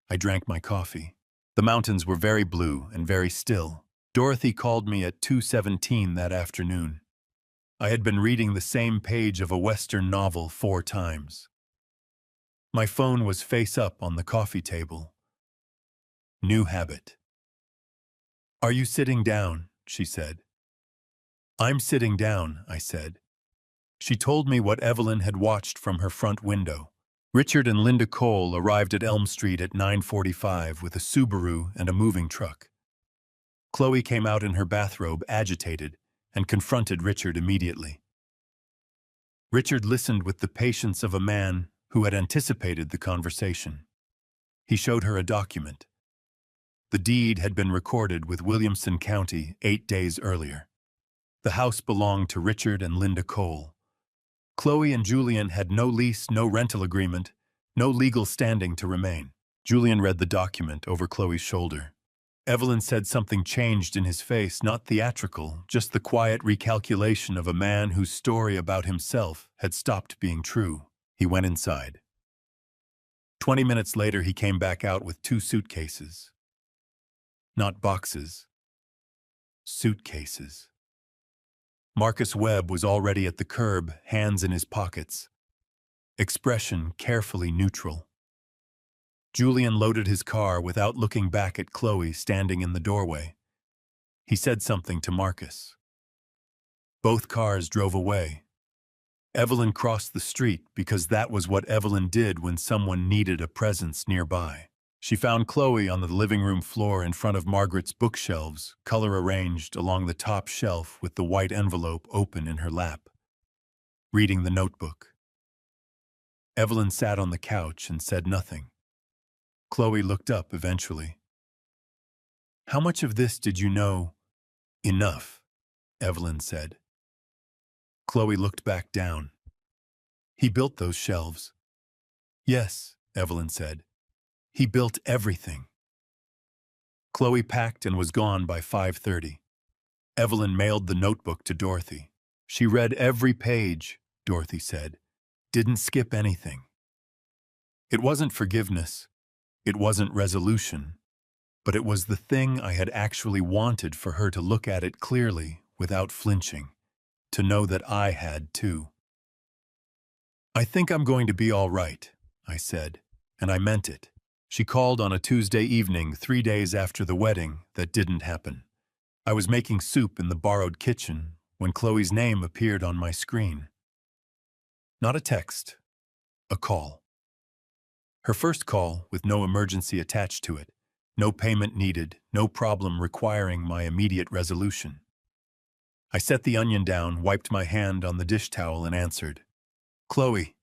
I drank my coffee. The mountains were very blue and very still. Dorothy called me at 2:17 that afternoon. I had been reading the same page of a Western novel 4 times. My phone was face up on the coffee table. New habit. Are you sitting down? She said. I'm sitting down, I said. She told me what Evelyn had watched from her front window. Richard and Linda Cole arrived at Elm Street at 9:45 with a Subaru and a moving truck. Chloe came out in her bathrobe, agitated, and confronted Richard immediately. Richard listened with the patience of a man who had anticipated the conversation. He showed her a document. The deed had been recorded with Williamson County 8 days earlier. The house belonged to Richard and Linda Cole. Chloe and Julian had no lease, no rental agreement, no legal standing to remain. Julian read the document over Chloe's shoulder. Evelyn said something changed in his face, not theatrical, just the quiet recalculation of a man whose story about himself had stopped being true. He went inside. 20 minutes later, he came back out with 2 suitcases. Not boxes. Suitcases. Marcus Webb was already at the curb, hands in his pockets. Expression carefully neutral. Julian loaded his car without looking back at Chloe standing in the doorway. He said something to Marcus. Both cars drove away. Evelyn crossed the street because that was what Evelyn did when someone needed a presence nearby. She found Chloe on the living room floor in front of Margaret's bookshelves, color arranged along the top shelf with the white envelope open in her lap, reading the notebook. Evelyn sat on the couch and said nothing. Chloe looked up eventually. How much of this did you know? Enough, Evelyn said. Chloe looked back down. He built those shelves. Yes, Evelyn said. He built everything. Chloe packed and was gone by 5:30. Evelyn mailed the notebook to Dorothy. She read every page, Dorothy said. Didn't skip anything. It wasn't forgiveness. It wasn't resolution. But it was the thing I had actually wanted for her to look at it clearly, without flinching. To know that I had too. I think I'm going to be all right, I said, and I meant it. She called on a Tuesday evening 3 days after the wedding that didn't happen. I was making soup in the borrowed kitchen when Chloe's name appeared on my screen. Not a text, a call. Her first call with no emergency attached to it, no payment needed, no problem requiring my immediate resolution. I set the onion down, wiped my hand on the dish towel and answered. Chloe,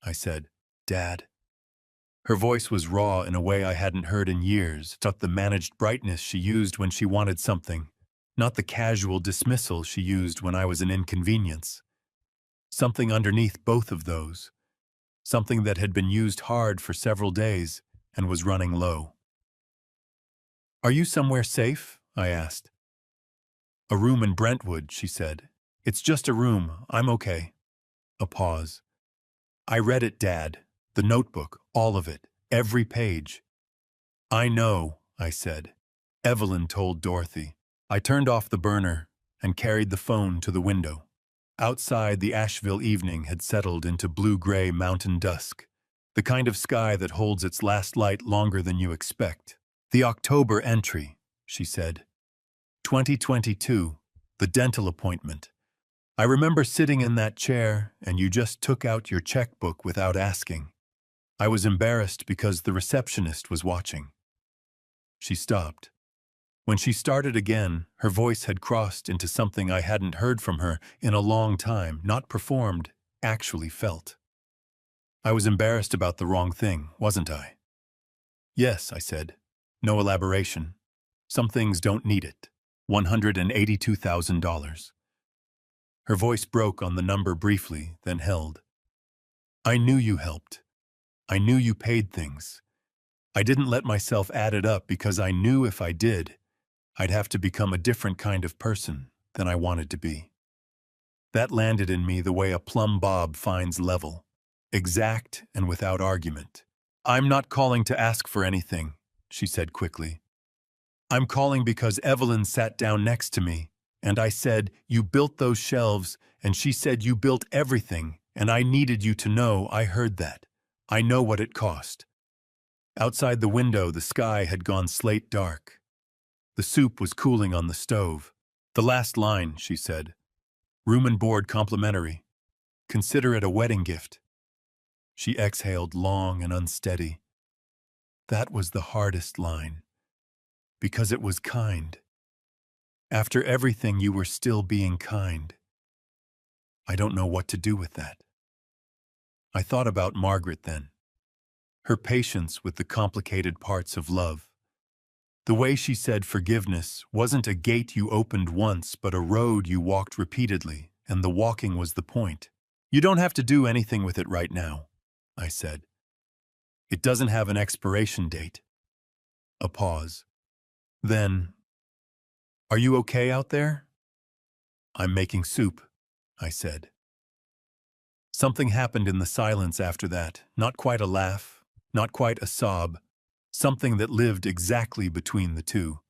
I said, Dad. Her voice was raw in a way I hadn't heard in years, not the managed brightness she used when she wanted something, not the casual dismissal she used when I was an inconvenience. Something underneath both of those. Something that had been used hard for several days and was running low. Are you somewhere safe? I asked. A room in Brentwood, she said. It's just a room. I'm okay. A pause. I read it, Dad. The notebook, all of it, every page. I know, I said. Evelyn told Dorothy. I turned off the burner and carried the phone to the window. Outside, the Asheville evening had settled into blue-gray mountain dusk, the kind of sky that holds its last light longer than you expect. The October entry, she said. 2022, the dental appointment. I remember sitting in that chair and you just took out your checkbook without asking. I was embarrassed because the receptionist was watching. She stopped. When she started again, her voice had crossed into something I hadn't heard from her in a long time, not performed, actually felt. I was embarrassed about the wrong thing, wasn't I? Yes, I said. No elaboration. Some things don't need it. $182,000. Her voice broke on the number briefly, then held. I knew you helped. I knew you paid things. I didn't let myself add it up because I knew if I did, I'd have to become a different kind of person than I wanted to be. That landed in me the way a plumb bob finds level, exact and without argument. I'm not calling to ask for anything, she said quickly. I'm calling because Evelyn sat down next to me, and I said, you built those shelves, and she said you built everything, and I needed you to know I heard that. I know what it cost. Outside the window, the sky had gone slate dark. The soup was cooling on the stove. The last line, she said. Room and board complimentary. Consider it a wedding gift. She exhaled long and unsteady. That was the hardest line. Because it was kind. After everything, you were still being kind. I don't know what to do with that. I thought about Margaret then. Her patience with the complicated parts of love. The way she said forgiveness wasn't a gate you opened once, but a road you walked repeatedly, and the walking was the point. You don't have to do anything with it right now, I said. It doesn't have an expiration date. A pause. Then, are you okay out there? I'm making soup, I said. Something happened in the silence after that, not quite a laugh, not quite a sob, something that lived exactly between the two.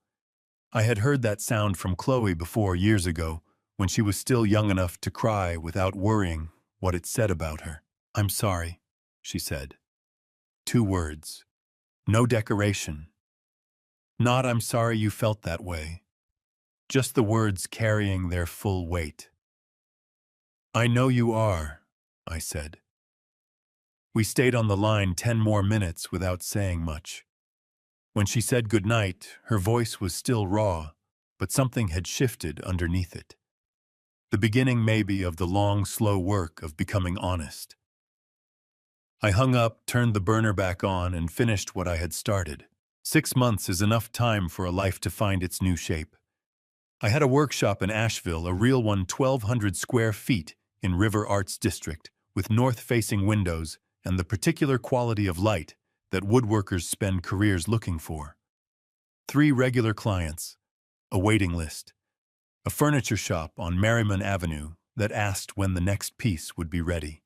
I had heard that sound from Chloe before years ago, when she was still young enough to cry without worrying what it said about her. I'm sorry, she said. 2 words. No decoration. Not I'm sorry you felt that way. Just the words carrying their full weight. I know you are, I said. We stayed on the line 10 more minutes without saying much. When she said goodnight, her voice was still raw, but something had shifted underneath it. The beginning, maybe, of the long, slow work of becoming honest. I hung up, turned the burner back on, and finished what I had started. 6 months is enough time for a life to find its new shape. I had a workshop in Asheville, a real one, 1,200 square feet, in River Arts District, with north-facing windows and the particular quality of light that woodworkers spend careers looking for. 3 regular clients, a waiting list, a furniture shop on Merriman Avenue that asked when the next piece would be ready.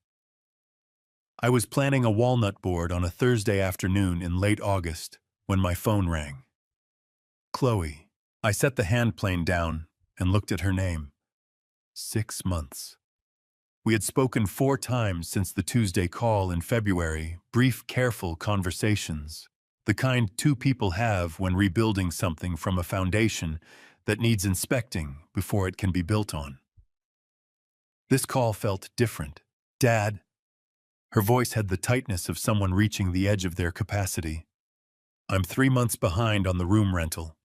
I was planning a walnut board on a Thursday afternoon in late August when my phone rang. Chloe. I set the hand plane down and looked at her name. 6 months. We had spoken 4 times since the Tuesday call in February, brief, careful conversations, the kind 2 people have when rebuilding something from a foundation that needs inspecting before it can be built on. This call felt different. Dad. Her voice had the tightness of someone reaching the edge of their capacity. I'm 3 months behind on the room rental.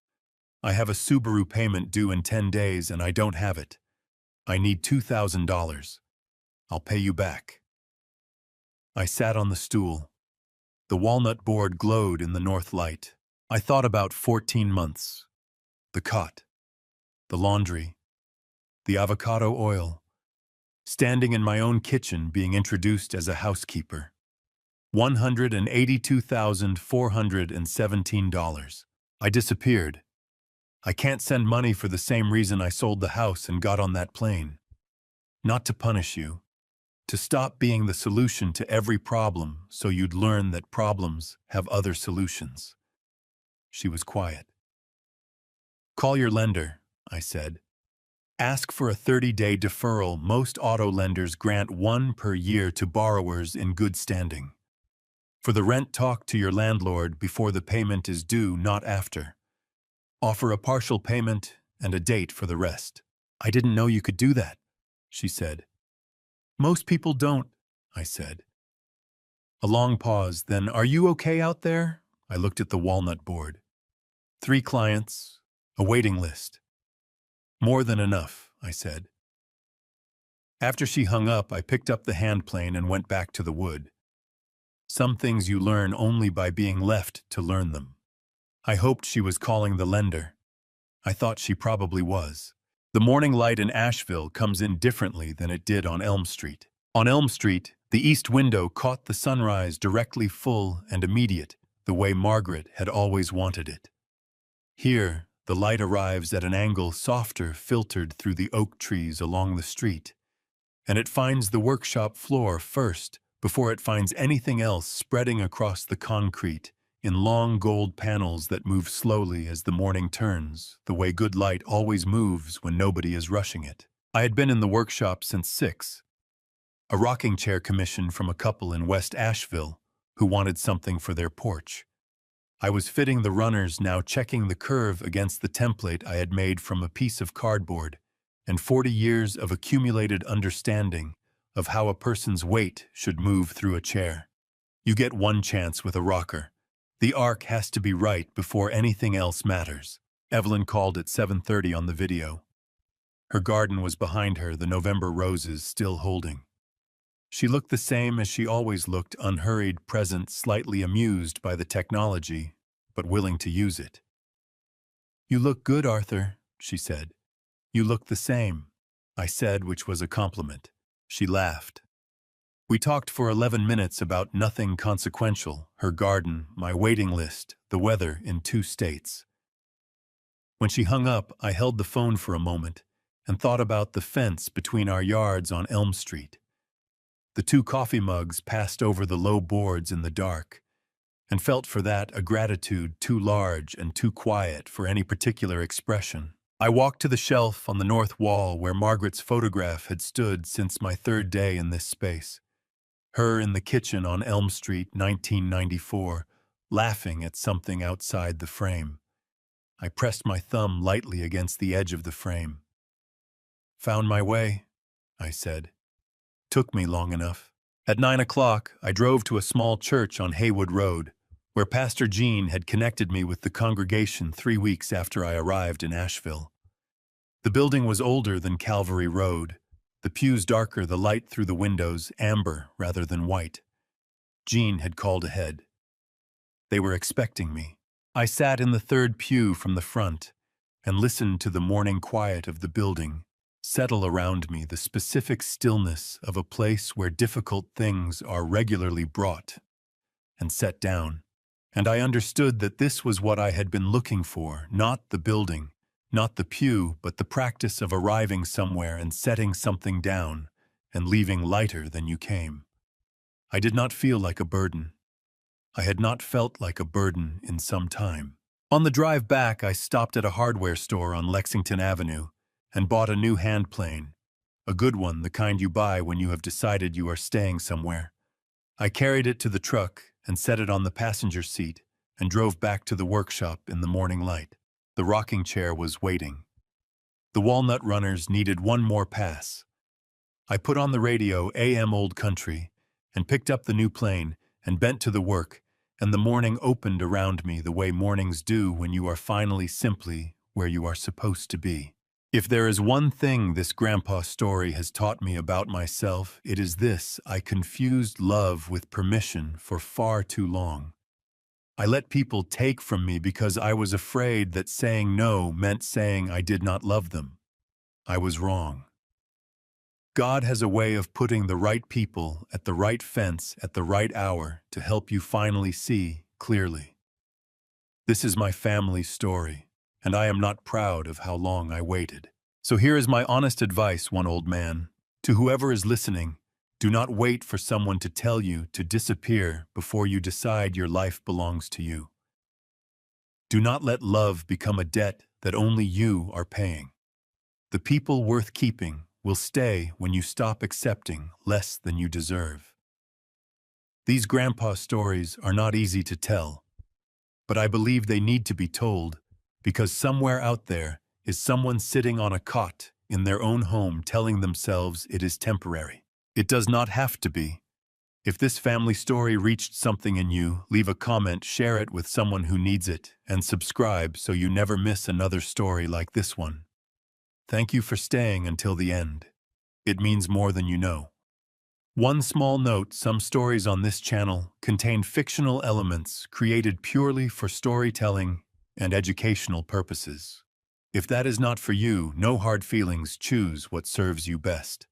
I have a Subaru payment due in 10 days and I don't have it. I need $2,000. I'll pay you back. I sat on the stool. The walnut board glowed in the north light. I thought about 14 months. The cot, the laundry, the avocado oil, standing in my own kitchen being introduced as a housekeeper. $182,417. I disappeared. I can't send money for the same reason I sold the house and got on that plane. Not to punish you. To stop being the solution to every problem so you'd learn that problems have other solutions. She was quiet. Call your lender, I said. Ask for a 30-day deferral. Most auto lenders grant 1 per year to borrowers in good standing. For the rent, talk to your landlord before the payment is due, not after. Offer a partial payment and a date for the rest. I didn't know you could do that, she said. Most people don't, I said. A long pause, then, are you okay out there? I looked at the walnut board. 3 clients, a waiting list. More than enough, I said. After she hung up, I picked up the hand plane and went back to the wood. Some things you learn only by being left to learn them. I hoped she was calling the lender. I thought she probably was. The morning light in Asheville comes in differently than it did on Elm Street. On Elm Street, the east window caught the sunrise directly full and immediate, the way Margaret had always wanted it. Here, the light arrives at an angle softer, filtered through the oak trees along the street, and it finds the workshop floor first before it finds anything else, spreading across the concrete in long gold panels that move slowly as the morning turns, the way good light always moves when nobody is rushing it. I had been in the workshop since 6. A rocking chair commission from a couple in West Asheville who wanted something for their porch. I was fitting the runners, now checking the curve against the template I had made from a piece of cardboard, and 40 years of accumulated understanding of how a person's weight should move through a chair. You get one chance with a rocker. The arc has to be right before anything else matters. Evelyn called at 7:30 on the video. Her garden was behind her, the November roses still holding. She looked the same as she always looked, unhurried, present, slightly amused by the technology, but willing to use it. You look good, Arthur, she said. You look the same, I said, which was a compliment. She laughed. We talked for 11 minutes about nothing consequential, her garden, my waiting list, the weather in 2 states. When she hung up, I held the phone for a moment and thought about the fence between our yards on Elm Street. The 2 coffee mugs passed over the low boards in the dark, and felt for that a gratitude too large and too quiet for any particular expression. I walked to the shelf on the north wall where Margaret's photograph had stood since my 3rd day in this space. Her in the kitchen on Elm Street, 1994, laughing at something outside the frame. I pressed my thumb lightly against the edge of the frame. Found my way, I said. Took me long enough. At 9 o'clock, I drove to a small church on Haywood Road, where Pastor Jean had connected me with the congregation 3 weeks after I arrived in Asheville. The building was older than Calvary Road, the pews darker, the light through the windows amber rather than white. Jean had called ahead. They were expecting me. I sat in the 3rd pew from the front and listened to the morning quiet of the building, settle around me, the specific stillness of a place where difficult things are regularly brought and set down. And I understood that this was what I had been looking for, not the building, not the pew, but the practice of arriving somewhere and setting something down and leaving lighter than you came. I did not feel like a burden. I had not felt like a burden in some time. On the drive back, I stopped at a hardware store on Lexington Avenue and bought a new hand plane, a good one, the kind you buy when you have decided you are staying somewhere. I carried it to the truck and set it on the passenger seat and drove back to the workshop in the morning light. The rocking chair was waiting. The walnut runners needed one more pass. I put on the radio AM Old Country and picked up the new plane and bent to the work, and the morning opened around me the way mornings do when you are finally simply where you are supposed to be. If there is one thing this grandpa story has taught me about myself, it is this: I confused love with permission for far too long. I let people take from me because I was afraid that saying no meant saying I did not love them. I was wrong. God has a way of putting the right people at the right fence at the right hour to help you finally see clearly. This is my family's story, and I am not proud of how long I waited. So here is my honest advice, one old man. To whoever is listening, do not wait for someone to tell you to disappear before you decide your life belongs to you. Do not let love become a debt that only you are paying. The people worth keeping will stay when you stop accepting less than you deserve. These grandpa stories are not easy to tell, but I believe they need to be told because somewhere out there is someone sitting on a cot in their own home telling themselves it is temporary. It does not have to be. If this family story reached something in you, leave a comment, share it with someone who needs it, and subscribe so you never miss another story like this one. Thank you for staying until the end. It means more than you know. One small note: some stories on this channel contain fictional elements created purely for storytelling and educational purposes. If that is not for you, no hard feelings. Choose what serves you best.